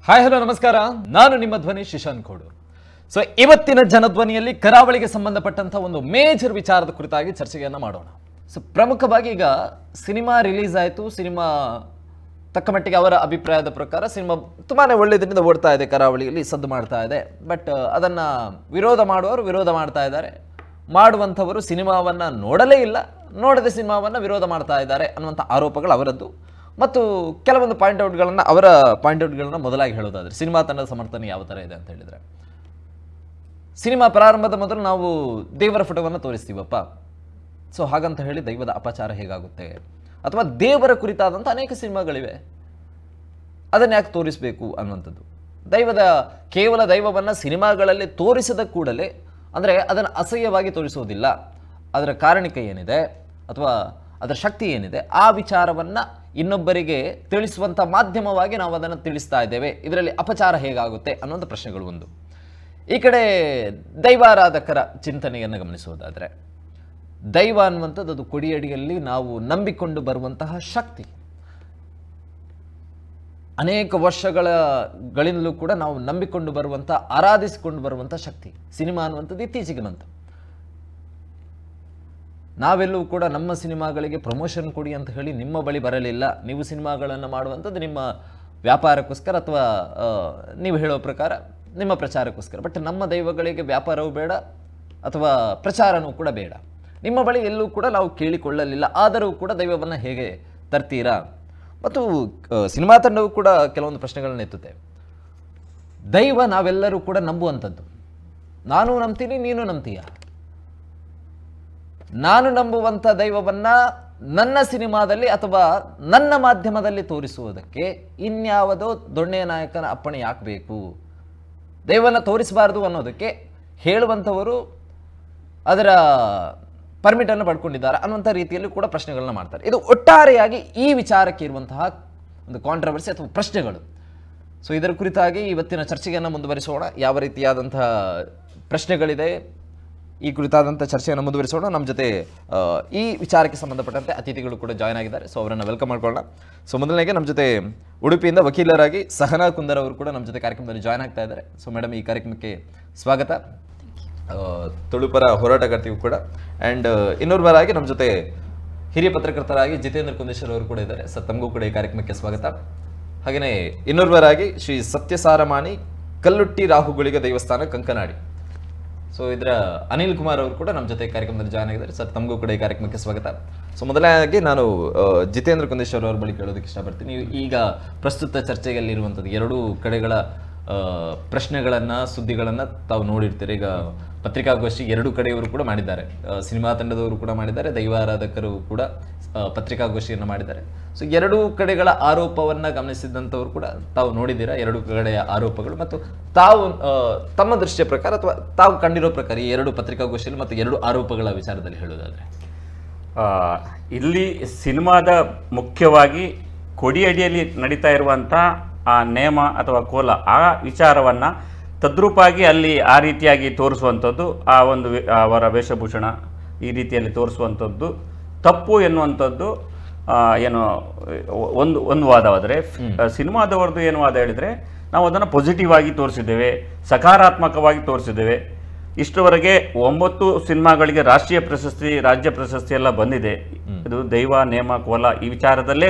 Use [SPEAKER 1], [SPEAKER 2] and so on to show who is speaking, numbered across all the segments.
[SPEAKER 1] Hi hello ನಮಸ್ಕಾರ, ನಾನು ನಿಮ್ಮ ಧ್ವನಿ ಶಿಶಾನ್ ಕೋಡೂರ್. ಸೊ ಇವತ್ತಿನ ಜನಧ್ವನಿಯಲ್ಲಿ ಕರಾವಳಿಗೆ ಸಂಬಂಧಪಟ್ಟಂತ ಒಂದು ಮೇಜರ್ ವಿಚಾರದ ಕುರಿತಾಗಿ ಚರ್ಚೆಯನ್ನ ಮಾಡೋಣ. ಸೊ ಪ್ರಮುಖವಾಗಿ ಈಗ ಸಿನಿಮಾ ರಿಲೀಸ್ ಆಯಿತು. ಸಿನಿಮಾ ತಕ್ಕ ಮಟ್ಟಿಗೆ ಅವರ ಅಭಿಪ್ರಾಯದ ಪ್ರಕಾರ ಸಿನಿಮಾ ತುಂಬಾನೇ ಒಳ್ಳೆಯದರಿಂದ ಓಡ್ತಾ ಇದೆ, ಕರಾವಳಿಯಲ್ಲಿ ಸದ್ದು ಮಾಡ್ತಾ ಇದೆ. ಬಟ್ ಅದನ್ನ ವಿರೋಧ ಮಾಡುವವರು ವಿರೋಧ ಮಾಡ್ತಾ ಇದ್ದಾರೆ, ಮಾಡುವಂಥವರು ಸಿನಿಮಾವನ್ನ ನೋಡಲೇ ಇಲ್ಲ, ನೋಡದೆ ಸಿನಿಮಾವನ್ನ ವಿರೋಧ ಮಾಡ್ತಾ ಇದ್ದಾರೆ ಅನ್ನುವಂಥ ಆರೋಪಗಳು ಅವರದ್ದು. ಮತ್ತು ಕೆಲವೊಂದು ಅವರ ಪಾಯಿಂಟ್ ಔಟ್ಗಳನ್ನ ಮೊದಲಾಗಿ ಹೇಳೋದಾದ್ರೆ, ಸಿನಿಮಾ ತಂಡದ ಸಮರ್ಥನೆ ಯಾವ ಥರ ಇದೆ ಅಂತ ಹೇಳಿದರೆ, ಸಿನಿಮಾ ಪ್ರಾರಂಭದ ಮೊದಲು ನಾವು ದೇವರ ಫೋಟೋವನ್ನು ತೋರಿಸ್ತೀವಪ್ಪ. ಸೊ ಹಾಗಂತ ಹೇಳಿ ದೈವದ ಅಪಚಾರ ಹೇಗಾಗುತ್ತೆ? ಅಥವಾ ದೇವರ ಕುರಿತಾದಂಥ ಅನೇಕ ಸಿನಿಮಾಗಳಿವೆ, ಅದನ್ನು ಯಾಕೆ ತೋರಿಸಬೇಕು ಅನ್ನುವಂಥದ್ದು. ಕೇವಲ ದೈವವನ್ನು ಸಿನಿಮಾಗಳಲ್ಲಿ ತೋರಿಸಿದ ಕೂಡಲೇ ಅಂದರೆ ಅದನ್ನು ಅಸಹ್ಯವಾಗಿ ತೋರಿಸೋದಿಲ್ಲ. ಅದರ ಕಾರಣಿಕೆ ಏನಿದೆ ಅಥವಾ ಅದರ ಶಕ್ತಿ ಏನಿದೆ ಆ ವಿಚಾರವನ್ನು ಇನ್ನೊಬ್ಬರಿಗೆ ತಿಳಿಸುವಂಥ ಮಾಧ್ಯಮವಾಗಿ ನಾವು ಅದನ್ನು ತಿಳಿಸ್ತಾ ಇದ್ದೇವೆ. ಇದರಲ್ಲಿ ಅಪಚಾರ ಹೇಗಾಗುತ್ತೆ ಅನ್ನುವಂಥ ಪ್ರಶ್ನೆಗಳು ಒಂದು. ಈ ಕಡೆ ದೈವಾರಾಧಕರ ಚಿಂತನೆಯನ್ನು ಗಮನಿಸುವುದಾದರೆ, ದೈವ ಅನ್ನುವಂಥದ್ದು ಅದು ಕೊಡಿಯಡಿಯಲ್ಲಿ ನಾವು ನಂಬಿಕೊಂಡು ಬರುವಂತಹ ಶಕ್ತಿ. ಅನೇಕ ವರ್ಷಗಳಿಂದಲೂ ಕೂಡ ನಾವು ನಂಬಿಕೊಂಡು ಬರುವಂಥ, ಆರಾಧಿಸಿಕೊಂಡು ಬರುವಂಥ ಶಕ್ತಿ. ಸಿನಿಮಾ ಅನ್ನುವಂಥದ್ದು ಇತ್ತೀಚೆಗೆ ಬಂತು. ನಾವೆಲ್ಲೂ ಕೂಡ ನಮ್ಮ ಸಿನಿಮಾಗಳಿಗೆ ಪ್ರಮೋಷನ್ ಕೊಡಿ ಅಂತ ಹೇಳಿ ನಿಮ್ಮ ಬಳಿ ಬರಲಿಲ್ಲ. ನೀವು ಸಿನಿಮಾಗಳನ್ನು ಮಾಡುವಂಥದ್ದು ನಿಮ್ಮ ವ್ಯಾಪಾರಕ್ಕೋಸ್ಕರ ಅಥವಾ ನೀವು ಹೇಳೋ ಪ್ರಕಾರ ನಿಮ್ಮ ಪ್ರಚಾರಕ್ಕೋಸ್ಕರ. ಬಟ್ ನಮ್ಮ ದೈವಗಳಿಗೆ ವ್ಯಾಪಾರವೂ ಬೇಡ ಅಥವಾ ಪ್ರಚಾರನೂ ಕೂಡ ಬೇಡ. ನಿಮ್ಮ ಬಳಿ ಎಲ್ಲೂ ಕೂಡ ನಾವು ಕೇಳಿಕೊಳ್ಳಲಿಲ್ಲ. ಆದರೂ ಕೂಡ ದೈವವನ್ನು ಹೇಗೆ ತರ್ತೀರಾ? ಮತ್ತು ಸಿನಿಮಾ ತಂಡವು ಕೂಡ ಕೆಲವೊಂದು ಪ್ರಶ್ನೆಗಳನ್ನ ಎತ್ತುತ್ತೆ. ದೈವ ನಾವೆಲ್ಲರೂ ಕೂಡ ನಂಬುವಂಥದ್ದು. ನಾನು ನಂಬ್ತೀನಿ, ನೀನು ನಂಬ್ತೀಯ. ನಾನು ನಂಬುವಂಥ ದೈವವನ್ನು ನನ್ನ ಸಿನಿಮಾದಲ್ಲಿ ಅಥವಾ ನನ್ನ ಮಾಧ್ಯಮದಲ್ಲಿ ತೋರಿಸುವುದಕ್ಕೆ ಇನ್ಯಾವುದೋ ದೊಣ್ಣೆಯ ನಾಯಕನ ಅಪ್ಪಣೆ ಯಾಕೆ ಬೇಕು? ದೈವವನ್ನು ತೋರಿಸಬಾರ್ದು ಅನ್ನೋದಕ್ಕೆ ಹೇಳುವಂಥವರು ಅದರ ಪರ್ಮಿಟನ್ನು ಪಡ್ಕೊಂಡಿದ್ದಾರೆ ಅನ್ನುವಂಥ ರೀತಿಯಲ್ಲಿ ಕೂಡ ಪ್ರಶ್ನೆಗಳನ್ನ ಮಾಡ್ತಾರೆ. ಇದು ಒಟ್ಟಾರೆಯಾಗಿ ಈ ವಿಚಾರಕ್ಕೆ ಇರುವಂತಹ ಒಂದು ಕಾಂಟ್ರವರ್ಸಿ ಅಥವಾ ಪ್ರಶ್ನೆಗಳು. ಸೊ ಇದರ ಕುರಿತಾಗಿ ಇವತ್ತಿನ ಚರ್ಚೆಯನ್ನು ಮುಂದುವರಿಸೋಣ. ಯಾವ ರೀತಿಯಾದಂತಹ ಪ್ರಶ್ನೆಗಳಿದೆ, ಈ ಕುರಿತಾದಂಥ ಚರ್ಚೆಯನ್ನು ಮುಂದುವರಿಸೋಣ. ನಮ್ಮ ಜೊತೆ ಈ ವಿಚಾರಕ್ಕೆ ಸಂಬಂಧಪಟ್ಟಂತೆ ಅತಿಥಿಗಳು ಕೂಡ ಜಾಯ್ನ್ ಆಗಿದ್ದಾರೆ. ಸೊ ಅವರನ್ನು ವೆಲ್ಕಮ್ ಮಾಡ್ಕೊಳ್ಳೋಣ. ಸೊ ಮೊದಲನೇಗೆ ನಮ್ಮ ಜೊತೆ ಉಡುಪಿಯಿಂದ ವಕೀಲರಾಗಿ ಸಹನಾ ಕುಂದರ್ ಅವರು ಕೂಡ ನಮ್ಮ ಜೊತೆ ಕಾರ್ಯಕ್ರಮದಲ್ಲಿ ಜಾಯ್ನ್ ಆಗ್ತಾ ಇದ್ದಾರೆ. ಸೊ ಮೇಡಮ್, ಈ ಕಾರ್ಯಕ್ರಮಕ್ಕೆ ಸ್ವಾಗತ. ತುಳುಪರ ಹೋರಾಟಗಾರ್ತಿಗೂ ಕೂಡ. ಆ್ಯಂಡ್ ಇನ್ನೊಬ್ಬರಾಗಿ ನಮ್ಮ ಜೊತೆ ಹಿರಿಯ ಪತ್ರಕರ್ತರಾಗಿ ಜಿತೇಂದ್ರ ಕುಂದೇಶ್ವರ್ ಅವರು ಕೂಡ ಇದ್ದಾರೆ. ಸರ್, ತಮಗೂ ಕೂಡ ಈ ಕಾರ್ಯಕ್ರಮಕ್ಕೆ ಸ್ವಾಗತ. ಹಾಗೆಯೇ ಇನ್ನೊಬ್ಬರಾಗಿ ಶ್ರೀ ಸತ್ಯಸಾರಮಾನಿ ಕಲ್ಲುಟ್ಟಿ ರಾಹುಗಳಿಗ ದೇವಸ್ಥಾನ ಕಂಕನಾಡಿ. ಸೊ ಇದರ ಅನಿಲ್ ಕುಮಾರ್ ಅವರು ಕೂಡ ನಮ್ಮ ಜೊತೆ ಕಾರ್ಯಕ್ರಮದಲ್ಲಿ ಜಾಯ್ನ್ ಆಗಿದ್ದಾರೆ. ಸರ್, ತಮಗೂ ಕೂಡ ಈ ಕಾರ್ಯಕ್ರಮಕ್ಕೆ ಸ್ವಾಗತ. ಸೊ ಮೊದಲಾಗಿ ನಾನು ಜಿತೇಂದ್ರ ಕುಂದೇಶ್ವರ್ ಅವರ ಬಳಿ ಕೇಳೋದಕ್ಕೆ ಇಷ್ಟಪಡ್ತೀನಿ. ಈಗ ಪ್ರಸ್ತುತ ಚರ್ಚೆಯಲ್ಲಿರುವಂಥದ್ದು ಎರಡೂ ಕಡೆಗಳ ಪ್ರಶ್ನೆಗಳನ್ನು, ಸುದ್ದಿಗಳನ್ನು ತಾವು ನೋಡಿರ್ತೀರಿ. ಈಗ ಪತ್ರಿಕಾಗೋಷ್ಠಿ ಎರಡೂ ಕಡೆಯವರು ಕೂಡ ಮಾಡಿದ್ದಾರೆ. ಸಿನಿಮಾ ತಂಡದವರು ಕೂಡ ಮಾಡಿದ್ದಾರೆ, ದೈವಾರಾಧಕರು ಕೂಡ ಪತ್ರಿಕಾಗೋಷ್ಠಿಯನ್ನು ಮಾಡಿದ್ದಾರೆ. ಸೊ ಎರಡೂ ಕಡೆಗಳ ಆರೋಪವನ್ನು ಗಮನಿಸಿದಂಥವ್ರು ಕೂಡ ತಾವು ನೋಡಿದ್ದೀರಾ, ಎರಡೂ ಕಡೆಯ ಆರೋಪಗಳು. ಮತ್ತು ತಾವು ತಮ್ಮ ದೃಷ್ಟಿಯ ಪ್ರಕಾರ ಅಥವಾ ತಾವು ಕಂಡಿರೋ ಪ್ರಕಾರ ಈ ಎರಡು ಪತ್ರಿಕಾಗೋಷ್ಠಿಯಲ್ಲಿ ಮತ್ತು ಎರಡು ಆರೋಪಗಳ ವಿಚಾರದಲ್ಲಿ ಹೇಳೋದಾದರೆ,
[SPEAKER 2] ಇಲ್ಲಿ ಸಿನಿಮಾದ ಮುಖ್ಯವಾಗಿ ಕೊಡಿಯಡಿಯಲ್ಲಿ ನಡೀತಾ ಇರುವಂಥ ಆ ನೇಮ ಅಥವಾ ಕೋಲ, ಆ ವಿಚಾರವನ್ನು ತದ್ರೂಪಾಗಿ ಅಲ್ಲಿ ಆ ರೀತಿಯಾಗಿ ತೋರಿಸುವಂಥದ್ದು, ಆ ಒಂದು ಅವರ ವೇಷಭೂಷಣ ಈ ರೀತಿಯಲ್ಲಿ ತೋರಿಸುವಂಥದ್ದು ತಪ್ಪು ಎನ್ನುವಂಥದ್ದು ಏನು ಒಂದು ವಾದವಾದರೆ, ಸಿನಿಮಾದವ್ರದ್ದು ಏನು ವಾದ ಹೇಳಿದರೆ, ನಾವು ಅದನ್ನು ಪಾಸಿಟಿವ್ ಆಗಿ ತೋರಿಸಿದ್ದೇವೆ, ಸಕಾರಾತ್ಮಕವಾಗಿ ತೋರಿಸಿದ್ದೇವೆ. ಇಷ್ಟರವರೆಗೆ 9 ಸಿನಿಮಾಗಳಿಗೆ ರಾಷ್ಟ್ರೀಯ ಪ್ರಶಸ್ತಿ, ರಾಜ್ಯ ಪ್ರಶಸ್ತಿ ಎಲ್ಲ ಬಂದಿದೆ. ಇದು ದೈವ, ನೇಮ, ಕೋಲ ಈ ವಿಚಾರದಲ್ಲೇ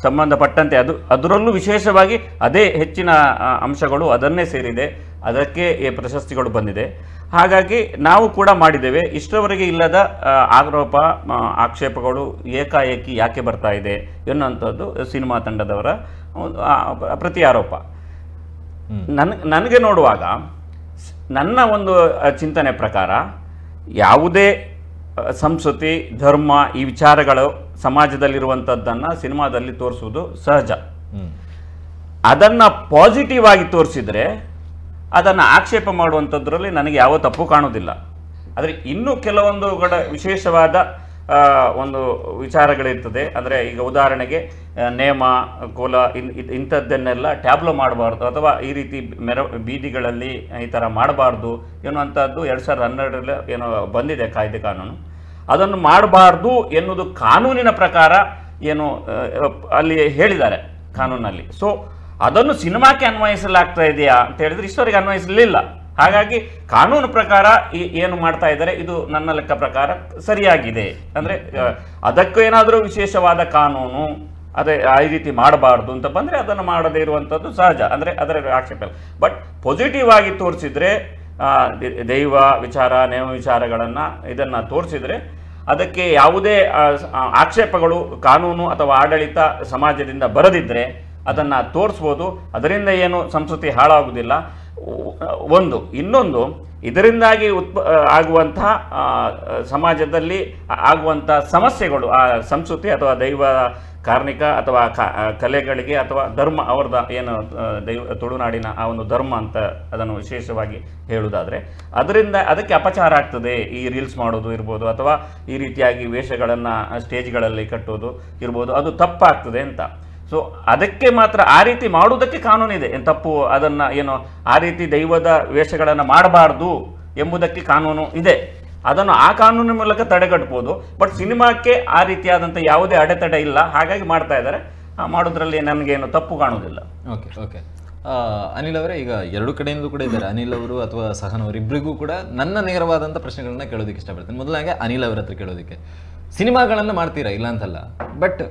[SPEAKER 2] ಸಂಬಂಧಪಟ್ಟಂತೆ ಅದರಲ್ಲೂ ವಿಶೇಷವಾಗಿ ಅದೇ ಹೆಚ್ಚಿನ ಅಂಶಗಳು ಅದನ್ನೇ ಸೇರಿದೆ, ಅದಕ್ಕೆ ಪ್ರಶಸ್ತಿಗಳು ಬಂದಿದೆ. ಹಾಗಾಗಿ ನಾವು ಕೂಡ ಮಾಡಿದ್ದೇವೆ. ಇಷ್ಟರವರೆಗೆ ಇಲ್ಲದ ಆರೋಪ, ಆಕ್ಷೇಪಗಳು ಏಕಾಏಕಿ ಯಾಕೆ ಬರ್ತಾ ಇದೆ ಎನ್ನುವಂಥದ್ದು ಸಿನಿಮಾ ತಂಡದವರ ಪ್ರತಿ ಆರೋಪ. ನನಗೆ ನೋಡುವಾಗ ನನ್ನ ಒಂದು ಚಿಂತನೆ ಪ್ರಕಾರ, ಯಾವುದೇ ಸಂಸ್ಕೃತಿ, ಧರ್ಮ ಈ ವಿಚಾರಗಳು ಸಮಾಜದಲ್ಲಿರುವಂಥದ್ದನ್ನು ಸಿನಿಮಾದಲ್ಲಿ ತೋರಿಸುವುದು ಸಹಜ. ಅದನ್ನು ಪಾಸಿಟಿವ್ ಆಗಿ ತೋರಿಸಿದರೆ ಅದನ್ನು ಆಕ್ಷೇಪ ಮಾಡುವಂಥದ್ರಲ್ಲಿ ನನಗೆ ಯಾವ ತಪ್ಪು ಕಾಣೋದಿಲ್ಲ. ಆದರೆ ಇನ್ನೂ ಕೆಲವೊಂದು ವಿಶೇಷವಾದ ಒಂದು ವಿಚಾರಗಳಿರ್ತದೆ. ಅಂದರೆ ಈಗ ಉದಾಹರಣೆಗೆ ನೇಮ, ಕೋಲ ಇಂಥದ್ದನ್ನೆಲ್ಲ ಟ್ಯಾಬ್ಲೋ ಮಾಡಬಾರ್ದು ಅಥವಾ ಈ ರೀತಿ ಬೀದಿಗಳಲ್ಲಿ ಈ ಥರ ಮಾಡಬಾರ್ದು ಎನ್ನುವಂಥದ್ದು 2012ರಲ್ಲಿ ಏನೋ ಬಂದಿದೆ ಕಾಯ್ದೆ ಕಾನೂನು. ಅದನ್ನು ಮಾಡಬಾರ್ದು ಎನ್ನುವುದು ಕಾನೂನಿನ ಪ್ರಕಾರ ಏನು ಅಲ್ಲಿ ಹೇಳಿದ್ದಾರೆ ಕಾನೂನಲ್ಲಿ. ಸೊ ಅದನ್ನು ಸಿನಿಮಾಕ್ಕೆ ಅನ್ವಯಿಸಲಾಗ್ತಾ ಇದೆಯಾ ಅಂತ ಹೇಳಿದ್ರೆ ಇಷ್ಟವರೆಗೆ ಅನ್ವಯಿಸಲಿಲ್ಲ. ಹಾಗಾಗಿ ಕಾನೂನು ಪ್ರಕಾರ ಏನು ಮಾಡ್ತಾ ಇದ್ದಾರೆ ಇದು ನನ್ನ ಲೆಕ್ಕ ಪ್ರಕಾರ ಸರಿಯಾಗಿದೆ. ಅಂದರೆ ಅದಕ್ಕೂ ಏನಾದರೂ ವಿಶೇಷವಾದ ಕಾನೂನು ಅದೇ ಆ ರೀತಿ ಮಾಡಬಾರ್ದು ಅಂತ ಬಂದರೆ ಅದನ್ನು ಮಾಡದೇ ಇರುವಂಥದ್ದು ಸಹಜ, ಅಂದರೆ ಅದರ ಆಕ್ಷೇಪ ಇಲ್ಲ. ಬಟ್ ಪಾಸಿಟಿವ್ ಆಗಿ ತೋರಿಸಿದ್ರೆ ದೈವ ವಿಚಾರ ನೇಮ ವಿಚಾರಗಳನ್ನು ಇದನ್ನು ತೋರಿಸಿದ್ರೆ ಅದಕ್ಕೆ ಯಾವುದೇ ಆಕ್ಷೇಪಗಳು ಕಾನೂನು ಅಥವಾ ಆಡಳಿತ ಸಮಾಜದಿಂದ ಬರದಿದ್ದರೆ ಅದನ್ನು ತೋರಿಸ್ಬೋದು. ಅದರಿಂದ ಏನು ಸಂಸ್ಕೃತಿ ಹಾಳಾಗುವುದಿಲ್ಲ ಒಂದು. ಇನ್ನೊಂದು, ಇದರಿಂದಾಗಿ ಆಗುವಂತಹ ಸಮಾಜದಲ್ಲಿ ಆಗುವಂಥ ಸಮಸ್ಯೆಗಳು ಆ ಸಂಸ್ಕೃತಿ ಅಥವಾ ದೈವ ಕಾರ್ಣಿಕ ಅಥವಾ ಕಲೆಗಳಿಗೆ ಅಥವಾ ಧರ್ಮ ಅವ್ರದ ಏನು ತುಳುನಾಡಿನ ಆ ಒಂದು ಧರ್ಮ ಅಂತ ಅದನ್ನು ವಿಶೇಷವಾಗಿ ಹೇಳುವುದಾದರೆ ಅದಕ್ಕೆ ಅಪಚಾರ ಆಗ್ತದೆ. ಈ ರೀಲ್ಸ್ ಮಾಡೋದು ಇರ್ಬೋದು ಅಥವಾ ಈ ರೀತಿಯಾಗಿ ವೇಷಗಳನ್ನು ಸ್ಟೇಜ್ಗಳಲ್ಲಿ ಕಟ್ಟೋದು ಇರ್ಬೋದು, ಅದು ತಪ್ಪಾಗ್ತದೆ ಅಂತ. ಸೊ ಅದಕ್ಕೆ ಮಾತ್ರ ಆ ರೀತಿ ಮಾಡುವುದಕ್ಕೆ ಕಾನೂನಿದೆ, ಏನು ತಪ್ಪು ಅದನ್ನು ಏನು ಆ ರೀತಿ ದೈವದ ವೇಷಗಳನ್ನು ಮಾಡಬಾರ್ದು ಎಂಬುದಕ್ಕೆ ಕಾನೂನು ಇದೆ. ಅದನ್ನು ಆ ಕಾನೂನಿನ ಮೂಲಕ ತಡೆಗಟ್ಟಬಹುದು. ಬಟ್ ಸಿನಿಮಾಕ್ಕೆ ಆ ರೀತಿಯಾದಂಥ ಯಾವುದೇ ಅಡೆತಡೆ ಇಲ್ಲ, ಹಾಗಾಗಿ ಮಾಡ್ತಾ ಇದ್ದಾರೆ. ಮಾಡೋದ್ರಲ್ಲಿ ನನಗೇನು ತಪ್ಪು ಕಾಣುವುದಿಲ್ಲ.
[SPEAKER 1] ಓಕೆ ಓಕೆ ಅನಿಲ್ ಅವರೇ, ಈಗ ಎರಡು ಕಡೆಯಿಂದ ಕೂಡ ಇದ್ದಾರೆ, ಅನಿಲ್ ಅವರು ಅಥವಾ ಸಹನ್ ಅವರು ಇಬ್ಬರಿಗೂ ಕೂಡ ನನ್ನ ನೇರವಾದಂಥ ಪ್ರಶ್ನೆಗಳನ್ನ ಕೇಳೋದಕ್ಕೆ ಇಷ್ಟಪಡ್ತೀನಿ. ಮೊದಲಾಗೆ ಅನಿಲ್ ಅವರ ಹತ್ರ ಕೇಳೋದಕ್ಕೆ, ಸಿನಿಮಾಗಳನ್ನು ಮಾಡ್ತೀರಾ ಇಲ್ಲ ಅಂತಲ್ಲ, ಬಟ್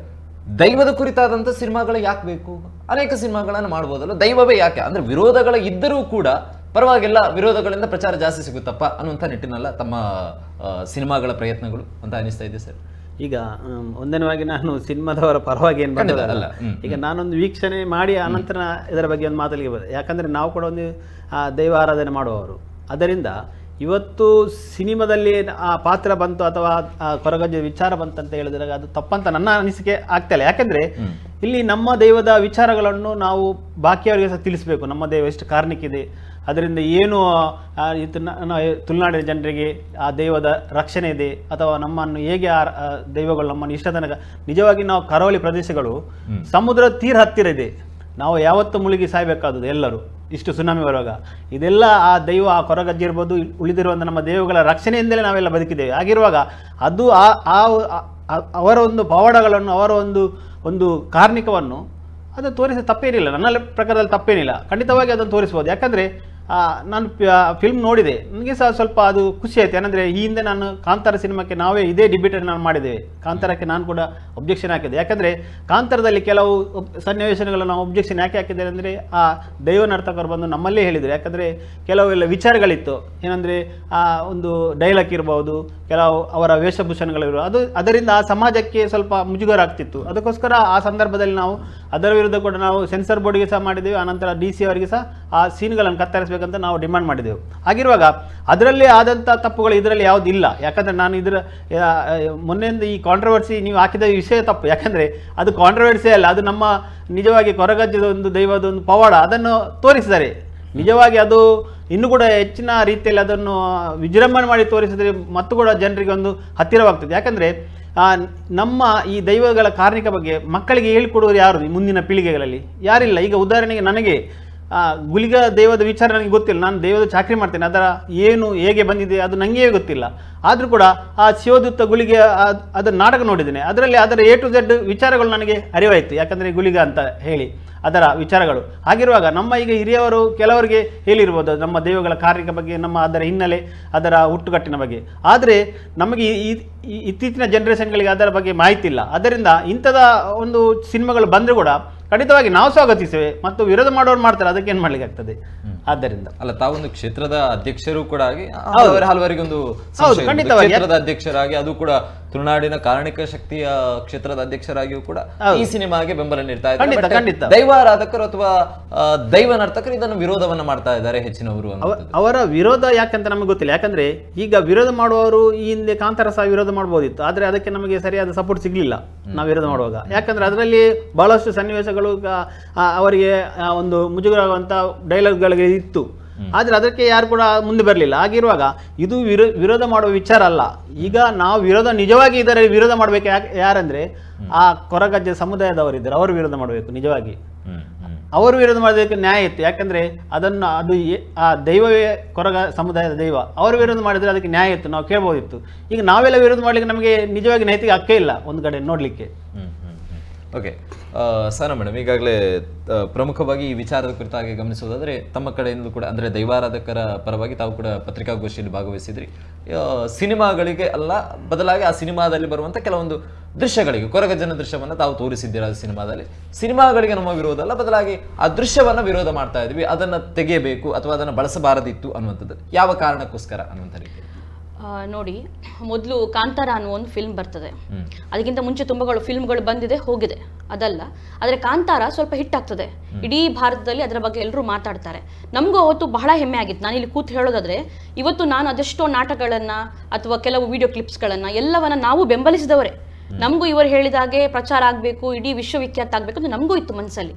[SPEAKER 1] ದೈವದ ಕುರಿತಾದಂಥ ಸಿನಿಮಾಗಳು ಯಾಕೆ ಬೇಕು? ಅನೇಕ ಸಿನಿಮಾಗಳನ್ನು ಮಾಡ್ಬೋದಲ್ಲ, ದೈವವೇ ಯಾಕೆ? ಅಂದರೆ ವಿರೋಧಗಳ ಇದ್ದರೂ ಕೂಡ ಪರವಾಗಿಲ್ಲ, ವಿರೋಧಗಳಿಂದ ಪ್ರಚಾರ ಜಾಸ್ತಿ ಸಿಗುತ್ತಪ್ಪ ಅನ್ನುವಂಥ ನಿಟ್ಟಿನಲ್ಲ ತಮ್ಮ ಸಿನಿಮಾಗಳ ಪ್ರಯತ್ನಗಳು ಅಂತ ಅನಿಸ್ತಾ ಇದೆ ಸರ್.
[SPEAKER 3] ಈಗ ಒಂದನೇವಾಗಿ ನಾನು ಸಿನಿಮಾದವರ ಪರವಾಗಿ ಏನು ಬಂದಲ್ಲ, ಈಗ ನಾನೊಂದು ವೀಕ್ಷಣೆ ಮಾಡಿ ಆನಂತರ ಇದರ ಬಗ್ಗೆ ಒಂದು ಮಾತಲ್ಲಿಗೆ ಬಂದೆ. ಯಾಕಂದರೆ ನಾವು ಕೂಡ ಒಂದು ದೈವ ಆರಾಧನೆ ಮಾಡುವವರು. ಅದರಿಂದ ಇವತ್ತು ಸಿನಿಮಾದಲ್ಲಿ ಆ ಪಾತ್ರ ಬಂತು ಅಥವಾ ಕೊರಗಜ್ಜೆ ವಿಚಾರ ಬಂತು ಅಂತ ಹೇಳಿದಾಗ ಅದು ತಪ್ಪಂತ ನನ್ನ ಅನಿಸಿಕೆ ಆಗ್ತಾಯಿಲ್ಲ. ಯಾಕೆಂದರೆ ಇಲ್ಲಿ ನಮ್ಮ ದೈವದ ವಿಚಾರಗಳನ್ನು ನಾವು ಬಾಕಿಯವರಿಗೆ ಸಹ ತಿಳಿಸಬೇಕು. ನಮ್ಮ ದೈವ ಎಷ್ಟು ಕಾರ್ಣಿಕಿದೆ, ಅದರಿಂದ ಏನು ತುಳುನಾಡಿನ ಜನರಿಗೆ ಆ ದೈವದ ರಕ್ಷಣೆ ಇದೆ, ಅಥವಾ ನಮ್ಮನ್ನು ಹೇಗೆ ಆ ದೈವಗಳು ನಮ್ಮನ್ನು ಇಷ್ಟ ತನಕ. ನಿಜವಾಗಿ ನಾವು ಕರಾವಳಿ ಪ್ರದೇಶಗಳು ಸಮುದ್ರ ತೀರ ಹತ್ತಿರ ಇದೆ, ನಾವು ಯಾವತ್ತೂ ಮುಳುಗಿ ಸಾಯಬೇಕಾದದ್ದು ಎಲ್ಲರೂ. ಇಷ್ಟು ಸುನಾಮಿ ಬರುವಾಗ ಇದೆಲ್ಲ ಆ ದೈವ, ಆ ಕೊರಗಜ್ಜೆ ಇರ್ಬೋದು, ಉಳಿದಿರುವಂಥ ನಮ್ಮ ದೈವಗಳ ರಕ್ಷಣೆಯಿಂದಲೇ ನಾವೆಲ್ಲ ಬದುಕಿದ್ದೇವೆ. ಆಗಿರುವಾಗ ಅದು ಅವರ ಒಂದು ಪವಾಡಗಳನ್ನು, ಅವರ ಒಂದು ಕಾರ್ಣಿಕವನ್ನು ಅದು ತೋರಿಸಿ ತಪ್ಪೇನಿಲ್ಲ. ನನ್ನ ಪ್ರಕಾರದಲ್ಲಿ ತಪ್ಪೇನಿಲ್ಲ, ಖಂಡಿತವಾಗಿ ಅದನ್ನು ತೋರಿಸ್ಬೋದು. ಯಾಕಂದರೆ ನಾನು ಫಿಲ್ಮ್ ನೋಡಿದೆ, ನನಗೆ ಸಹ ಸ್ವಲ್ಪ ಅದು ಖುಷಿ ಆಯಿತು. ಏನಂದರೆ ಈ ಹಿಂದೆ ನಾನು ಕಾಂತಾರ ಸಿನಿಮಾಕ್ಕೆ ನಾವೇ ಇದೇ ಡಿಬೇಟನ್ನು ನಾನು ಮಾಡಿದ್ದೇವೆ. ಕಾಂತಾರಕ್ಕೆ ನಾನು ಕೂಡ ಒಬ್ಜೆಕ್ಷನ್ ಹಾಕಿದೆ. ಯಾಕಂದರೆ ಕಾಂತಾರದಲ್ಲಿ ಕೆಲವು ಸನ್ನಿವೇಶಗಳನ್ನು ನಾವು ಒಬ್ಜೆಕ್ಷನ್ ಯಾಕೆ ಹಾಕಿದ್ದೇವೆ ಅಂದರೆ ಆ ದೈವ ನರ್ತಕರು ಬಂದು ನಮ್ಮಲ್ಲೇ ಹೇಳಿದರು. ಯಾಕಂದರೆ ಕೆಲವೆಲ್ಲ ವಿಚಾರಗಳಿತ್ತು, ಏನಂದರೆ ಆ ಒಂದು ಡೈಲಾಗ್ ಇರ್ಬೋದು, ಕೆಲವು ಅವರ ವೇಷಭೂಷಣಗಳಿರ್ಬೋದು, ಅದರಿಂದ ಆ ಸಮಾಜಕ್ಕೆ ಸ್ವಲ್ಪ ಮುಜುಗರ ಆಗ್ತಿತ್ತು. ಅದಕ್ಕೋಸ್ಕರ ಆ ಸಂದರ್ಭದಲ್ಲಿ ನಾವು ಅದರ ವಿರುದ್ಧ ಕೂಡ ನಾವು ಸೆನ್ಸರ್ ಬೋರ್ಡ್ಗೆ ಸಹ ಮಾಡಿದ್ದೇವೆ. ಆನಂತರ DC ಅವರಿಗೆ ಸಹ ಆ ಸೀನ್ಗಳನ್ನು ಕತ್ತರಿಸಬೇಕಂತ ನಾವು ಡಿಮಾಂಡ್ ಮಾಡಿದೆವು. ಆಗಿರುವಾಗ ಅದರಲ್ಲೇ ಆದಂಥ ತಪ್ಪುಗಳು ಇದರಲ್ಲಿ ಯಾವುದಿಲ್ಲ. ಯಾಕಂದರೆ ನಾನು ಇದರ ಮೊನ್ನೆಯಿಂದ ಈ ಕಾಂಟ್ರವರ್ಸಿ ನೀವು ಹಾಕಿದ ವಿಷಯ ತಪ್ಪು. ಯಾಕಂದರೆ ಅದು ಕಾಂಟ್ರವರ್ಸಿ ಅಲ್ಲ, ಅದು ನಮ್ಮ ನಿಜವಾಗಿ ಕೊರಗಜ್ಜದ ಒಂದು ದೈವದ ಒಂದು ಪವಾಡ, ಅದನ್ನು ತೋರಿಸಿದ್ದಾರೆ. ನಿಜವಾಗಿ ಅದು ಇನ್ನೂ ಕೂಡ ಹೆಚ್ಚಿನ ರೀತಿಯಲ್ಲಿ ಅದನ್ನು ವಿಜೃಂಭಣೆ ಮಾಡಿ ತೋರಿಸಿದರೆ ಮತ್ತು ಕೂಡ ಜನರಿಗೆ ಒಂದು ಹತ್ತಿರವಾಗ್ತದೆ. ಯಾಕಂದರೆ ನಮ್ಮ ಈ ದೈವಗಳ ಕಾರ್ಣಿಕ ಬಗ್ಗೆ ಮಕ್ಕಳಿಗೆ ಹೇಳಿಕೊಡುವರು ಯಾರು ಮುಂದಿನ ಪೀಳಿಗೆಗಳಲ್ಲಿ? ಯಾರಿಲ್ಲ. ಈಗ ಉದಾಹರಣೆಗೆ ನನಗೆ ಗುಳಿಗ ದೈವದ ವಿಚಾರ ನನಗೆ ಗೊತ್ತಿಲ್ಲ, ನಾನು ದೈವದ ಚಾಕರಿ ಮಾಡ್ತೇನೆ, ಅದರ ಏನು ಹೇಗೆ ಬಂದಿದೆ ಅದು ನನಗೇ ಗೊತ್ತಿಲ್ಲ. ಆದರೂ ಕೂಡ ಆ ಶಿವದೂತ ಗುಳಿಗೆ ಅದರ ನಾಟಕ ನೋಡಿದ್ದೇನೆ, ಅದರಲ್ಲಿ ಅದರ A to Z ವಿಚಾರಗಳು ನನಗೆ ಅರಿವಾಯಿತು. ಯಾಕಂದರೆ ಗುಳಿಗ ಅಂತ ಹೇಳಿ ಅದರ ವಿಚಾರಗಳು. ಹಾಗಿರುವಾಗ ನಮ್ಮ ಈಗ ಹಿರಿಯವರು ಕೆಲವರಿಗೆ ಹೇಳಿರ್ಬೋದು ನಮ್ಮ ದೈವಗಳ ಕಾರ್ಯದ ಬಗ್ಗೆ, ನಮ್ಮ ಅದರ ಹಿನ್ನೆಲೆ, ಅದರ ಹುಟ್ಟುಕಟ್ಟಿನ ಬಗ್ಗೆ. ಆದರೆ ನಮಗೆ ಇತ್ತೀಚಿನ ಜನರೇಷನ್ಗಳಿಗೆ ಅದರ ಬಗ್ಗೆ ಮಾಹಿತಿ ಇಲ್ಲ. ಅದರಿಂದ ಇಂಥದ ಒಂದು ಸಿನಿಮಾಗಳು ಬಂದರೂ ಕೂಡ ಖಂಡಿತವಾಗಿ ನಾವು ಸ್ವಾಗತಿಸುವೆ, ಮತ್ತು ವಿರೋಧ ಮಾಡೋರು ಮಾಡ್ತಾರೆ, ಅದಕ್ಕೆ ಏನು ಮಾಡ್ಲಿಕ್ಕೆ ಆಗ್ತದೆ. ಆದ್ದರಿಂದ
[SPEAKER 1] ಅಲ್ಲ, ತಾವೊಂದು ಕ್ಷೇತ್ರದ ಅಧ್ಯಕ್ಷರು ಕೂಡ ಆಗಿ ಹಲವರಿಗೆ ಒಂದು
[SPEAKER 3] ಖಂಡಿತವಾಗಿ
[SPEAKER 1] ಕ್ಷೇತ್ರದ ಅಧ್ಯಕ್ಷರಾಗಿ, ಅದು ಕೂಡ ತುಳುನಾಡಿನ ಕಾರ್ಣಿಕ ಶಕ್ತಿಯ ಕ್ಷೇತ್ರದ ಅಧ್ಯಕ್ಷರಾಗಿಯೂ ಕೂಡ ಈ ಸಿನಿಮಾಗೆ ಬೆಂಬಲ ನೀಡ್ತಾ ಇದ್ದಾರೆ. ದೈವಾರಾಧಕರು ಅಥವಾ ದೈವ ನರ್ತಕರು ಇದನ್ನು ವಿರೋಧವನ್ನ ಮಾಡ್ತಾ ಇದ್ದಾರೆ ಹೆಚ್ಚಿನವರು.
[SPEAKER 3] ಅವರ ವಿರೋಧ ಯಾಕಂತ ನಮಗೆ ಗೊತ್ತಿಲ್ಲ. ಯಾಕಂದ್ರೆ ಈಗ ವಿರೋಧ ಮಾಡುವವರು ಈ ಹಿಂದೆ ಕಾಂತಾರ ಸಹ ವಿರೋಧ ಮಾಡಬಹುದಿತ್ತು, ಆದ್ರೆ ಅದಕ್ಕೆ ನಮಗೆ ಸರಿಯಾದ ಸಪೋರ್ಟ್ ಸಿಗ್ಲಿಲ್ಲ ನಾವು ವಿರೋಧ ಮಾಡುವಾಗ. ಯಾಕಂದ್ರೆ ಅದರಲ್ಲಿ ಬಹಳಷ್ಟು ಸನ್ನಿವೇಶಗಳು ಅವರಿಗೆ ಒಂದು ಮುಜುಗರವಾಗುವಂತ ಡೈಲಾಗ್ಗಳಿಗೆ ಇತ್ತು, ಆದರೆ ಅದಕ್ಕೆ ಯಾರು ಕೂಡ ಮುಂದೆ ಬರಲಿಲ್ಲ. ಆಗಿರುವಾಗ ಇದು ವಿರೋಧ ಮಾಡುವ ವಿಚಾರ ಅಲ್ಲ. ಈಗ ನಾವು ನಿಜವಾಗಿ ಇದರ ವಿರೋಧ ಮಾಡಬೇಕು. ಯಾರಂದ್ರೆ ಆ ಕೊರಗಜ್ಜೆ ಸಮುದಾಯದವರಿದ್ದಾರೆ, ಅವರು ವಿರೋಧ ಮಾಡಬೇಕು. ನಿಜವಾಗಿ ಅವರು ವಿರೋಧ ಮಾಡೋದಕ್ಕೆ ನ್ಯಾಯ ಇತ್ತು. ಯಾಕಂದ್ರೆ ಅದು ಆ ದೈವವೇ ಕೊರಗ ಸಮುದಾಯದ ದೈವ, ಅವರು ವಿರೋಧ ಮಾಡಿದ್ರೆ ಅದಕ್ಕೆ ನ್ಯಾಯ ಇತ್ತು, ನಾವು ಕೇಳ್ಬೋದಿತ್ತು. ಈಗ ನಾವೆಲ್ಲ ವಿರೋಧ ಮಾಡ್ಲಿಕ್ಕೆ ನಮಗೆ ನಿಜವಾಗಿ ನೈತಿಕ ಹಕ್ಕೇ ಇಲ್ಲ ಒಂದು ಕಡೆ ನೋಡ್ಲಿಕ್ಕೆ.
[SPEAKER 1] ಓಕೆ, ಸನ ಮೇಡಮ್, ಈಗಾಗಲೇ ಪ್ರಮುಖವಾಗಿ ಈ ವಿಚಾರದ ಕುರಿತಾಗಿ ಗಮನಿಸೋದಾದರೆ ತಮ್ಮ ಕಡೆಯಿಂದ ಕೂಡ ಅಂದರೆ ದೈವಾರಾಧಕರ ಪರವಾಗಿ ತಾವು ಕೂಡ ಪತ್ರಿಕಾಗೋಷ್ಠಿಯಲ್ಲಿ ಭಾಗವಹಿಸಿದ್ರಿ. ಸಿನಿಮಾಗಳಿಗೆ ಅಲ್ಲ, ಬದಲಾಗಿ ಆ ಸಿನಿಮಾದಲ್ಲಿ ಬರುವಂಥ ಕೆಲವೊಂದು ದೃಶ್ಯಗಳಿಗೆ, ಕೊರಗಜ್ಜನ ದೃಶ್ಯವನ್ನು ತಾವು ತೋರಿಸಿದ್ದೀರ ಸಿನಿಮಾದಲ್ಲಿ. ಸಿನಿಮಾಗಳಿಗೆ ನಮ್ಮ ವಿರೋಧ ಅಲ್ಲ, ಬದಲಾಗಿ ಆ ದೃಶ್ಯವನ್ನು ವಿರೋಧ ಮಾಡ್ತಾ ಇದ್ವಿ, ಅದನ್ನು ತೆಗೆಯಬೇಕು ಅಥವಾ ಅದನ್ನು ಬಳಸಬಾರದಿತ್ತು ಅನ್ನುವಂಥದ್ದು ಯಾವ ಕಾರಣಕ್ಕೋಸ್ಕರ ಅನ್ನುವಂಥ ರೀತಿ.
[SPEAKER 4] ನೋಡಿ, ಮೊದಲು ಕಾಂತಾರ ಅನ್ನೋ ಒಂದು ಫಿಲ್ಮ್ ಬರ್ತದೆ. ಅದಕ್ಕಿಂತ ಮುಂಚೆ ತುಂಬಾಗಳು ಫಿಲ್ಮ್ಗಳು ಬಂದಿದೆ ಹೋಗಿದೆ, ಅದಲ್ಲ. ಆದರೆ ಕಾಂತಾರ ಸ್ವಲ್ಪ ಹಿಟ್ ಆಗ್ತದೆ, ಇಡೀ ಭಾರತದಲ್ಲಿ ಅದರ ಬಗ್ಗೆ ಎಲ್ಲರೂ ಮಾತಾಡ್ತಾರೆ. ನಮಗೂ ಅವತ್ತು ಬಹಳ ಹೆಮ್ಮೆ ಆಗಿತ್ತು. ನಾನು ಇಲ್ಲಿ ಕೂತು ಹೇಳೋದಾದ್ರೆ, ಇವತ್ತು ನಾನು ಅದೆಷ್ಟೋ ನಾಟಕಗಳನ್ನ ಅಥವಾ ಕೆಲವು ವಿಡಿಯೋ ಕ್ಲಿಪ್ಸ್ಗಳನ್ನ ಎಲ್ಲವನ್ನ ನಾವು ಬೆಂಬಲಿಸಿದವರೇ. ನಮಗೂ ಇವರು ಹೇಳಿದಾಗೆ ಪ್ರಚಾರ ಆಗಬೇಕು, ಇಡೀ ವಿಶ್ವವಿಖ್ಯಾತ ಆಗಬೇಕು ಅಂತ ನಮಗೂ ಇತ್ತು ಮನಸ್ಸಲ್ಲಿ.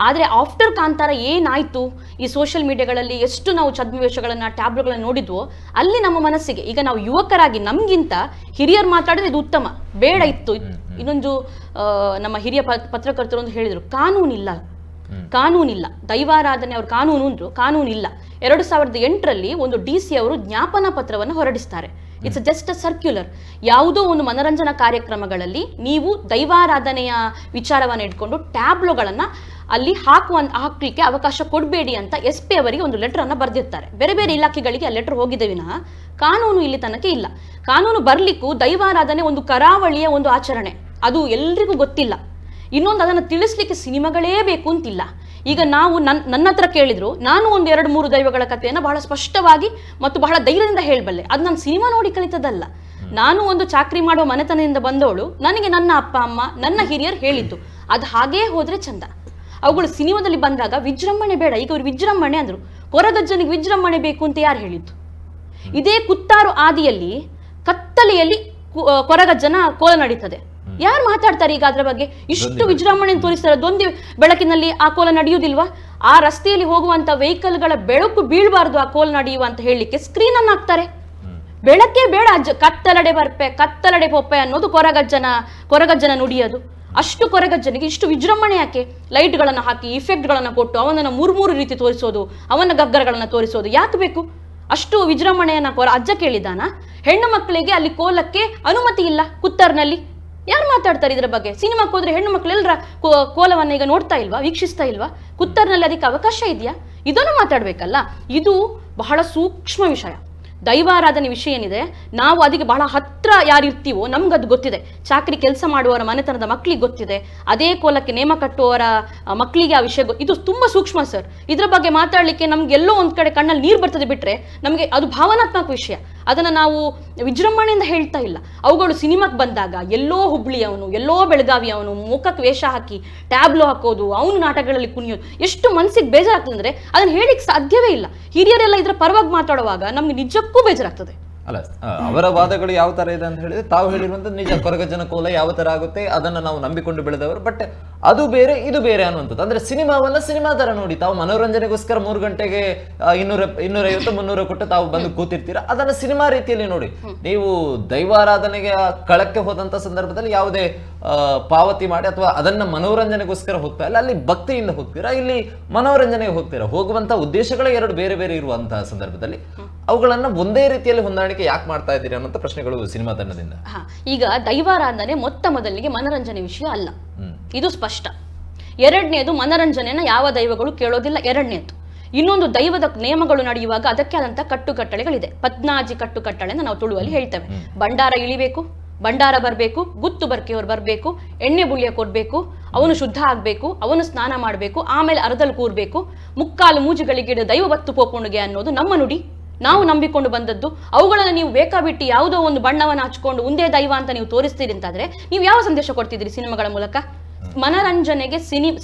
[SPEAKER 4] ಆದರೆ ಆಫ್ಟರ್ ಕಾಂತಾರ ಏನಾಯಿತು, ಈ ಸೋಷಿಯಲ್ ಮೀಡಿಯಾಗಳಲ್ಲಿ ಎಷ್ಟು ನಾವು ಛದ್ಮವೇಷಗಳನ್ನು ಟ್ಯಾಬ್ಲುಗಳನ್ನು ನೋಡಿದ್ವೋ, ಅಲ್ಲಿ ನಮ್ಮ ಮನಸ್ಸಿಗೆ, ಈಗ ನಾವು ಯುವಕರಾಗಿ ನಮಗಿಂತ ಹಿರಿಯರು ಮಾತಾಡಿದ್ರೆ ಇದು ಉತ್ತಮ, ಬೇಡ ಇತ್ತು. ಇನ್ನೊಂದು ನಮ್ಮ ಹಿರಿಯ ಪತ್ರಕರ್ತರು ಒಂದು ಹೇಳಿದರು, ಕಾನೂನಿಲ್ಲ, ದೈವಾರಾಧನೆ ಅವ್ರ ಕಾನೂನು ಅಂದ್ರು, ಕಾನೂನಿಲ್ಲ. 2008ರಲ್ಲಿ ಒಂದು DC ಅವರು ಜ್ಞಾಪನಾ ಪತ್ರವನ್ನು ಹೊರಡಿಸ್ತಾರೆ. It's just a circular. ಯಾವುದೋ ಒಂದು ಮನರಂಜನಾ ಕಾರ್ಯಕ್ರಮಗಳಲ್ಲಿ ನೀವು ದೈವಾರಾಧನೆಯ ವಿಚಾರವನ್ನು ಇಟ್ಕೊಂಡು ಟ್ಯಾಬ್ಲೋಗಳನ್ನು ಅಲ್ಲಿ ಹಾಕ್ಲಿಕ್ಕೆ ಅವಕಾಶ ಕೊಡಬೇಡಿ ಅಂತ SP ಅವರಿಗೆ ಒಂದು ಲೆಟರ್ ಅನ್ನ ಬರೆದಿರ್ತಾರೆ. ಬೇರೆ ಬೇರೆ ಇಲಾಖೆಗಳಿಗೆ ಆ ಲೆಟರ್ ಹೋಗಿದೆ ವಿನಃ ಕಾನೂನು ಇಲ್ಲಿ ತನಕ ಇಲ್ಲ. ಕಾನೂನು ಬರ್ಲಿಕ್ಕೂ ದೈವಾರಾಧನೆ ಒಂದು ಕರಾವಳಿಯ ಒಂದು ಆಚರಣೆ, ಅದು ಎಲ್ರಿಗೂ ಗೊತ್ತಿಲ್ಲ. ಇನ್ನೊಂದು, ಅದನ್ನು ತಿಳಿಸ್ಲಿಕ್ಕೆ ಸಿನಿಮಾಗಳೇ ಬೇಕು ಅಂತಿಲ್ಲ. ಈಗ ನಾವು ನನ್ನ ಹತ್ರ ಕೇಳಿದ್ರು, ನಾನು ಒಂದು 2-3 ದೈವಗಳ ಕಥೆಯನ್ನು ಬಹಳ ಸ್ಪಷ್ಟವಾಗಿ ಮತ್ತು ಬಹಳ ಧೈರ್ಯದಿಂದ ಹೇಳಬಲ್ಲೆ. ಅದು ನಾನು ಸಿನಿಮಾ ನೋಡಿ ಕಲಿತದಲ್ಲ. ನಾನು ಒಂದು ಚಾಕ್ರಿ ಮಾಡುವ ಮನೆತನದಿಂದ ಬಂದವಳು, ನನಗೆ ನನ್ನ ಅಪ್ಪ ಅಮ್ಮ ನನ್ನ ಹಿರಿಯರು ಹೇಳಿದ್ದು. ಅದು ಹಾಗೇ ಹೋದ್ರೆ ಚಂದ. ಅವುಗಳು ಸಿನಿಮಾದಲ್ಲಿ ಬಂದಾಗ ವಿಜೃಂಭಣೆ ಬೇಡ. ಈಗ ಅವ್ರು ವಿಜೃಂಭಣೆ ಅಂದ್ರು, ಕೊರಗಜ್ಜನಿಗೆ ವಿಜೃಂಭಣೆ ಬೇಕು ಅಂತ ಯಾರು ಹೇಳಿದ್ದು? ಇದೇ ಕುತ್ತಾರು ಆದಿಯಲ್ಲಿ ಕತ್ತಲೆಯಲ್ಲಿ ಕೊರಗಜ್ಜನ ಕೋಲ ನಡೀತದೆ. ಯಾರು ಮಾತಾಡ್ತಾರೆ ಈಗ ಅದ್ರ ಬಗ್ಗೆ? ಇಷ್ಟು ವಿಜೃಂಭಣೆ ತೋರಿಸ್ತಾರೆ. ಅದೊಂದು ಬೆಳಕಿನಲ್ಲಿ ಆ ಕೋಲ ನಡೆಯುವುದಿಲ್ವಾ? ಆ ರಸ್ತೆಯಲ್ಲಿ ಹೋಗುವಂತ ವೆಹಿಕಲ್ಗಳ ಬೆಳಕು ಬೀಳಬಾರ್ದು ಆ ಕೋಲ ನಡೆಯುವ ಅಂತ ಹೇಳಲಿಕ್ಕೆ ಸ್ಕ್ರೀನ್ ಅನ್ನು ಹಾಕ್ತಾರೆ. ಬೆಳಕೇ ಬೇಡ, ಕತ್ತಲಡೆ ಬರ್ಪೆ ಕತ್ತಲಡೆ ಪೊಪ್ಪೆ ಅನ್ನೋದು ಕೊರಗಜ್ಜನ ನುಡಿಯೋದು. ಅಷ್ಟು ಕೊರಗಜ್ಜನಿಗೆ ಇಷ್ಟು ವಿಜೃಂಭಣೆ ಯಾಕೆ? ಲೈಟ್ಗಳನ್ನು ಹಾಕಿ ಇಫೆಕ್ಟ್ಗಳನ್ನು ಕೊಟ್ಟು ಅವನನ್ನು 3 ರೀತಿ ತೋರಿಸೋದು, ಅವನ ಗಗ್ಗರಗಳನ್ನು ತೋರಿಸೋದು ಯಾಕೆ ಬೇಕು? ಅಷ್ಟು ವಿಜೃಂಭಣೆಯನ್ನ ಅಜ್ಜ ಕೇಳಿದಾನ? ಹೆಣ್ಣು ಮಕ್ಕಳಿಗೆ ಅಲ್ಲಿ ಕೋಲಕ್ಕೆ ಅನುಮತಿ ಇಲ್ಲ ಕುತ್ತರ್ನಲ್ಲಿ. ಯಾರು ಮಾತಾಡ್ತಾರೆ ಇದರ ಬಗ್ಗೆ? ಸಿನಿಮಾಕ್ಕೆ ಹೋದ್ರೆ ಹೆಣ್ಣು ಮಕ್ಕಳು ಎಲ್ಲರ ಕೋಲವನ್ನ ಈಗ ನೋಡ್ತಾ ಇಲ್ವಾ, ವೀಕ್ಷಿಸ್ತಾ ಇಲ್ವಾ? ಕುತ್ತರ್ನಲ್ಲಿ ಅದಕ್ಕೆ ಅವಕಾಶ ಇದೆಯಾ? ಇದನ್ನು ಮಾತಾಡ್ಬೇಕಲ್ಲ. ಇದು ಬಹಳ ಸೂಕ್ಷ್ಮ ವಿಷಯ. ದೈವಾರಾಧನೆ ವಿಷಯ ಏನಿದೆ, ನಾವು ಅದಕ್ಕೆ ಬಹಳ ಹತ್ರ ಯಾರಿರ್ತೀವೋ ನಮ್ಗದು ಗೊತ್ತಿದೆ. ಚಾಕ್ರಿ ಕೆಲಸ ಮಾಡುವವರ ಮನೆತನದ ಮಕ್ಕಳಿಗೆ ಗೊತ್ತಿದೆ. ಅದೇ ಕೋಲಕ್ಕೆ ನೇಮ ಕಟ್ಟುವವರ ಮಕ್ಕಳಿಗೆ ಆ ವಿಷಯ ಇದು ತುಂಬಾ ಸೂಕ್ಷ್ಮ ಸರ್. ಇದ್ರ ಬಗ್ಗೆ ಮಾತಾಡ್ಲಿಕ್ಕೆ ನಮ್ಗೆ ಎಲ್ಲೋ ಒಂದ್ ಕಡೆ ಕಣ್ಣಲ್ಲಿ ನೀರು ಬರ್ತದೆ ಬಿಟ್ರೆ ನಮಗೆ ಅದು ಭಾವನಾತ್ಮಕ ವಿಷಯ. ಅದನ್ನ ನಾವು ವಿಜೃಂಭಣೆಯಿಂದ ಹೇಳ್ತಾ ಇಲ್ಲ. ಅವುಗಳು ಸಿನಿಮಾಕ್ಕೆ ಬಂದಾಗ ಎಲ್ಲೋ ಹುಬ್ಳಿಯವನು, ಎಲ್ಲೋ ಬೆಳಗಾವಿಯವನು ಮುಖಕ್ಕೆ ವೇಷ ಹಾಕಿ ಟ್ಯಾಬ್ಲೋ ಹಾಕೋದು, ಅವನು ನಾಟಕಗಳಲ್ಲಿ ಕುಣಿಯೋದು, ಎಷ್ಟು ಮನಸ್ಸಿಗೆ ಬೇಜಾರಾಗ್ತದೆ ಅಂದ್ರೆ ಅದನ್ನ ಹೇಳಿಕ್ ಸಾಧ್ಯವೇ ಇಲ್ಲ. ಹಿರಿಯರೆಲ್ಲ ಇದ್ರ ಪರವಾಗಿ ಮಾತಾಡುವಾಗ ನಮ್ಗೆ ನಿಜಕ್ಕೂ ಬೇಜಾರಾಗ್ತದೆ.
[SPEAKER 1] ಅಲ್ಲ, ಅವರ ವಾದಗಳು ಯಾವ ತರ ಇದೆ ಅಂತ ಹೇಳಿದ್ರೆ, ತಾವು ಹೇಳಿರುವಂತ ನಿಜ, ಕೊರಗಜ್ಜನ ಕೋಲ ಯಾವ ತರ ಆಗುತ್ತೆ ಅದನ್ನ ನಾವು ನಂಬಿಕೊಂಡು ಬೆಳೆದವರು. ಬಟ್ ಅದು ಬೇರೆ ಇದು ಬೇರೆ ಅನ್ನುವಂಥದ್ದು. ಅಂದ್ರೆ ಸಿನಿಮಾವನ್ನ ಸಿನಿಮಾ ತರ ನೋಡಿ, ತಾವು ಮನೋರಂಜನೆಗೋಸ್ಕರ 3 ಗಂಟೆಗೆ 250-300 ಕೊಟ್ಟು ತಾವು ಬಂದು ಕೂತಿರ್ತೀರಾ, ಅದನ್ನ ಸಿನಿಮಾ ರೀತಿಯಲ್ಲಿ ನೋಡಿ. ನೀವು ದೈವಾರಾಧನೆಗೆ ಕಳಕ್ಕೆ ಹೋದಂತ ಸಂದರ್ಭದಲ್ಲಿ ಯಾವುದೇ ಪಾವತಿ ಮಾಡಿ ಅಥವಾ ಅದನ್ನ ಮನೋರಂಜನೆಗೋಸ್ಕರ ಹೋಗ್ತಾ ಇಲ್ಲ, ಅಲ್ಲಿ ಭಕ್ತಿಯಿಂದ ಹೋಗ್ತೀರಾ, ಇಲ್ಲಿ ಮನೋರಂಜನೆಗೆ ಹೋಗ್ತೀರಾ. ಹೋಗುವಂತ ಉದ್ದೇಶಗಳೇ 2 ಬೇರೆ ಬೇರೆ ಇರುವಂತಹ ಸಂದರ್ಭದಲ್ಲಿ ಅವುಗಳನ್ನ ಒಂದೇ ರೀತಿಯಲ್ಲಿ ಹೊಂದಾಣಿಕೆ ಯಾಕೆ ಮಾಡ್ತಾ ಇದ್ದೀರಿ ಅನ್ನೋ ಪ್ರಶ್ನೆಗಳು ಸಿನಿಮಾ ತಂಡದಿಂದ.
[SPEAKER 4] ಈಗ ದೈವಾರಾಧನೆ ಮೊದಲಿಗೆ ಮನರಂಜನೆ ವಿಷಯ ಅಲ್ಲ, ಇದು ಸ್ಪಷ್ಟ. ಎರಡನೇದು, ಮನರಂಜನೆಯನ್ನ ಯಾವ ದೈವಗಳು ಕೇಳೋದಿಲ್ಲ. ಎರಡನೇದು, ಇನ್ನೊಂದು, ದೈವದ ನಿಯಮಗಳು ನಡೆಯುವಾಗ ಅದಕ್ಕೆ ಆದಂತ ಕಟ್ಟುಕಟ್ಟಳೆಗಳಿದೆ. ಪದ್ನಾಜಿ ಕಟ್ಟುಕಟ್ಟಳೆ ಅಂತ ನಾವು ತುಳುವಲ್ಲಿ ಹೇಳ್ತೇವೆ. ಭಂಡಾರ ಇಳಿಬೇಕು, ಭಂಡಾರ ಬರಬೇಕು, ಗುತ್ತು ಬರ್ಕೆಯವ್ರು ಬರಬೇಕು, ಎಣ್ಣೆ ಬುಳಿಯ ಕೊಡ್ಬೇಕು, ಅವನು ಶುದ್ಧ ಆಗ್ಬೇಕು, ಅವನು ಸ್ನಾನ ಮಾಡಬೇಕು, ಆಮೇಲೆ ಅರ್ಧಲ್ ಕೂರ್ಬೇಕು, ಮುಕ್ಕಾಲು ಮೂಜಿಗಳಿಗೆ ದೈವ ಬತ್ತು ಪೋಪುಣಿಗೆ ಅನ್ನೋದು ನಮ್ಮ ನುಡಿ, ನಾವು ನಂಬಿಕೊಂಡು ಬಂದದ್ದು. ಅವುಗಳನ್ನು ನೀವು ಬೇಕಾಬಿಟ್ಟು ಯಾವುದೋ ಒಂದು ಬಣ್ಣವನ್ನು ಹಚ್ಕೊಂಡು ಒಂದೇ ದೈವ ಅಂತ ನೀವು ತೋರಿಸ್ತೀರಿ ಅಂತಾದ್ರೆ ನೀವು ಯಾವ ಸಂದೇಶ ಕೊಡ್ತಿದ್ದೀರಿ ಸಿನಿಮಾಗಳ ಮೂಲಕ? ಮನರಂಜನೆಗೆ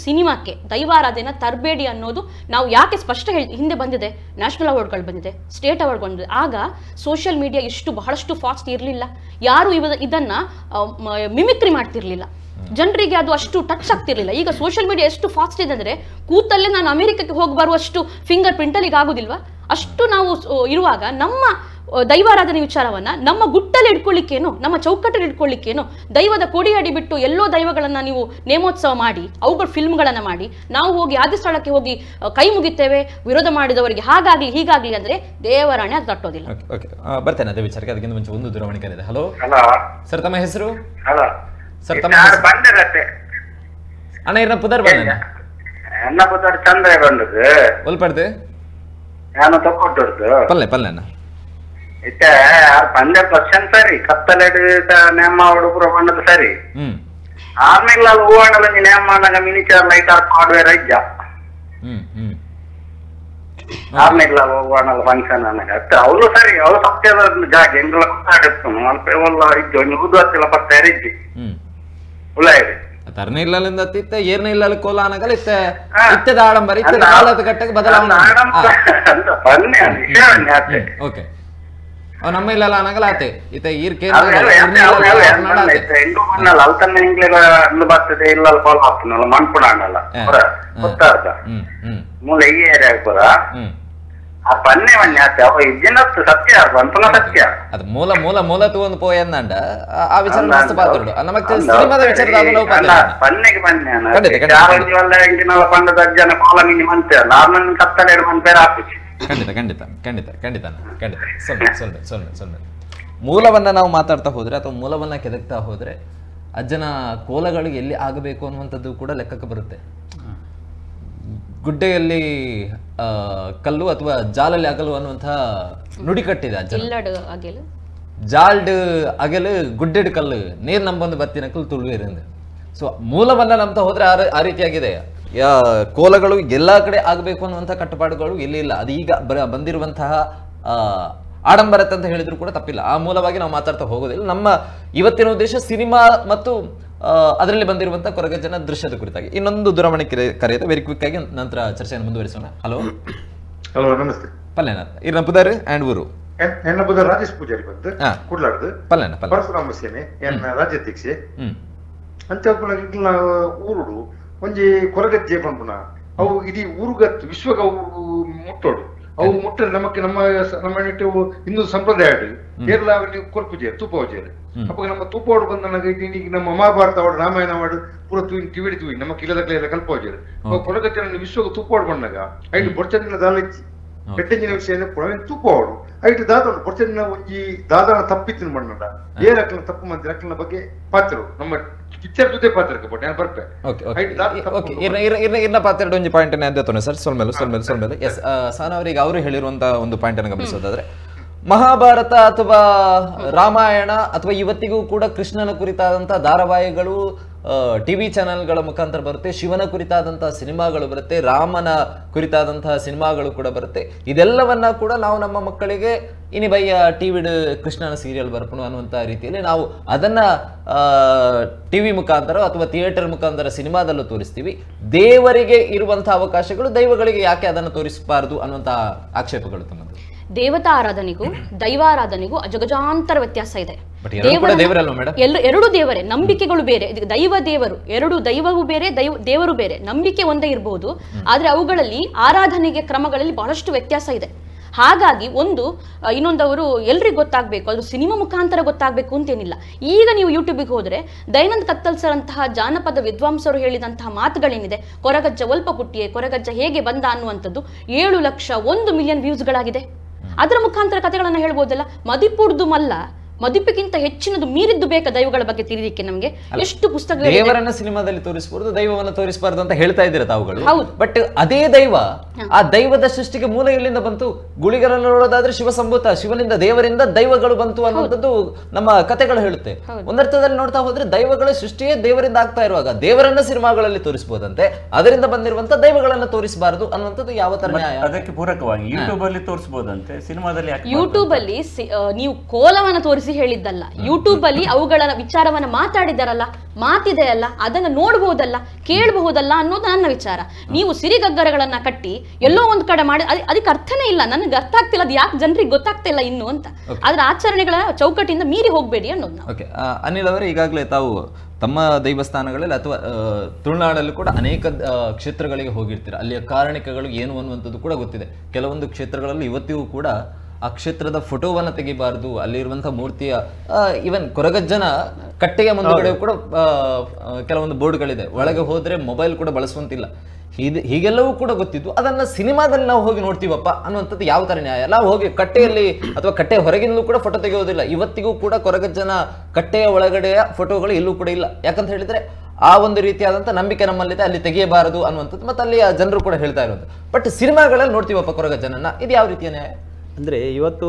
[SPEAKER 4] ಸಿನಿಮಾಕ್ಕೆ ದೈವಾರಾಧನೆ ತರಬೇಡಿ ಅನ್ನೋದು ನಾವು ಯಾಕೆ ಸ್ಪಷ್ಟ ಹಿಂದೆ ಬಂದಿದೆ. ನ್ಯಾಷನಲ್ ಅವಾರ್ಡ್ಗಳು ಬಂದಿದೆ, ಸ್ಟೇಟ್ ಅವಾರ್ಡ್ ಬಂದಿದೆ. ಆಗ ಸೋಷಿಯಲ್ ಮೀಡಿಯಾ ಬಹಳಷ್ಟು ಫಾಸ್ಟ್ ಇರಲಿಲ್ಲ. ಯಾರು ಇದನ್ನ ಮಿಮಿಕ್ರಿ ಮಾಡ್ತಿರ್ಲಿಲ್ಲ, ಜನರಿಗೆ ಅದು ಅಷ್ಟು ಟಚ್ ಆಗ್ತಿರ್ಲಿಲ್ಲ. ಈಗ ಸೋಷಿಯಲ್ ಮೀಡಿಯಾ ಎಷ್ಟು ಫಾಸ್ಟ್ ಇದೆ ಅಂದ್ರೆ ಕೂತಲ್ಲೇ ನಾನು ಅಮೆರಿಕಕ್ಕೆ ಹೋಗಿ ಬರುವಷ್ಟು ಫಿಂಗರ್ ಪ್ರಿಂಟಲ್ಲಿ ಈಗ ಆಗುದಿಲ್ವಾ? ಅಷ್ಟು ನಾವು ಇರುವಾಗ ನಮ್ಮ ದೈವಾರಾಧನೆ ವಿಚಾರವನ್ನ ನಮ್ಮ ಗುಟ್ಟಲ್ಲಿ ಇಟ್ಕೊಳ್ಳಿಕ್ಕೇನು, ನಮ್ಮ ಚೌಕಟ್ಟಲ್ಲಿ ಇಟ್ಕೊಳ್ಳಿಕ್ಕೇನು? ದೈವದ ಕೊಡಿ ಅಡಿ ಬಿಟ್ಟು ಎಲ್ಲೋ ದೈವಗಳನ್ನ ನೀವು ನೇಮೋತ್ಸವ ಮಾಡಿ ಅವುಗಳ ಫಿಲ್ಮ್ಗಳನ್ನ ಮಾಡಿ ನಾವು ಹೋಗಿ ಆದಿ ಸ್ಥಳಕ್ಕೆ ಹೋಗಿ ಕೈ ಮುಗಿತೇವೆ, ವಿರೋಧ ಮಾಡಿದವರಿಗೆ ಹಾಗಾಗ್ಲಿ ಹೀಗಾಗ್ಲಿ ಅಂದ್ರೆ ದೇವರಾಣೆ ಅದು ತಟ್ಟೋದಿಲ್ಲ.
[SPEAKER 1] ಬರ್ತೇನೆ ಅದೇ ವಿಚಾರಕ್ಕೆ. ಅದಕ್ಕಿಂತ ಮುಂಚೆ ಒಂದು ದೂರವಾಣಿ ಕರೆ ಇದೆ. ಹಲೋ ಸರ್, ತಮ್ಮ ಹೆಸರು?
[SPEAKER 5] ಹಲೋ
[SPEAKER 1] ಸರ್, ತಮ್ಮ ಅಣ್ಣ ಇರ್ನ ಪುದರ್ ಬಂದ
[SPEAKER 5] ಎನ್ನ ಪುದರ್ ಚಂದ್ರ ಬಂದದ್ದು
[SPEAKER 1] ಒಲ್ಪಡ್ದು
[SPEAKER 5] ನಾನು ತಕ್ಕೊಟ್ಟದ್ದು
[SPEAKER 1] ಪಲ್ಲೆ ಪಲ್ಲೆನ
[SPEAKER 5] ಇತ್ತೆ 100% ಸರಿ ಕತ್ತಲೆಡ್ ನೇಮ ಹುಡುಗರು ಬಂದದ್ದು ಸರಿ ಆಮೇಲೆ ಅಲ್ಲಿ ಹೂವಣ್ಣಲ ನೇಮ ಮಾಡಾಗ ಮಿನಿಚರ್ ಲೈಟ್ ಹಾರ್ಡ್ವೇರ್ ಇಜ್ಜ ಆಮೇಲೆ ಹೂವಣ್ಣಲ ಫಂಕ್ಷನ್ ಅನ್ನಗ ಅವಳು ಸರಿ ಅವಳು ಸತ್ಯದ ಜಾಗ ಎಂಗ್ಲ ಕೊಟ್ಟಾಡಿತ್ತು ಅಲ್ಪ ಎಲ್ಲ ಇದ್ದು ನುಗ್ದು ಹತ್ತಿಲ್ಲ ಪತ್ತಾರು ಇಜ್ಜಿ ಉಳ್ಳಾಯಿದೆ
[SPEAKER 1] ತರ್ನ ಇಲ್ಲಲಿಂದ ಇತ್ತೆ ಏರ್ನ ಇಲ್ಲಲ್ಲಿ ಕೋಲ ಅನ್ನಗಲ್ಲ ಇತ್ತೆ ಇತ್ತದ ಆಡಂಬರ ಇತ್ತದ ಕಾಲದ ಕಟ್ಟಕ್ಕೆ ಬದಲಾವಣೆ ಓಕೆ ಅವ್ ನಮ್ಮ ಇಲ್ಲಲ್ಲ ಅನ್ನಗಲ್ಲ ಆತೆ ಇತ್ತೆ ಈರ್ಕೆ
[SPEAKER 5] ಬರ್ತದೆ ಇಲ್ಲ ಕಾಲ್ ಹಾಕ್ತೀನಲ್ಲ ಮಣ್ಪುಡಲ್ಲ ಗೊತ್ತಾರ್ದ ಮೂಲ ಈ ಏರಿಯಾಗ ಬರ ಆ ಪನ್ನೆ ಮಣ್ಣೆ ಆತೆ ಅವ ಇಜ್ಜಿನತ್ತು ಸತ್ಯ ಬಂತನ ಸತ್ಯ
[SPEAKER 1] ಅದು ಮೂಲ ಮೂಲ ಮೂಲ ತಗೊಂಡು ಪೋಯಂದಂಡ ಆ ವಿಚಾರ ಮಸ್ತ್ ಪಾತ್ರಡು ನಮಗೆ ಸಿನಿಮಾದ ವಿಚಾರದ ಅದು ನಾವು ಪಾತ್ರ
[SPEAKER 5] ಪನ್ನೆಗೆ ಪನ್ನೆ ಯಾರಂಜಿ ವಲ್ಲ ಎಂಗಿನಲ್ಲ ಪಂಡದ ಅಜ್ಜನ ಕಾಲಮಿನಿ ಮಂತೆ ನಾರ್ಮನ್ ಕತ್ತಲೆಡು ಮನ್ ಬೇರೆ ಹಾಕಿಸಿ
[SPEAKER 1] ಖಂಡಿತ ಖಂಡಿತ ಖಂಡಿತ ಖಂಡಿತ ಖಂಡಿತ ಸ್ವಲ್ಪ ಮೂಲವನ್ನ ನಾವು ಮಾತಾಡ್ತಾ ಹೋದ್ರೆ ಅಥವಾ ಮೂಲವನ್ನ ಕೆದಕ್ತಾ ಹೋದ್ರೆ ಅಜ್ಜನ ಕೋಲಗಳು ಎಲ್ಲಿ ಆಗಬೇಕು ಅನ್ನುವಂಥದ್ದು ಕೂಡ ಲೆಕ್ಕಕ್ಕೆ ಬರುತ್ತೆ. ಗುಡ್ಡೆಯಲ್ಲಿ ಕಲ್ಲು ಅಥವಾ ಜಾಲಲ್ಲಿ ಅಗಲು ಅನ್ನುವಂತಹ ನುಡಿಕಟ್ಟಿದೆ ಅಜ್ಜನ. ಜಾಲ್ಡ್ ಅಗಲು ಗುಡ್ಡೆಡ್ ಕಲ್ಲು ನೀರ್ ನಂಬಂದು ಬತ್ತಿನ ಕಲ್ಲು ತುಳುವೇರಿಂದ. ಸೊ ಮೂಲವನ್ನ ನಂಬ್ತಾ ಹೋದ್ರೆ ಆ ರೀತಿಯಾಗಿದೆ. ಕೋಲಗಳು ಎಲ್ಲ ಕಡೆ ಆಗಬೇಕು ಅನ್ನುವಂಥ ಕಟ್ಟುಪಾಡುಗಳು ಎಲ್ಲಿ ಇಲ್ಲ. ಅದು ಈಗ ಬಂದಿರುವಂತಹ ಆಡಂಬರತೆ ಅಂತ ಹೇಳಿದ್ರು ಕೂಡ ತಪ್ಪಿಲ್ಲ. ಆ ಮೂಲವಾಗಿ ನಾವು ಮಾತಾಡ್ತಾ ಹೋಗೋದಿಲ್ಲ. ನಮ್ಮ ಇವತ್ತಿನ ಉದ್ದೇಶ ಸಿನಿಮಾ ಮತ್ತು ಅದರಲ್ಲಿ ಬಂದಿರುವಂತಹ ಕೊರಗಜ್ಜನ ದೃಶ್ಯದ ಕುರಿತಾಗಿ. ಇನ್ನೊಂದು ದೂರವಾಣಿ ಕರೆಯುತ್ತೆ, ವೆರಿ ಕ್ವಿಕ್ ಆಗಿ ನಂತರ ಚರ್ಚೆಯನ್ನು ಮುಂದುವರಿಸೋಣ. ಹಲೋ
[SPEAKER 6] ಹಲೋ ನಮಸ್ತೆ.
[SPEAKER 1] ಪಲ್ಲೆನಾಥ್ ಇರ್ನ ಪುದರ್ ಆ್ಯಂಡ್ ಊರು
[SPEAKER 6] ಎನ್ನ ಪುದರ್ ರಾಜೇಶ್ ಪೂಜಾರಿ ಬಂದು ಕುಡ್ಲಾಡ್ದು
[SPEAKER 1] ಪಲ್ಲೆನ
[SPEAKER 6] ಪರಶುರಾಮ ಸೇನೆ ಎನ್ನ ರಾಜ್ಯಾಧ್ಯಕ್ಷೆ ಅಂತ ಊರುಡು ಒಂಜಿ ಕೊರಗಜ್ಜೆ ಪಂಪುನ ಅವು ಇಡೀ ಊರುಗತ್ತು ವಿಶ್ವಗ ಮುಟ್ಟೋಡು ಅವು ಮುಟ್ಟರೆ ನಮಕ್ಕೆ ನಮ್ಮ ಹಿಂದೂ ಸಂಪ್ರದಾಯ ಕೇರಳ ಕೊರ್ಪುಜೆ ತೂಪವಜೇರು ಅಪ್ಪ ನಮ್ಮ ತೂಪೋಡು ಬಂದ ಈಗ ನಮ್ಮ ಮಹಾಭಾರತ ಆಡು ರಾಮಾಯಣ ಆಡು ಪೂರ ತೂಯಿನ್ ಕಿವಿಡಿ ತೂಯಿ ನಮ್ಮ ಕಿಲದಕ್ಲೆಲ್ಲ ಕಲ್ಪವಜೇರು ಕೊರಗಜ್ಜನ ವಿಶ್ವಗ ತೂಪೋಡು ಬಂದಾಗ ಐದು ಬೊಡ್ಚಂದಿನ ದಾಲೆಚ್ಚಿ ಬೆಟ್ಟಂಜಿನ ವಿಷಯ ತೂಪೋಡು ಐಟು ದಾದೋಡು ಬೊಡ್ಚಂದಿನ ಒಂಜಿ ದಾದಾನ ತಪ್ಪಿತ್ತಿನ ಬಣ್ಣಡ ಏರಕ್ಲ ತಪ್ಪು ಮಂದಿ ರಕ್ಲನ ಬಗ್ಗೆ ಪಾತ್ರರು ನಮ್ಮ ಪಿಕ್ಚರ್ ಜೊತೆ ಪಾತ್ರಕ್ಕೆ ಬಟ್ ನಾನು ಬರ್ಪೆ
[SPEAKER 1] ಇರ್ನ ಪಾತ್ರ ಒಂದು ಪಾಯಿಂಟ್ ಎದ್ದೇತೋನೆ ಸರ್ ಸೊಲ್ಮೇಲೆ ಎಸ್ ಸಾನ ಅವರಿಗೆ ಅವರು ಹೇಳಿರುವಂತ ಒಂದು ಪಾಯಿಂಟ್ ಅನ್ನು ಗಮನಿಸೋದಾದ್ರೆ ಮಹಾಭಾರತ ಅಥವಾ ರಾಮಾಯಣ ಅಥವಾ ಇವತ್ತಿಗೂ ಕೂಡ ಕೃಷ್ಣನ ಕುರಿತಾದಂತಹ ಧಾರಾವಾಹಿಗಳು ಟಿವಿ ಚಾನೆಲ್ಗಳ ಮುಖಾಂತರ ಬರುತ್ತೆ. ಶಿವನ ಕುರಿತಾದಂತಹ ಸಿನಿಮಾಗಳು ಬರುತ್ತೆ, ರಾಮನ ಕುರಿತಾದಂತಹ ಸಿನಿಮಾಗಳು ಕೂಡ ಬರುತ್ತೆ. ಇದೆಲ್ಲವನ್ನ ಕೂಡ ನಾವು ನಮ್ಮ ಮಕ್ಕಳಿಗೆ ಇನಿ ಬಯ್ಯ ಟಿವಿಡ್ ಕೃಷ್ಣನ ಸೀರಿಯಲ್ ಬರ್ಪಣು ಅನ್ನುವಂಥ ರೀತಿಯಲ್ಲಿ ನಾವು ಅದನ್ನ ಟಿವಿ ಮುಖಾಂತರ ಅಥವಾ ಥಿಯೇಟರ್ ಮುಖಾಂತರ ಸಿನಿಮಾದಲ್ಲೂ ತೋರಿಸ್ತೀವಿ. ದೇವರಿಗೆ ಇರುವಂತಹ ಅವಕಾಶಗಳು ದೈವಗಳಿಗೆ ಯಾಕೆ ಅದನ್ನು ತೋರಿಸಬಾರದು ಅನ್ನುವಂಥ ಆಕ್ಷೇಪಗಳು ತಮ್ಮದು.
[SPEAKER 4] ದೇವತಾ ಆರಾಧನೆಗೂ ದೈವಾರಾಧನೆಗೂ ಅಜಗಜಾಂತರ ವ್ಯತ್ಯಾಸ ಇದೆ. ಎರಡು ದೇವರೇ, ನಂಬಿಕೆಗಳು ಬೇರೆ. ದೈವ ದೇವರು ಎರಡು, ದೈವವು ಬೇರೆ ದೇವರು ಬೇರೆ. ನಂಬಿಕೆ ಒಂದೇ ಇರಬಹುದು, ಆದ್ರೆ ಅವುಗಳಲ್ಲಿ ಆರಾಧನೆಗೆ ಕ್ರಮಗಳಲ್ಲಿ ಬಹಳಷ್ಟು ವ್ಯತ್ಯಾಸ ಇದೆ. ಹಾಗಾಗಿ ಇನ್ನೊಂದವರು ಎಲ್ರಿಗೂ ಗೊತ್ತಾಗಬೇಕು, ಅದು ಸಿನಿಮಾ ಮುಖಾಂತರ ಗೊತ್ತಾಗಬೇಕು ಅಂತೇನಿಲ್ಲ. ಈಗ ನೀವು ಯೂಟ್ಯೂಬಿಗೆ ಹೋದ್ರೆ ದಯಾನಂದ್ ಕತ್ತಲ್ ಸರ್ ಅಂತಹ ಜಾನಪದ ವಿದ್ವಾಂಸರು ಹೇಳಿದಂತಹ ಮಾತುಗಳೇನಿದೆ, ಕೊರಗಜ್ಜ ಒಲ್ಪ ಪುಟ್ಟಿಯೇ, ಕೊರಗಜ್ಜ ಹೇಗೆ ಬಂದ ಅನ್ನುವಂಥದ್ದು 7,01,000,000 ವ್ಯೂಸ್ಗಳಾಗಿದೆ. ಅದರ ಮುಖಾಂತರ ಕಥೆಗಳನ್ನ ಹೇಳ್ಬೋದಲ್ಲ. ಮದಿಪುಡ್ದು ಮಲ್ಲ, ಮದಿಪಿಗಿಂತ ಹೆಚ್ಚಿನದು ಮೀರಿದ್ದು ಬೇಕಾ ದೈವಗಳ ಬಗ್ಗೆ ತಿಳಿಲಿಕ್ಕೆ? ನಮಗೆ ಎಷ್ಟು ಪುಸ್ತಕಗಳು
[SPEAKER 1] ದೇವರನ್ನ ಸಿನಿಮಾದಲ್ಲಿ ತೋರಿಸಬಾರದು, ದೈವವನ್ನ ತೋರಿಸಬಾರದು ಅಂತ ಹೇಳ್ತಾ ಇದ್ದೀರಾ ತಾವುಗಳು. ಬಟ್ ಅದೇ ದೈವ, ಆ ದೈವದ ಸೃಷ್ಟಿಗೆ ಮೂಲ ಎಲ್ಲಿಂದ ಬಂತು? ಗುಳಿಗರನ್ನು ನೋಡೋದಾದ್ರೆ ಶಿವ ಸಂಭೂತ, ಶಿವನಿಂದ ದೇವರಿಂದ ದೈವಗಳು ಬಂತು ಅನ್ನುವಂಥದ್ದು ನಮ್ಮ ಕಥೆಗಳು ಹೇಳುತ್ತೆ. ಒಂದರ್ಥದಲ್ಲಿ ನೋಡ್ತಾ ಹೋದ್ರೆ ದೈವಗಳ ಸೃಷ್ಟಿಯೇ ದೇವರಿಂದ ಆಗ್ತಾ ಇರುವಾಗ ದೇವರನ್ನ ಸಿನಿಮಾಗಳಲ್ಲಿ ತೋರಿಸಬಹುದಂತೆ, ಅದರಿಂದ ಬಂದಿರುವಂತ ದೈವಗಳನ್ನ ತೋರಿಸಬಾರದು ಅನ್ನುವಂಥದ್ದು ಯಾವ ತರ ನ್ಯಾಯ?
[SPEAKER 2] ಅದಕ್ಕೆ ಪೂರಕವಾಗಿ ಯೂಟ್ಯೂಬ್ ಅಲ್ಲಿ ತೋರಿಸಬಹುದಂತೆ, ಸಿನಿಮಾದಲ್ಲಿ
[SPEAKER 4] ಯೂಟ್ಯೂಬ್ ಅಲ್ಲಿ ನೀವು ಕೋಲವನ್ನ ತೋರಿಸಿ ಹೇಳಿದ್ದಲ್ಲ, ಯೂಟ್ಯೂಬ್ ಅಲ್ಲಿ ಅವುಗಳ ವಿಚಾರವನ್ನ ಮಾತಾಡಿದಾರಲ್ಲ, ಮಾತಿದೆಯಲ್ಲ, ಅದನ್ನ ನೋಡಬಹುದಲ್ಲ, ಕೇಳಬಹುದಲ್ಲ ಅನ್ನೋದು ನನ್ನ ವಿಚಾರ. ನೀವು ಸಿರಿಗಗ್ಗರಗಳನ್ನ ಕಟ್ಟಿ ಎಲ್ಲೋ ಒಂದ್ ಕಡೆ ಮಾಡಿ ಅದಕ್ಕೆ ಅರ್ಥನೇ ಇಲ್ಲ. ನನಗೆ ಅರ್ಥ ಆಗ್ತಿಲ್ಲ ಅದು ಯಾಕೆ ಜನರಿಗೆ ಗೊತ್ತಾಗ್ತಿಲ್ಲ ಇನ್ನು ಅಂತ. ಅದ್ರ ಆಚರಣೆಗಳ ಚೌಕಟ್ಟಿಂದ ಮೀರಿ ಹೋಗ್ಬೇಡಿ ಅನ್ನೋದು.
[SPEAKER 1] ಓಕೆ, ಅನಿಲ್ ಅವರೇ, ಈಗಾಗಲೇ ತಾವು ತಮ್ಮ ದೈವಸ್ಥಾನಗಳಲ್ಲಿ ಅಥವಾ ತುಳುನಾಡಲ್ಲೂ ಕೂಡ ಅನೇಕ ಕ್ಷೇತ್ರಗಳಿಗೆ ಹೋಗಿರ್ತೀರ. ಅಲ್ಲಿಯ ಕಾರಣಿಕಗಳು ಏನು ಅನ್ನುವಂಥದ್ದು ಕೂಡ ಗೊತ್ತಿದೆ. ಕೆಲವೊಂದು ಕ್ಷೇತ್ರಗಳಲ್ಲಿ ಇವತ್ತಿಗೂ ಕೂಡ ಆ ಕ್ಷೇತ್ರದ ಫೋಟೋವನ್ನು ತೆಗಿಬಾರ್ದು, ಅಲ್ಲಿರುವಂತಹ ಮೂರ್ತಿಯ ಇವನ್ ಕೊರಗಜ್ಜನ ಕಟ್ಟೆಯ ಮುಂದುಗಡೆ ಕೂಡ ಕೆಲವೊಂದು ಬೋರ್ಡ್ಗಳಿದೆ, ಒಳಗೆ ಹೋದ್ರೆ ಮೊಬೈಲ್ ಕೂಡ ಬಳಸುವಂತಿಲ್ಲ. ಹೀಗೆಲ್ಲವೂ ಕೂಡ ಗೊತ್ತಿದ್ದು ಅದನ್ನ ಸಿನಿಮಾದಲ್ಲಿ ನಾವು ಹೋಗಿ ನೋಡ್ತೀವಪ್ಪ ಅನ್ನುವಂಥದ್ದು ಯಾವ ತರ ನ್ಯಾಯ? ನಾವು ಹೋಗಿ ಕಟ್ಟೆಯಲ್ಲಿ ಅಥವಾ ಕಟ್ಟೆಯ ಹೊರಗಿನಲ್ಲೂ ಕೂಡ ಫೋಟೋ ತೆಗೆಯೋದಿಲ್ಲ. ಇವತ್ತಿಗೂ ಕೂಡ ಕೊರಗಜ್ಜನ ಕಟ್ಟೆಯ ಒಳಗಡೆಯ ಫೋಟೋಗಳು ಎಲ್ಲೂ ಕೂಡ ಇಲ್ಲ. ಯಾಕಂತ ಹೇಳಿದ್ರೆ ಆ ಒಂದು ರೀತಿಯಾದಂಥ ನಂಬಿಕೆ ನಮ್ಮಲ್ಲಿದೆ, ಅಲ್ಲಿ ತೆಗೆಯಬಾರದು ಅನ್ನುವಂಥದ್ದು ಮತ್ತು ಅಲ್ಲಿ ಜನರು ಕೂಡ ಹೇಳ್ತಾ ಇರೋದು. ಬಟ್ ಸಿನಿಮಾಗಳಲ್ಲಿ ನೋಡ್ತೀವಪ್ಪ ಕೊರಗಜ್ಜನನ್ನ, ಇದು ಯಾವ ರೀತಿಯ ನ್ಯಾಯ?
[SPEAKER 3] ಅಂದರೆ ಇವತ್ತು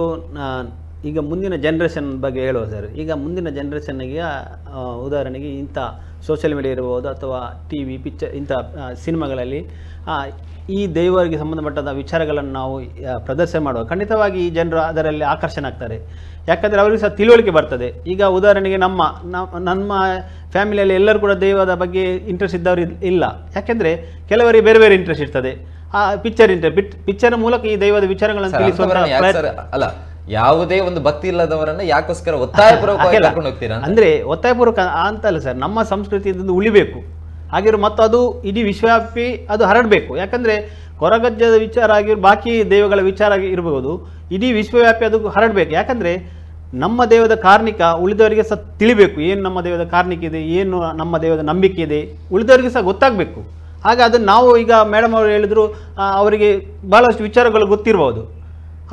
[SPEAKER 3] ಈಗ ಮುಂದಿನ ಜನ್ರೇಷನ್ ಬಗ್ಗೆ ಹೇಳುವ ಸರ್, ಈಗ ಮುಂದಿನ ಜನ್ರೇಷನ್ನಿಗೆ ಉದಾಹರಣೆಗೆ ಇಂಥ ಸೋಷಿಯಲ್ ಮೀಡಿಯಾ ಇರ್ಬೋದು ಅಥವಾ ಟಿ ವಿ ಪಿಕ್ಚರ್ ಇಂಥ ಸಿನಿಮಾಗಳಲ್ಲಿ ಈ ದೈವರಿಗೆ ಸಂಬಂಧಪಟ್ಟದ ವಿಚಾರಗಳನ್ನು ನಾವು ಪ್ರದರ್ಶನ ಮಾಡುವ ಖಂಡಿತವಾಗಿ ಈ ಜನರು ಅದರಲ್ಲಿ ಆಕರ್ಷಣೆ ಆಗ್ತಾರೆ. ಯಾಕಂದರೆ ಅವರಿಗೆ ಸಹ ತಿಳುವಳಿಕೆ ಬರ್ತದೆ. ಈಗ ಉದಾಹರಣೆಗೆ ನಮ್ಮ ಫ್ಯಾಮಿಲಿಯಲ್ಲಿ ಎಲ್ಲರೂ ಕೂಡ ದೈವದ ಬಗ್ಗೆ ಇಂಟ್ರೆಸ್ಟ್ ಇದ್ದವರು ಇಲ್ಲ. ಯಾಕೆಂದರೆ ಕೆಲವರಿಗೆ ಬೇರೆ ಬೇರೆ ಇಂಟ್ರೆಸ್ಟ್ ಇರ್ತದೆ. ಆ ಪಿಕ್ಚರ್ ಮೂಲಕ ಈ ದೈವದ ವಿಚಾರಗಳನ್ನು ತಿಳಿಸುವಂತ
[SPEAKER 1] ಅಲ್ಲ, ಯಾವುದೇ ಒಂದು ಭಕ್ತಿ ಇಲ್ಲದವರನ್ನ ಯಾಕೋಸ್ಕರ ಒತ್ತಾಯಪೂರ್ವಕವಾಗಿ ಕರ್ಕೊಂಡು ಹೋಗ್ತೀರಾ?
[SPEAKER 3] ಅಂದ್ರೆ ಒತ್ತಾಯಪೂರ್ವಕ ಅಂತಲ್ಲ ಸರ್, ನಮ್ಮ ಸಂಸ್ಕೃತಿ ಇದನ್ನು ಉಳಿಬೇಕು ಆಗಿರೋ ಮತ್ತು ಅದು ಇಡೀ ವಿಶ್ವವ್ಯಾಪಿ ಅದು ಹರಡಬೇಕು. ಯಾಕಂದ್ರೆ ಕೊರಗಜ್ಜದ ವಿಚಾರ ಆಗಿರೋ ಬಾಕಿ ದೈವಗಳ ವಿಚಾರ ಇರಬಹುದು, ಇಡೀ ವಿಶ್ವವ್ಯಾಪಿ ಅದು ಹರಡಬೇಕು. ಯಾಕಂದ್ರೆ ನಮ್ಮ ದೇವದ ಕಾರ್ಣಿಕ ಉಳಿದವರಿಗೆ ಸಹ ತಿಳಿಬೇಕು, ಏನು ನಮ್ಮ ದೇವದ ಕಾರ್ಣಿಕ ಇದೆ, ಏನು ನಮ್ಮ ದೇವದ ನಂಬಿಕೆ ಇದೆ, ಉಳಿದವರಿಗೆ ಸಹ ಗೊತ್ತಾಗಬೇಕು. ಹಾಗೆ ಅದನ್ನು ನಾವು ಈಗ ಮೇಡಮ್ ಅವರು ಹೇಳಿದ್ರು, ಅವರಿಗೆ ಬಹಳಷ್ಟು ವಿಚಾರಗಳು ಗೊತ್ತಿರ್ಬೋದು.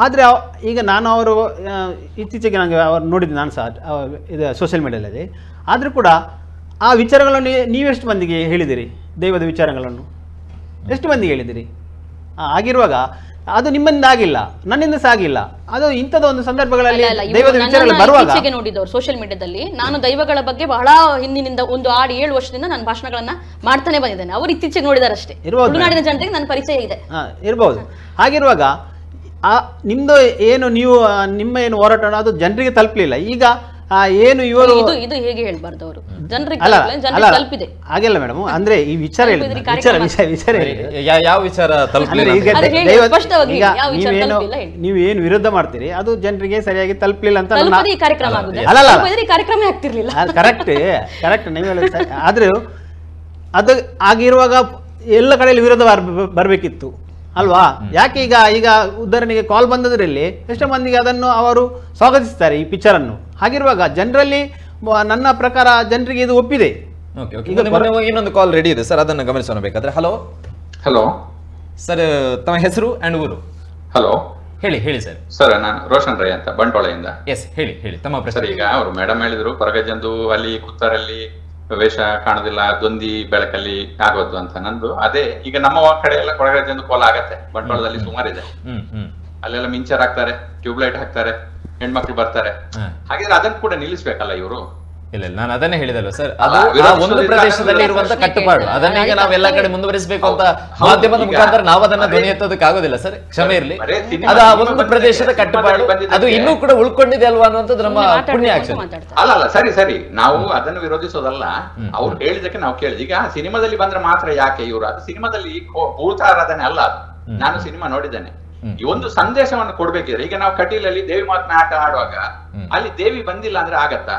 [SPEAKER 3] ಆದರೆ ಈಗ ನಾನು ಅವರು ಇತ್ತೀಚೆಗೆ ನನಗೆ ಅವ್ರು ನೋಡಿದ್ದು ನಾನು ಸಹ ಇದು ಸೋಷಿಯಲ್ ಮೀಡಿಯಾದಲ್ಲಿ. ಆದರೂ ಕೂಡ ಆ ವಿಚಾರಗಳನ್ನು ನೀವೆಷ್ಟು ಮಂದಿಗೆ ಹೇಳಿದಿರಿ? ದೈವದ ವಿಚಾರಗಳನ್ನು ಎಷ್ಟು ಮಂದಿಗೆ ಹೇಳಿದಿರಿ? ಆಗಿರುವಾಗ ಅದು ನಿಮ್ಮಿಂದ ಆಗಿಲ್ಲ, ನನ್ನಿಂದ ಸಹ ಆಗಿಲ್ಲ. ಅದು ಇಂಥದ ಒಂದು ಸಂದರ್ಭಗಳಲ್ಲಿ ದೈವದ ವಿಚಾರಗಳು ಬರುವಾಗ
[SPEAKER 4] ನೋಡಿದವರು ಸೋಷಿಯಲ್ ಮೀಡಿಯಾದಲ್ಲಿ ನಾನು ದೈವಗಳ ಬಗ್ಗೆ ಬಹಳ ಹಿಂದಿನಿಂದ ಒಂದು 6-7 ವರ್ಷದಿಂದ ನಾನು ಭಾಷಣಗಳನ್ನ ಮಾಡ್ತಾನೆ ಬಂದಿದ್ದೇನೆ. ಅವರು ಇತ್ತೀಚೆಗೆ ನೋಡಿದಾರೆ ಅಷ್ಟೇ. ತುಳುನಾಡಿನ ಜನರಿಗೆ ನನ್ನ ಪರಿಚಯ ಇದೆ
[SPEAKER 3] ಇರಬಹುದು. ಹಾಗಿರುವಾಗ ನಿಮ್ದು ಏನು ನೀವು ನಿಮ್ಮ ಏನು ಹೋರಾಟ ಅದು ಜನರಿಗೆ ತಲುಪಲಿಲ್ಲ. ಈಗ ಏನು ಇವರು
[SPEAKER 4] ಇದು ಹೇಗೆ ಹೇಳ್ಬಾರ್ದು, ಅವರು ಜನರಿಗೆ ತಲುಪಿದೆ
[SPEAKER 3] ಹಾಗೆಲ್ಲ ಮೇಡಮ್. ಅಂದ್ರೆ ಈ ವಿಚಾರ
[SPEAKER 1] ಯಾವ ವಿಚಾರ
[SPEAKER 3] ನೀವು ಏನು ವಿರೋಧ ಮಾಡ್ತೀರಿ ಅದು ಜನರಿಗೆ ಸರಿಯಾಗಿ ತಲುಪಲಿಲ್ಲ ಅಂತ ಕರೆಕ್ಟ್ ನೀವು ಆದ್ರೆ ಅದು ಆಗಿರುವಾಗ ಎಲ್ಲ ಕಡೆಯಲ್ಲಿ ವಿರೋಧ ಬರ್ಬೇಕಿತ್ತು ಅಲ್ವಾ? ಯಾಕೆ ಈಗ ಉದಾಹರಣೆಗೆ ಕಾಲ್ ಬಂದದ್ರಲ್ಲಿ ಎಷ್ಟೋ ಮಂದಿಗೆ ಅದನ್ನು ಅವರು ಸ್ವಾಗತಿಸ್ತಾರೆ ಈ ಪಿಕ್ಚರ್ ಅನ್ನು. ಹಾಗಿರುವಾಗ ಜನರಲ್ಲಿ ನನ್ನ ಪ್ರಕಾರ ಜನರಿಗೆ ಇದು ಒಪ್ಪಿದೆ.
[SPEAKER 1] ಇನ್ನೊಂದು ಕಾಲ್ ರೆಡಿ ಇದೆ ಸರ್, ಅದನ್ನು ಗಮನಿಸೋಣ ಬೇಕಾದ್ರೆ. ಹಲೋ
[SPEAKER 7] ಹಲೋ
[SPEAKER 1] ಸರ್, ತಮ್ಮ ಹೆಸರು ಅಂಡ್ ಊರು?
[SPEAKER 7] ಹಲೋ
[SPEAKER 1] ಹೇಳಿ ಸರ್.
[SPEAKER 7] ಸರ್ ನಾನು ರೋಷನ್ ರೈ ಅಂತ ಬಂಟ್ವಾಳದಿಂದ.
[SPEAKER 1] ಎಸ್ ಹೇಳಿ ತಮ್ಮ ಪ್ರಶ್ನೆ.
[SPEAKER 7] ಈಗ ಅವರು ಮೇಡಮ್ ಹೇಳಿದ್ರು ಕೊರಗಜ್ಜಂದು ಅಲ್ಲಿ ಕುತ್ತರಲ್ಲಿ ವೇಷ ಕಾಣೋದಿಲ್ಲ, ದೊಂದಿ ಬೆಳಕಲ್ಲಿ ಆಗೋದು ಅಂತ. ನಂದು ಅದೇ, ಈಗ ನಮ್ಮ ಕಡೆ ಎಲ್ಲ ಕೊರಗಜ್ಜಂದು ಕೋಲ ಆಗತ್ತೆ, ಬಂಟ್ವಾಳದಲ್ಲಿ ಸುಮಾರಿದೆ. ಅಲ್ಲೆಲ್ಲ ಮಿಂಚರ್ ಹಾಕ್ತಾರೆ, ಟ್ಯೂಬ್ಲೈಟ್ ಹಾಕ್ತಾರೆ, ಹೆಣ್ಮಕ್ಳು ಬರ್ತಾರೆ. ಹಾಗಿದ್ರೆ ಅದನ್ನ ಕೂಡ ನಿಲ್ಲಿಸ್ಬೇಕಲ್ಲ ಇವರು?
[SPEAKER 1] ಇಲ್ಲ, ನಾನು ಅದನ್ನೇ ಹೇಳಿದಲ್ವ ಸರ್, ಅದು ಒಂದು ಪ್ರದೇಶದಲ್ಲಿ ಇರುವಂತ ಕಟ್ಟುಪಾಡು. ಅದನ್ನ ಈಗ ನಾವೆಲ್ಲ ಕಡೆ ಮುಂದುವರಿಸಬೇಕು ಅಂತ ಮಾಧ್ಯಮದ ಮುಖಾಂತರ ನಾವು ಅದನ್ನ ಧ್ವನಿ ಎತ್ತೋದಕ್ಕೆ ಆಗೋದಿಲ್ಲ ಸರ್, ಕ್ಷಮೆ ಇರಲಿ. ಅದು ಆ ಒಂದು ಪ್ರದೇಶದ ಕಟ್ಟುಪಾಡು, ಅದು ಇನ್ನೂ ಕೂಡ ಉಳ್ಕೊಂಡಿದೆ ಅಲ್ವಾ ಅನ್ನುವಂಥದ್ದು ನಮ್ಮ ಪುಣ್ಯ ಆಕ್ಷನ್.
[SPEAKER 7] ಅಲ್ಲ ಸರಿ, ನಾವು ಅದನ್ನು ವಿರೋಧಿಸೋದಲ್ಲ, ಅವ್ರು ಹೇಳಿದಕ್ಕೆ ನಾವು ಕೇಳಿದ. ಈಗ ಸಿನಿಮಾದಲ್ಲಿ ಬಂದ್ರೆ ಮಾತ್ರ ಯಾಕೆ ಇವರು? ಅದು ಸಿನಿಮಾದಲ್ಲಿ ಭೂತಾರಾಧನೆ ಅಲ್ಲ ಅದು. ನಾನು ಸಿನಿಮಾ ನೋಡಿದ್ದೇನೆ. ಈ ಒಂದು ಸಂದೇಶವನ್ನು ಕೊಡ್ಬೇಕಿದ್ರೆ, ಈಗ ನಾವು ಕಟೀಲಲ್ಲಿ ದೇವಿ ಮಾತನ್ನ ಆಟ ಆಡುವಾಗ ಅಲ್ಲಿ ದೇವಿ ಬಂದಿಲ್ಲ ಅಂದ್ರೆ ಆಗತ್ತಾ?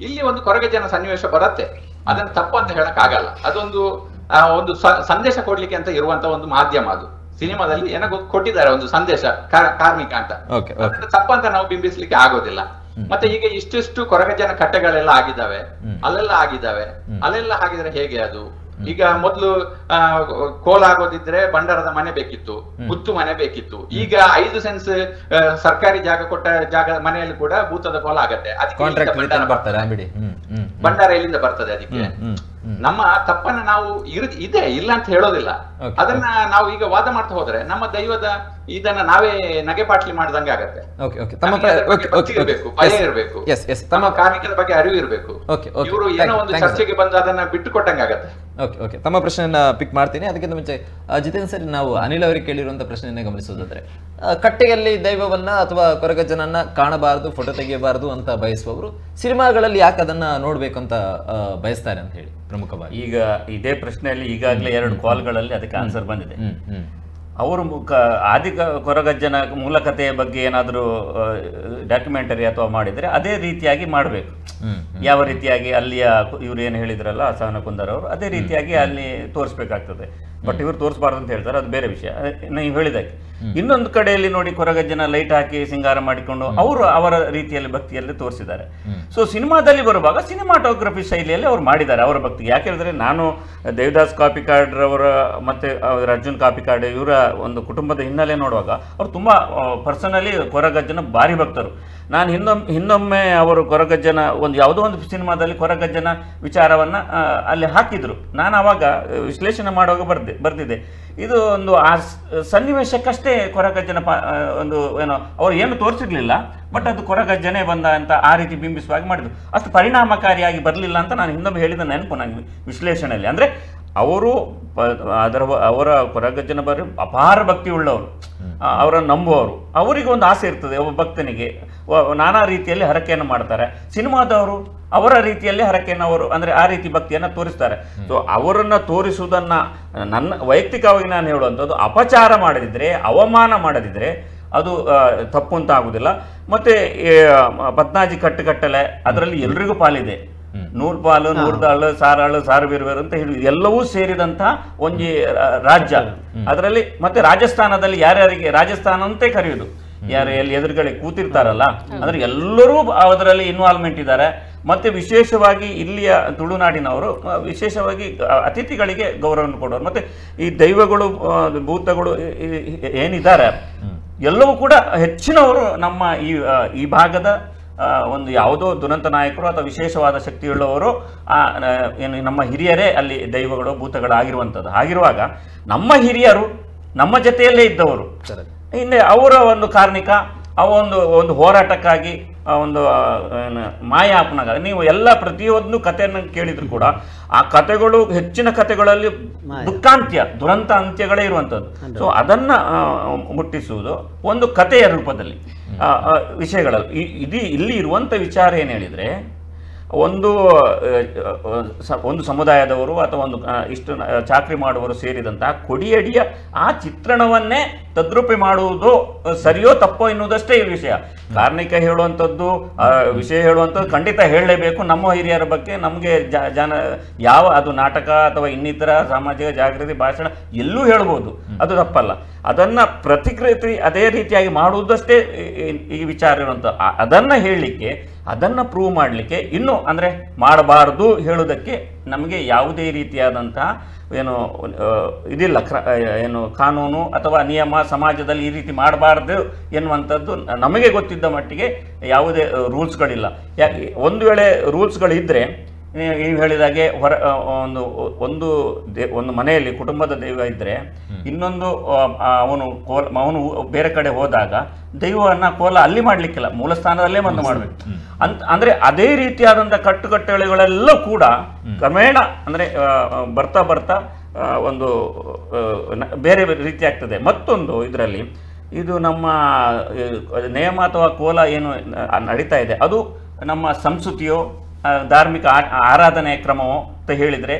[SPEAKER 7] ಇಲ್ಲಿ ಒಂದು ಕೊರಗಜ್ಜನ ಸನ್ನಿವೇಶ ಬರುತ್ತೆ, ಅದನ್ನ ತಪ್ಪು ಅಂತ ಹೇಳಕ್ ಆಗಲ್ಲ. ಅದೊಂದು ಒಂದು ಸಂದೇಶ ಕೊಡ್ಲಿಕ್ಕೆ ಅಂತ ಇರುವಂತ ಒಂದು ಮಾಧ್ಯಮ ಅದು. ಸಿನಿಮಾದಲ್ಲಿ ಏನೋ ಕೊಟ್ಟಿದ್ದಾರೆ ಒಂದು ಸಂದೇಶ, ಕಾರ್ಮಿಕ ಅಂತ. ಅದನ್ನ ತಪ್ಪಂತ ನಾವು ಬಿಂಬಿಸ್ಲಿಕ್ಕೆ ಆಗೋದಿಲ್ಲ. ಮತ್ತೆ ಈಗ ಇಷ್ಟಿಷ್ಟು ಕೊರಗಜ್ಜನ ಕಟ್ಟೆಗಳೆಲ್ಲ ಆಗಿದ್ದಾವೆ, ಅಲ್ಲೆಲ್ಲ ಹಾಗಿದ್ರೆ ಹೇಗೆ ಅದು? ಈಗ ಮೊದಲು ಕೋಲ ಆಗೋದಿದ್ರೆ ಬಂಡಾರದ ಮನೆ ಬೇಕಿತ್ತು, ಗುತ್ತು ಮನೆ ಬೇಕಿತ್ತು. ಈಗ 5 ಸೆನ್ಸ್ ಸರ್ಕಾರಿ ಜಾಗ ಕೊಟ್ಟ ಮನೆಯಲ್ಲಿ ಕೂಡ ಭೂತದ ಕೋಲ ಆಗತ್ತೆ. ಭಂಡಾರ ಎಲ್ಲಿಂದ ಬರ್ತದೆ? ಅದಕ್ಕೆ ನಮ್ಮ ತಪ್ಪನ್ನ ನಾವು ಇದೆ ಇಲ್ಲ ಅಂತ ಹೇಳೋದಿಲ್ಲ. ಅದನ್ನ ನಾವು ಈಗ ವಾದ ಮಾಡ್ತಾ ಹೋದ್ರೆ ನಮ್ಮ ದೈವದ ಇದನ್ನ ನಾವೇ ನಗೆಪಾಟ್ಲಿ ಮಾಡ್ದಂಗೆ ಆಗತ್ತೆ. ಭಯ ಇರಬೇಕು, ನಮ್ಮ ಕಾರ್ಮಿಕರ ಬಗ್ಗೆ ಅರಿವು ಇರಬೇಕು. ಇವರು ಏನೋ ಒಂದು ಚರ್ಚೆಗೆ ಬಂದು ಅದನ್ನ ಬಿಟ್ಟು ಕೊಟ್ಟಂಗೆ ಆಗತ್ತೆ.
[SPEAKER 1] ಓಕೆ, ತಮ್ಮ ಪ್ರಶ್ನೆಯನ್ನ ಪಿಕ್ ಮಾಡ್ತೀನಿ. ಅದಕ್ಕಿಂತ ಮುಂಚೆ ಜಿತೇಂದ್ರ ಸರ್, ನಾವು ಅನಿಲ್ ಅವರಿಗೆ ಕೇಳಿರುವಂತ ಪ್ರಶ್ನೆಯನ್ನೇ ಗಮನಿಸೋದಾದ್ರೆ, ಕಟ್ಟೆಯಲ್ಲಿ ದೈವವನ್ನ ಅಥವಾ ಕೊರಗಜ್ಜನನ್ನ ಕಾಣಬಾರದು, ಫೋಟೋ ತೆಗೆಯಬಾರದು ಅಂತ ಬಯಸುವವರು ಸಿನಿಮಾಗಳಲ್ಲಿ ಯಾಕೆ ಅದನ್ನ ನೋಡ್ಬೇಕು ಅಂತ ಬಯಸ್ತಾರೆ ಅಂತ ಹೇಳಿ ಪ್ರಮುಖವಾಗಿ?
[SPEAKER 2] ಈಗ ಇದೇ ಪ್ರಶ್ನೆಯಲ್ಲಿ ಈಗಾಗಲೇ 2 ಕಾಲ್ಗಳಲ್ಲಿ ಅದಕ್ಕೆ ಆನ್ಸರ್ ಬಂದಿದೆ. ಅವರು ಆದಿ ಕೊರಗಜ್ಜನ ಮೂಲಕತೆಯ ಬಗ್ಗೆ ಏನಾದರೂ ಡಾಕ್ಯುಮೆಂಟರಿ ಅಥವಾ ಮಾಡಿದರೆ ಅದೇ ರೀತಿಯಾಗಿ ಮಾಡಬೇಕು. ಯಾವ ರೀತಿಯಾಗಿ ಅಲ್ಲಿಯ ಇವ್ರು ಏನು ಹೇಳಿದ್ರಲ್ಲ ಅಸಹನ ಕುಂದರ್ ಅವರು, ಅದೇ ರೀತಿಯಾಗಿ ಅಲ್ಲಿ ತೋರಿಸ್ಬೇಕಾಗ್ತದೆ. ಬಟ್ ಇವ್ರು ತೋರಿಸಬಾರ್ದು ಅಂತ ಹೇಳ್ತಾರೆ, ಅದು ಬೇರೆ ವಿಷಯ. ನೀವು ಹೇಳಿದಾಗೆ ಇನ್ನೊಂದು ಕಡೆಯಲ್ಲಿ ನೋಡಿ ಕೊರಗಜ್ಜನ ಲೈಟ್ ಹಾಕಿ ಸಿಂಗಾರ ಮಾಡಿಕೊಂಡು ಅವರು ಅವರ ರೀತಿಯಲ್ಲಿ ಭಕ್ತಿಯಲ್ಲಿ ತೋರಿಸಿದ್ದಾರೆ. ಸೊ ಸಿನಿಮಾದಲ್ಲಿ ಬರುವಾಗ ಸಿನಿಮಾಟೋಗ್ರಫಿ ಶೈಲಿಯಲ್ಲಿ ಅವ್ರು ಮಾಡಿದ್ದಾರೆ ಅವರ ಭಕ್ತಿಗೆ. ಯಾಕೆ ಹೇಳಿದ್ರೆ, ನಾನು ದೇವದಾಸ್ ಕಾಪಿಕಾಡ್ರವರ ಮತ್ತೆ ಅರ್ಜುನ್ ಕಾಪಿಕಾಡ್ ಇವರ ಒಂದು ಕುಟುಂಬದ ಹಿನ್ನೆಲೆ ನೋಡುವಾಗ ಅವ್ರು ತುಂಬ ಪರ್ಸನಲಿ ಕೊರಗಜ್ಜನ ಭಾರಿ ಭಕ್ತರು. ನಾನು ಹಿಂದೊಮ್ಮೆ ಅವರು ಕೊರಗಜ್ಜನ ಯಾವುದೋ ಒಂದು ಸಿನಿಮಾದಲ್ಲಿ ಕೊರಗಜ್ಜನ ವಿಚಾರವನ್ನ ಅಲ್ಲಿ ಹಾಕಿದ್ರು. ನಾನು ಅವಾಗ ವಿಶ್ಲೇಷಣೆ ಮಾಡುವಾಗ ಬರ್ದಿದ್ದೆ, ಇದು ಒಂದು ಆ ಸನ್ನಿವೇಶಕ್ಕಷ್ಟೇ ಕೊರಗಜ್ಜನ ಒಂದು ಏನೋ ಅವ್ರು ಏನು ತೋರಿಸಿರ್ಲಿಲ್ಲ, ಬಟ್ ಅದು ಕೊರಗಜ್ಜನೆ ಬಂದ ಅಂತ ಆ ರೀತಿ ಬಿಂಬಿಸುವಾಗಿ ಮಾಡಿದ್ರು. ಅಷ್ಟು ಪರಿಣಾಮಕಾರಿಯಾಗಿ ಬರಲಿಲ್ಲ ಅಂತ ನಾನು ಹಿಂದೊಮ್ಮೆ ಹೇಳಿದ ನೆನಪು ನನಗೆ ವಿಶ್ಲೇಷಣೆಯಲ್ಲಿ. ಅಂದರೆ ಅವರು ಅವರ ಕೊರಗಜ್ಜನ ಬರೀ ಅಪಾರ ಭಕ್ತಿ ಉಳ್ಳವರು, ಅವರನ್ನು ನಂಬುವವರು, ಅವರಿಗೆ ಒಂದು ಆಸೆ ಇರ್ತದೆ. ಒಬ್ಬ ಭಕ್ತನಿಗೆ ನಾನಾ ರೀತಿಯಲ್ಲಿ ಹರಕೆಯನ್ನು ಮಾಡ್ತಾರೆ. ಸಿನಿಮಾದವರು ಅವರ ರೀತಿಯಲ್ಲಿ ಹರಕೆಯನ್ನು ಅವರು ಅಂದರೆ ಆ ರೀತಿ ಭಕ್ತಿಯನ್ನು ತೋರಿಸ್ತಾರೆ. ಸೊ ಅವರನ್ನು ತೋರಿಸುವುದನ್ನ ನನ್ನ ವೈಯಕ್ತಿಕವಾಗಿ ನಾನು ಹೇಳುವಂಥದ್ದು, ಅಪಚಾರ ಮಾಡದಿದ್ರೆ, ಅವಮಾನ ಮಾಡದಿದ್ರೆ ಅದು ತಪ್ಪು ಅಂತ ಆಗುದಿಲ್ಲ. ಮತ್ತೆ ಪದ್ನಾಜಿ ಕಟ್ಟುಕಟ್ಟಲೆ ಅದರಲ್ಲಿ ಎಲ್ರಿಗೂ ಪಾಲಿದೆ. 100 ಪಾಲು 100 ದಾಳು ಸಾರಾಳು ಸಾರುವೀರ್ವೇರು ಅಂತ ಹೇಳಿ ಎಲ್ಲವೂ ಸೇರಿದಂತಹ ಒಂದು ರಾಜ್ಯ. ಅದರಲ್ಲಿ ಮತ್ತೆ ರಾಜಸ್ಥಾನದಲ್ಲಿ ಯಾರ್ಯಾರಿಗೆ ರಾಜಸ್ಥಾನ ಅಂತೆ ಕರೆಯುವುದು, ಯಾರು ಎಲ್ಲಿ ಎದುರುಗಡೆ ಕೂತಿರ್ತಾರಲ್ಲ ಅಂದ್ರೆ ಎಲ್ಲರೂ ಅದರಲ್ಲಿ ಇನ್ವಾಲ್ವ್ಮೆಂಟ್ ಇದ್ದಾರೆ. ಮತ್ತೆ ವಿಶೇಷವಾಗಿ ಇಲ್ಲಿಯ ತುಳುನಾಡಿನವರು ವಿಶೇಷವಾಗಿ ಅತಿಥಿಗಳಿಗೆ ಗೌರವವನ್ನು ಕೊಡೋರು. ಮತ್ತೆ ಈ ದೈವಗಳು ಭೂತಗಳು ಏನಿದ್ದಾರೆ ಎಲ್ಲವೂ ಕೂಡ ಹೆಚ್ಚಿನವರು ನಮ್ಮ ಈ ಭಾಗದ ಒಂದು ಯಾವುದೋ ದುರಂತ ನಾಯಕರು ಅಥವಾ ವಿಶೇಷವಾದ ಶಕ್ತಿಯುಳ್ಳವರು ಏನು ನಮ್ಮ ಹಿರಿಯರೇ ಅಲ್ಲಿ ದೈವಗಳು ಭೂತಗಳು ಆಗಿರುವಂಥದ್ದು. ಆಗಿರುವಾಗ ನಮ್ಮ ಹಿರಿಯರು ನಮ್ಮ ಜೊತೆಯಲ್ಲೇ ಇದ್ದವರು, ಹಿಂದೆ ಅವರ ಒಂದು ಕಾರ್ಣಿಕ ಒಂದು ಹೋರಾಟಕ್ಕಾಗಿ ಒಂದು ಮಾಯಾಪನಗಾಗಿ ನೀವು ಎಲ್ಲ ಪ್ರತಿಯೊಂದು ಕಥೆಯನ್ನು ಕೇಳಿದ್ರು ಕೂಡ ಆ ಕಥೆಗಳು ಹೆಚ್ಚಿನ ಕಥೆಗಳಲ್ಲಿ ದುಃಖಾಂತ್ಯ ದುರಂತ ಅಂತ್ಯಗಳೇ ಇರುವಂಥದ್ದು. ಸೊ ಅದನ್ನ ಮುಟ್ಟಿಸುವುದು ಒಂದು ಕಥೆಯ ರೂಪದಲ್ಲಿ ವಿಷಯಗಳಲ್ಲಿ ಇಲ್ಲಿ ಇರುವಂಥ ವಿಚಾರ ಏನು ಹೇಳಿದರೆ, ಒಂದು ಸಮುದಾಯದವರು ಅಥವಾ ಒಂದು ಇಷ್ಟು ಚಾಕರಿ ಮಾಡುವವರು ಸೇರಿದಂತಹ ಕೊಡಿಯಡಿಯ ಆ ಚಿತ್ರಣವನ್ನೇ ತದ್ರೂಪಿ ಮಾಡುವುದು ಸರಿಯೋ ತಪ್ಪೋ ಎನ್ನುವುದಷ್ಟೇ ಈ ವಿಷಯ. ಕಾರ್ಣಿಕ ಹೇಳುವಂಥದ್ದು ವಿಷಯ ಹೇಳುವಂಥದ್ದು ಖಂಡಿತ ಹೇಳಲೇಬೇಕು. ನಮ್ಮ ಹಿರಿಯರ ಬಗ್ಗೆ ನಮಗೆ ಯಾವ ಅದು ನಾಟಕ ಅಥವಾ ಇನ್ನಿತರ ಸಾಮಾಜಿಕ ಜಾಗೃತಿ ಭಾಷಣ ಎಲ್ಲೂ ಹೇಳ್ಬೋದು, ಅದು ತಪ್ಪಲ್ಲ. ಅದನ್ನ ಪ್ರತಿಕೃತಿ ಅದೇ ರೀತಿಯಾಗಿ ಮಾಡುವುದಷ್ಟೇ ಈ ವಿಚಾರ ಇರುವಂಥ. ಅದನ್ನ ಹೇಳಲಿಕ್ಕೆ, ಅದನ್ನ ಪ್ರೂವ್ ಮಾಡಲಿಕ್ಕೆ ಇನ್ನು ಅಂದರೆ ಮಾಡಬಾರ್ದು ಹೇಳುವುದಕ್ಕೆ ನಮಗೆ ಯಾವುದೇ ರೀತಿಯಾದಂತಹ ಇದಿಲ್ಲ, ಕಾನೂನು ಅಥವಾ ನಿಯಮ ಸಮಾಜದಲ್ಲಿ ಈ ರೀತಿ ಮಾಡಬಾರ್ದು ಎನ್ನುವಂಥದ್ದು ನಮಗೆ ಗೊತ್ತಿದ್ದ ಮಟ್ಟಿಗೆ ಯಾವುದೇ ರೂಲ್ಸ್ಗಳಿಲ್ಲ. ಒಂದು ವೇಳೆ ರೂಲ್ಸ್ಗಳಿದ್ದರೆ ನೀವು ಹೇಳಿದಾಗೆ ಒಂದು ಮನೆಯಲ್ಲಿ ಕುಟುಂಬದ ದೈವ ಇದ್ದರೆ ಇನ್ನೊಂದು ಅವನು ಬೇರೆ ಕಡೆ ಹೋದಾಗ ದೈವವನ್ನ ಕೋಲ ಅಲ್ಲಿ ಮಾಡ್ಲಿಕ್ಕಿಲ್ಲ, ಮೂಲ ಸ್ಥಾನದಲ್ಲೇ ಬಂದು ಮಾಡ್ಬೇಕು ಅಂದ್ರೆ ಅದೇ ರೀತಿಯಾದಂಥ ಕಟ್ಟುಕಟ್ಟಳೆಗಳೆಲ್ಲ ಕೂಡ ಕ್ರಮೇಣ ಅಂದ್ರೆ ಬರ್ತಾ ಒಂದು ಬೇರೆ ರೀತಿ ಆಗ್ತದೆ. ಮತ್ತೊಂದು ಇದರಲ್ಲಿ ಇದು ನಮ್ಮ ನೇಮ ಅಥವಾ ಕೋಲ ಏನು ನಡೀತಾ ಇದೆ ಅದು ನಮ್ಮ ಸಂಸ್ಕೃತಿಯೋ ಧಾರ್ಮಿಕ ಆರಾಧನೆಯ ಕ್ರಮವೋ ಅಂತ ಹೇಳಿದರೆ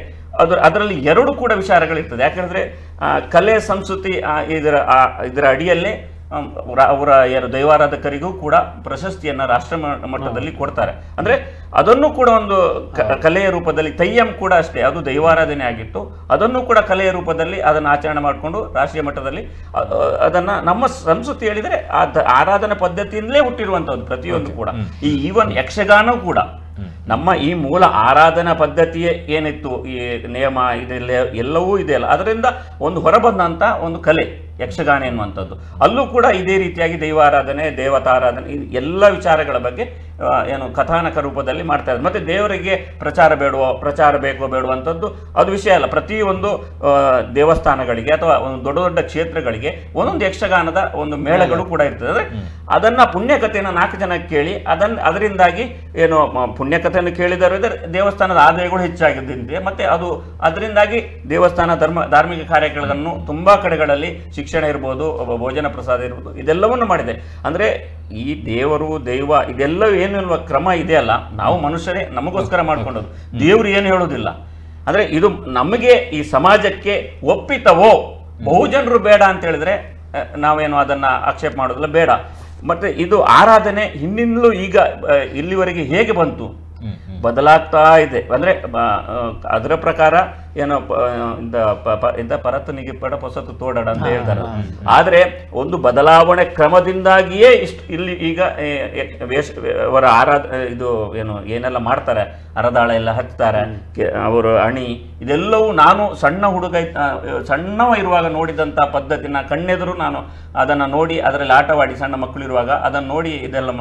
[SPEAKER 2] ಅದರಲ್ಲಿ ಎರಡು ಕೂಡ ವಿಚಾರಗಳಿರ್ತದೆ. ಯಾಕಂದರೆ ಕಲೆ ಸಂಸ್ಕೃತಿ ಇದರ ಅಡಿಯಲ್ಲೇ ಅವರ ದೈವಾರಾಧಕರಿಗೂ ಕೂಡ ಪ್ರಶಸ್ತಿಯನ್ನು ರಾಷ್ಟ್ರ ಮಟ್ಟದಲ್ಲಿ ಕೊಡ್ತಾರೆ. ಅಂದರೆ ಅದನ್ನು ಕೂಡ ಒಂದು ಕಲೆಯ ರೂಪದಲ್ಲಿ, ತೆಯ್ಯಂ ಕೂಡ ಅಷ್ಟೇ, ಅದು ದೈವಾರಾಧನೆ ಆಗಿತ್ತು. ಅದನ್ನು ಕೂಡ ಕಲೆಯ ರೂಪದಲ್ಲಿ ಅದನ್ನು ಆಚರಣೆ ಮಾಡಿಕೊಂಡು ರಾಷ್ಟ್ರೀಯ ಮಟ್ಟದಲ್ಲಿ ಅದನ್ನು ನಮ್ಮ ಸಂಸ್ಕೃತಿ ಹೇಳಿದರೆ ಆರಾಧನಾ ಪದ್ಧತಿಯಿಂದಲೇ ಹುಟ್ಟಿರುವಂಥದ್ದು ಪ್ರತಿಯೊಂದು ಕೂಡ. ಈ ಈವನ್ ಯಕ್ಷಗಾನ ಕೂಡ ನಮ್ಮ ಈ ಮೂಲ ಆರಾಧನಾ ಪದ್ಧತಿಯೇ ಏನಿತ್ತು, ಈ ನಿಯಮ ಇದೆಲ್ಲ ಎಲ್ಲವೂ ಇದೆಯಲ್ಲ, ಅದರಿಂದ ಒಂದು ಹೊರಬಂದಂಥ ಒಂದು ಕಲೆ ಯಕ್ಷಗಾನ ಎನ್ನುವಂಥದ್ದು. ಅಲ್ಲೂ ಕೂಡ ಇದೇ ರೀತಿಯಾಗಿ ದೈವಾರಾಧನೆ, ದೇವತಾರಾಧನೆ ಎಲ್ಲ ವಿಚಾರಗಳ ಬಗ್ಗೆ ಕಥಾನಕ ರೂಪದಲ್ಲಿ ಮಾಡ್ತಾ ಇದ್ದಾರೆ. ಮತ್ತು ದೇವರಿಗೆ ಪ್ರಚಾರ ಬೇಕೋ ಬೇಡುವಂಥದ್ದು ಅದು ವಿಷಯ ಅಲ್ಲ. ಪ್ರತಿಯೊಂದು ದೇವಸ್ಥಾನಗಳಿಗೆ ಅಥವಾ ಒಂದು ದೊಡ್ಡ ದೊಡ್ಡ ಕ್ಷೇತ್ರಗಳಿಗೆ ಒಂದೊಂದು ಯಕ್ಷಗಾನದ ಒಂದು ಮೇಳಗಳು ಕೂಡ ಇರ್ತದೆ. ಅಂದರೆ ಅದನ್ನು ಪುಣ್ಯಕಥೆಯನ್ನು 4 ಜನ ಕೇಳಿ ಅದರಿಂದಾಗಿ ಪುಣ್ಯಕಥೆಯನ್ನು ಕೇಳಿದರೆ ದೇವಸ್ಥಾನದ ಆದಾಯಗಳು ಹೆಚ್ಚಾಗಿದ್ದಂತೆ, ಮತ್ತು ಅದರಿಂದಾಗಿ ದೇವಸ್ಥಾನ ಧಾರ್ಮಿಕ ಕಾರ್ಯಗಳನ್ನು ತುಂಬ ಕಡೆಗಳಲ್ಲಿ ಶಿಕ್ಷಣ ಇರ್ಬೋದು, ಭೋಜನ ಪ್ರಸಾದ ಇರ್ಬೋದು, ಇದೆಲ್ಲವನ್ನು ಮಾಡಿದೆ. ಅಂದರೆ ಈ ದೇವರು ದೈವ ಇದೆಲ್ಲ ಏನು ಕ್ರಮ ಇದೆಯಲ್ಲ, ನಾವು ಮನುಷ್ಯರೇ ನಮಗೋಸ್ಕರ ಮಾಡ್ಕೊಂಡದ್ದು. ದೇವರು ಏನು ಹೇಳುವುದಿಲ್ಲ. ಅಂದರೆ ಇದು ನಮಗೆ ಈ ಸಮಾಜಕ್ಕೆ ಒಪ್ಪಿತವೋ, ಬಹುಜನರು ಬೇಡ ಅಂತ ಹೇಳಿದ್ರೆ ನಾವೇನು ಅದನ್ನು ಆಕ್ಷೇಪ ಮಾಡೋದಿಲ್ಲ, ಬೇಡ. ಮತ್ತು ಇದು ಆರಾಧನೆ ಹಿಂದಿನಲ್ಲೂ ಈಗ ಇಲ್ಲಿವರೆಗೆ ಹೇಗೆ ಬಂತು ಬದಲಾಗ್ತಾ ಇದೆ. ಅಂದರೆ ಅದರ ಪ್ರಕಾರ ಏನೋ ಇಂಥ ಪರತನಿಗೆ ಪಡ ಹೊಸತು ತೋಡಾಡ ಅಂತ ಹೇಳ್ತಾರೆ. ಆದ್ರೆ ಒಂದು ಬದಲಾವಣೆ ಕ್ರಮದಿಂದಾಗಿಯೇ ಇಲ್ಲಿ ಈಗ ಅವರ ಇದು ಏನು ಏನೆಲ್ಲ ಮಾಡ್ತಾರೆ, ಅರದಾಳ ಎಲ್ಲ ಹಚ್ತಾರೆ, ಅವರು ಅಣಿ, ಇದೆಲ್ಲವೂ ನಾನು ಸಣ್ಣವ ಇರುವಾಗ ನೋಡಿದಂಥ ಪದ್ಧತಿನ ಕಣ್ಣೆದುರು ನಾನು ಅದನ್ನು ನೋಡಿ ಅದರಲ್ಲಿ ಆಟವಾಡಿ ಸಣ್ಣ ಮಕ್ಕಳಿರುವಾಗ ಅದನ್ನು ನೋಡಿ ಇದೆಲ್ಲ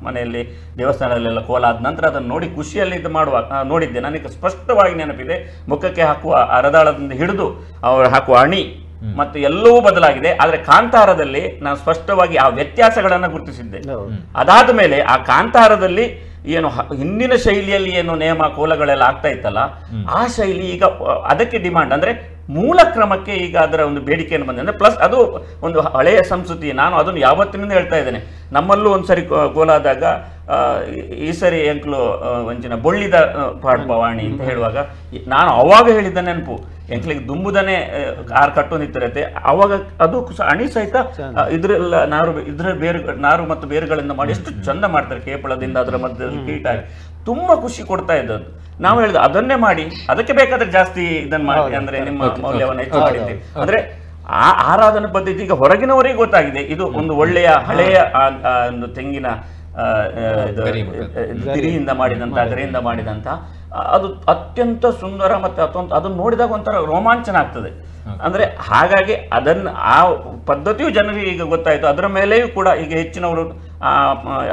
[SPEAKER 2] ಮನೆಯಲ್ಲಿ ದೇವಸ್ಥಾನದಲ್ಲೆಲ್ಲ ಕೋಲ ಆದ ನಂತರ ಅದನ್ನು ನೋಡಿ ಖುಷಿಯಲ್ಲಿ ಇದು ಮಾಡುವಾಗ ನೋಡಿದ್ದೆ. ನನಗೆ ಸ್ಪಷ್ಟವಾಗಿ ನೆನಪಿದೆ, ಮುಖಕ್ಕೆ ಹಾಕುವ ಅರದಾಳದಿಂದ ಹಿಡಿದು ಅವರು ಹಾಕುವ ಅಣಿ ಮತ್ತು ಎಲ್ಲವೂ ಬದಲಾಗಿದೆ. ಆದರೆ ಕಾಂತಾರದಲ್ಲಿ ನಾನು ಸ್ಪಷ್ಟವಾಗಿ ಆ ವ್ಯತ್ಯಾಸಗಳನ್ನು ಗುರುತಿಸಿದ್ದೆ. ಅದಾದ ಮೇಲೆ ಆ ಕಾಂತಾರದಲ್ಲಿ ಏನು ಹಿಂದಿನ ಶೈಲಿಯಲ್ಲಿ ಏನು ನೇಮ ಕೋಲಗಳೆಲ್ಲ ಆಗ್ತಾ ಇತ್ತಲ್ಲ, ಆ ಶೈಲಿ ಈಗ ಅದಕ್ಕೆ ಡಿಮಾಂಡ್, ಅಂದ್ರೆ ಮೂಲ ಕ್ರಮಕ್ಕೆ ಈಗ ಅದರ ಒಂದು ಬೇಡಿಕೆಯನ್ನು ಬಂದಿದೆ. ಅಂದ್ರೆ ಪ್ಲಸ್ ಅದು ಒಂದು ಹಳೆಯ ಸಂಸ್ಕೃತಿ. ನಾನು ಅದನ್ನು ಯಾವತ್ತಿನಿಂದ ಹೇಳ್ತಾ ಇದ್ದೇನೆ. ನಮ್ಮಲ್ಲೂ ಒಂದ್ಸರಿ ಕೋಲಾದಾಗ ಈ ಸರಿ ಎಂಕ್ಲು ಒಂಚಿನ ಬೊಳ್ಳಿದ ಪಾಡ್ಪವಾಣಿ ಅಂತ ಹೇಳುವಾಗ ನಾನು ಅವಾಗ ಹೇಳಿದ್ದ ನೆನಪು, ಎಂಕ್ಲಿಗೆ ದುಂಬುದನೆ ಆರು ಕಟ್ಟು ನಿಂತಿರತ್ತೆ. ಅವಾಗ ಅದು ಅಣಿ ಸಹಿತ ಇದ್ರೆಲ್ಲ ನಾರು ಮತ್ತು ಬೇರುಗಳಿಂದ ಮಾಡಿ ಎಷ್ಟು ಚಂದ ಮಾಡ್ತಾರೆ. ಕೇಪಳದಿಂದ ಅದರ ಮಧ್ಯದಲ್ಲಿ ಕೀಟ ತುಂಬಾ ಖುಷಿ ಕೊಡ್ತಾ ಇದ್ದದ್ದು. ನಾವು ಹೇಳಿದ ಅದನ್ನೇ ಮಾಡಿ, ಅದಕ್ಕೆ ಬೇಕಾದ್ರೆ ಜಾಸ್ತಿ ಇದನ್ನ ಮಾಡಿ, ಅಂದ್ರೆ ನಿಮ್ಮ ಮೌಲ್ಯವನ್ನು ಹೆಚ್ಚು ಮಾಡಿದ್ದೀವಿ. ಅಂದ್ರೆ ಆ ಆರಾಧನಾ ಪದ್ಧತಿ ಈಗ ಹೊರಗಿನವರಿಗೆ ಗೊತ್ತಾಗಿದೆ. ಇದು ಒಂದು ಒಳ್ಳೆಯ ಹಳೆಯ ಒಂದು ತೆಂಗಿನ ತಿರಿಯಿಂದ ಮಾಡಿದಂತ, ಗರಿಯಿಂದ ಮಾಡಿದಂತ, ಅದು ಅತ್ಯಂತ ಸುಂದರ ಮತ್ತೆ ಅದನ್ನು ನೋಡಿದಾಗ ಒಂಥರ ರೋಮಾಂಚನ ಆಗ್ತದೆ. ಅಂದ್ರೆ ಹಾಗಾಗಿ ಆ ಪದ್ಧತಿಯು ಜನರಿಗೆ ಈಗ ಗೊತ್ತಾಯ್ತು. ಅದರ ಮೇಲೆಯೂ ಕೂಡ ಈಗ ಹೆಚ್ಚಿನವರು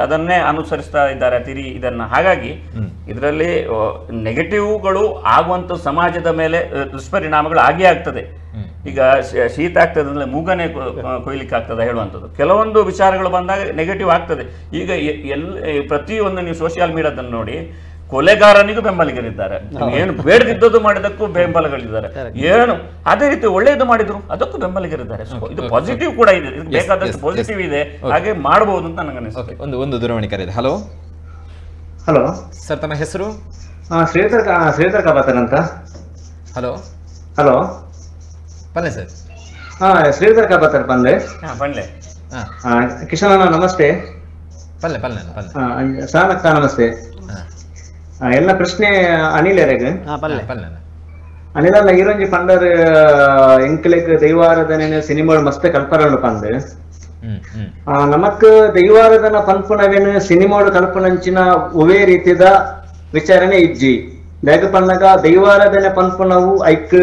[SPEAKER 2] ಅದನ್ನೇ ಅನುಸರಿಸ್ತಾ ಇದ್ದಾರೆ, ತಿರಿ ಇದನ್ನ. ಹಾಗಾಗಿ ಇದರಲ್ಲಿ ನೆಗೆಟಿವ್ಗಳು ಆಗುವಂತ ಸಮಾಜದ ಮೇಲೆ ದುಷ್ಪರಿಣಾಮಗಳು ಆಗೇ ಆಗ್ತದೆ. ಈಗ ಶೀತ ಆಗ್ತದೆ ಅಂದ್ರೆ ಮೂಗನೆ ಕೊಯ್ಲಿಕ್ಕೆ ಆಗ್ತದೆ ಹೇಳುವಂಥದ್ದು. ಕೆಲವೊಂದು ವಿಚಾರಗಳು ಬಂದಾಗ ನೆಗೆಟಿವ್ ಆಗ್ತದೆ. ಈಗ ಪ್ರತಿಯೊಂದು ನೀವು ಸೋಷಿಯಲ್ ಮೀಡಿಯಾದಲ್ಲಿ ನೋಡಿ, ಕೊಲೆಗಾರನಿಗೂ ಬೆಂಬಲಿಗರಿದ್ದಾರೆ, ಏನು ಬೇಡದಿದ್ದದ್ದು ಮಾಡಿದಕ್ಕೂ ಬೆಂಬಲಗಳಿದ್ದಾರೆ, ಏನು ಅದೇ ರೀತಿ ಒಳ್ಳೆಯದು ಮಾಡಿದ್ರು ಅದಕ್ಕೂ ಬೆಂಬಲಿಗರಿದ್ದಾರೆ. ಇದು ಪಾಸಿಟಿವ್ ಕೂಡ ಇದೆ, ಬೇಕಾದಷ್ಟು ಪಾಸಿಟಿವ್ ಇದೆ, ಹಾಗೆ ಮಾಡಬಹುದು ಅಂತ ನನಗೆ ಅನಿಸುತ್ತೆ.
[SPEAKER 1] ಒಂದು ದೂರವಾಣಿ ಕರೆ ಇದೆ. ಹಲೋ
[SPEAKER 8] ಹಲೋ
[SPEAKER 1] ಸರ್, ತಮ್ಮ ಹೆಸರು?
[SPEAKER 8] ಶ್ರೀಧರ್ ಕಾಬಾತರ್ ಅಂತ.
[SPEAKER 1] ಹಲೋ
[SPEAKER 8] ಹಲೋ
[SPEAKER 1] ಪಲ್ಲೆ ಸರ್.
[SPEAKER 8] ಶ್ರೀಧರ್ ಕಾಬಾತರ್ ಪಂದೆ. ಕಿಶನ್ ಅಣ್ಣ ನಮಸ್ತೆ.
[SPEAKER 1] ಪಲ್ಲೆ
[SPEAKER 8] ಸಾನಕ್ಕ ನಮಸ್ತೆ. ಎಲ್ಲ ಪ್ರಶ್ನೆ ಅನಿಲ್ ಎರೆಗೆ ಅನಿಲಲ್ಲ ಈರೊಂಜಿ ಪಂಡರ್ ಎಂಕ್ಲೆಗ್ ದೈವಾರಾಧನೆ ಸಿನಿಮಾ ಮಸ್ತ್ ಕಲ್ಪನಗಳು ಪಂದ್ ನಮಕ್ ದೈವಾರಾಧನ ಪನ್ಪುನವೇನು ಸಿನಿಮಾಡು ಕಲ್ಪನಂಚಿನ ಒವೇ ರೀತಿದ ವಿಚಾರಣೆ ಇಜ್ಜಿ ಬೇಗ ಪನ್ನಗ ದೈವಾರಾಧನೆ ಪನ್ಪುನವು ಐಕ್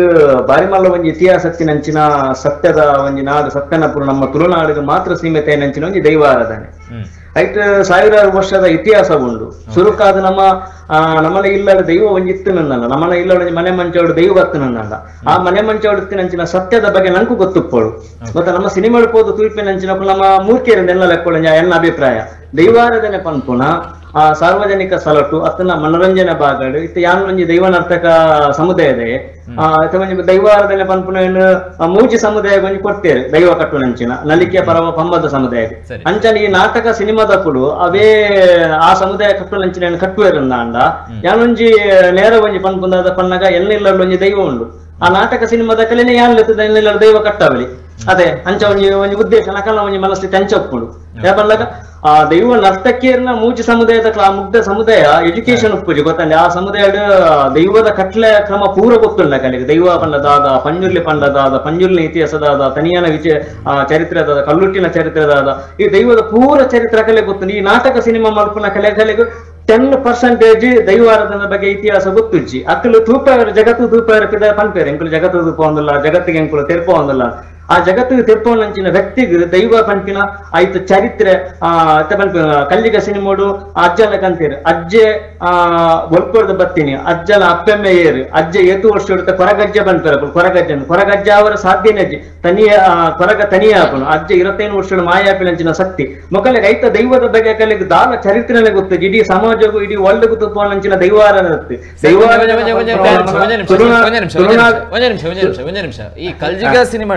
[SPEAKER 8] ಬಾರಿ ಮಲ್ಲ ಒಂಜಿ ಇತಿಹಾಸತ್ತಿನಂಚಿನ ಸತ್ಯದ ಒಂಜಿ ನಾಡು ಸತ್ಯನಪುರ ನಮ್ಮ ತುಳುನಾಡಿಗೆ ಮಾತ್ರ ಸೀಮಿತೇನಂಚಿನ ಒಂಜಿ ದೈವಾರಾಧನೆ ಐಟ್ ಸಾವಿರಾರು ವರ್ಷದ ಇತಿಹಾಸ ಉಂಡು. ಸುರುಕಾದ ನಮ್ಮನ ಇಲ್ಲದ ದೈವ ಒಂಜಿತ್ತು ನನ್ನ ನಮ್ಮನ ಇಲ್ಲದ ಮನೆ ಮಂಚೋಡು ದೈವ ಬತ್ತು ನನ್ನ ಆ ಮನೆ ಮಂಚೋಡುತ್ತಿನಂಚಿನ ಸತ್ಯದ ಬಗ್ಗೆ ನಂಗೂ ಗೊತ್ತುಪ್ಪಳು. ಮತ್ತೆ ನಮ್ಮ ಸಿನಿಮಾ ಪೋದು ತುಲ್ಪಿನಂಚಿನ ನಮ್ಮ ಮೂರ್ಖಿಯರಿಂದ ಎಲ್ಲ ಲೆಕ್ಕೊಳ್ಳ ಎನ್ನ ಅಭಿಪ್ರಾಯ. ದೈವಾರಾಧನೆ ಪನ್ಪುನ ಆ ಸಾರ್ವಜನಿಕ ಸಲಟು ಅತ್ತನ ಮನೋರಂಜನೆ ಭಾಗಗಳು ಇತ್ತು ಯಾನ್ ಒಂಜಿ ದೈವನರ್ತಕ ಸಮುದಾಯದ ದೈವಾರಾಧನೆ ಪನ್ಪುನ ಮೂಜಿ ಸಮುದಾಯ ಒಂಜಿ ಕೊಡ್ತೇವೆ ದೈವ ಕಟ್ಟುನಂಚಿನ ನಲಿಕೆ ಪರವ ಪಂಬದ ಸಮುದಾಯ ಅಂಚನ ಈ ನಾಟಕ ಸಿನಿಮಾದ ಕುಡು ಅವೇ ಆ ಸಮುದಾಯ ಕಟ್ಟುನಂಚಿನ ಕಟ್ಟುವೆರನ್ನ ಅಂಡ ಯಾನೊಂಜಿ ನೇರ ಒಂಜಿ ಪನ್ಪುಂದಾದ ಪನ್ನಗ ಎಲ್ಲಿಲ್ಲ ಒಂಜಿ ದೈವ ಉಂಡು. ಆ ನಾಟಕ ಸಿನಿಮಾದ ಕಲೆನೇ ಯಾನ್ ಲೆತ್ತದ ಎಲ್ಲಿಲ್ಲ ದೈವ ಕಟ್ಟಾವಲಿ ಅದೇ ಅಂಚ ಒಂಜಿ ಉದ್ದೇಶ ನಕಲ ಒಂಜಿ ಮನಸ್ಸಿ ತಂಚೊಪ್ಪುಡು ಯಾಕಂದಾಗ ಆ ದೈವ ನರ್ತಕಿಯರ್ನ ಮೂಜಿ ಸಮುದಾಯದ ಮುಗ್ಧ ಸಮುದಾಯ ಎಜುಕೇಶನ್ ಉಪ್ಪುಜಿ ಗೊತ್ತಂడి ಆ ಸಮುದಾಯದ ದೈವದ ಕಟ್ಲೆ ಕ್ರಮ ಪೂರ ಗೊತ್ತುಂಡ ಕಲಿಗೆ ದೈವ ಪಂಡದಾದ ಪಂಜುರ್ಲಿ ಪಂಡದಾದ ಪಂಜುರ್ಲಿ ಇತಿಹಾಸದಾದ ತನಿಯನ ಚರಿತ್ರೆದಾದ ಕಲ್ಲುಟ್ಟಿನ ಚರಿತ್ರೆದಾದ ಈ ದೈವದ ಪೂರ ಚರಿತ್ರೆ ಕಲೆ ಗೊತ್ತುಂಡು. ಈ ನಾಟಕ ಸಿನಿಮಾ ಮಲ್ಪುನ ಕಲೆಗೂ 10% ದೈವಾರಾಧನ ಬಗ್ಗೆ ಇತಿಹಾಸ ಗೊತ್ತುಜ್ಜಿ ಅಕ್ಕಲು ತೂಪೇರು ಜಗತ್ತು ತೂಪೇರು ಪನ್ಪೇರು ಎಂಕುಲು ಜಗತ್ತು ತೂಪ ಹೊಂದಿಲ್ಲ ಜಗತ್ತಿಗೆ ಎಂಕುಲು ತೆರ್ಪ ಹೊಂದಿಲ್ಲ. ಆ ಜಗತ್ತಿಗೆ ತಿರ್ಪವನಂಚಿನ ವ್ಯಕ್ತಿಗೆ ದೈವ ಪಂಪಿನ ಆಯ್ತು ಚರಿತ್ರೆ ಕಲ್ಲಿಗ ಸಿನಿಮಾಡು ಅಜ್ಜನ ಕಂತೀರು ಅಜ್ಜೆ ಒಲ್ಕೊಡ್ದು ಬತ್ತೀನಿ ಅಜ್ಜನ ಅಪ್ಪೆಮ್ಮೆ ಏರು ಅಜ್ಜೆ ಏತು ವರ್ಷ ಹಿಡಿತ ಕೊರಗಜ್ಜೆ ಬಂತಾರ ಕೊರಗಜ್ಜೆ ಅವರ ಸಾಧ್ಯನೇ ಅಜ್ಜಿ ತನಿಯ ಕೊರಗ ತನಿಯ ಹಾಕೋಣ ಅಜ್ಜೆ 25 ವರ್ಷ ಮಾಯಾಪಿನಂಚಿನ ಶಕ್ತಿ ಮಕ್ಕಳಿಗೆ ಐತ ದೈವದ ಬಗ್ಗೆ ಕಲಿಗೆ ದಾನ ಚರಿತ್ರೆನೇ ಗೊತ್ತು. ಇಡೀ ಸಮಾಜಗೂ ಇಡೀ ವರ್ಲ್ಡ್ಗೂ ತುಪ್ಪವನಂಚಿನ ದೈವಾರಾಧನೆ
[SPEAKER 1] ಈ ಕಲ್ಜಿಗ ಸಿನಿಮಾ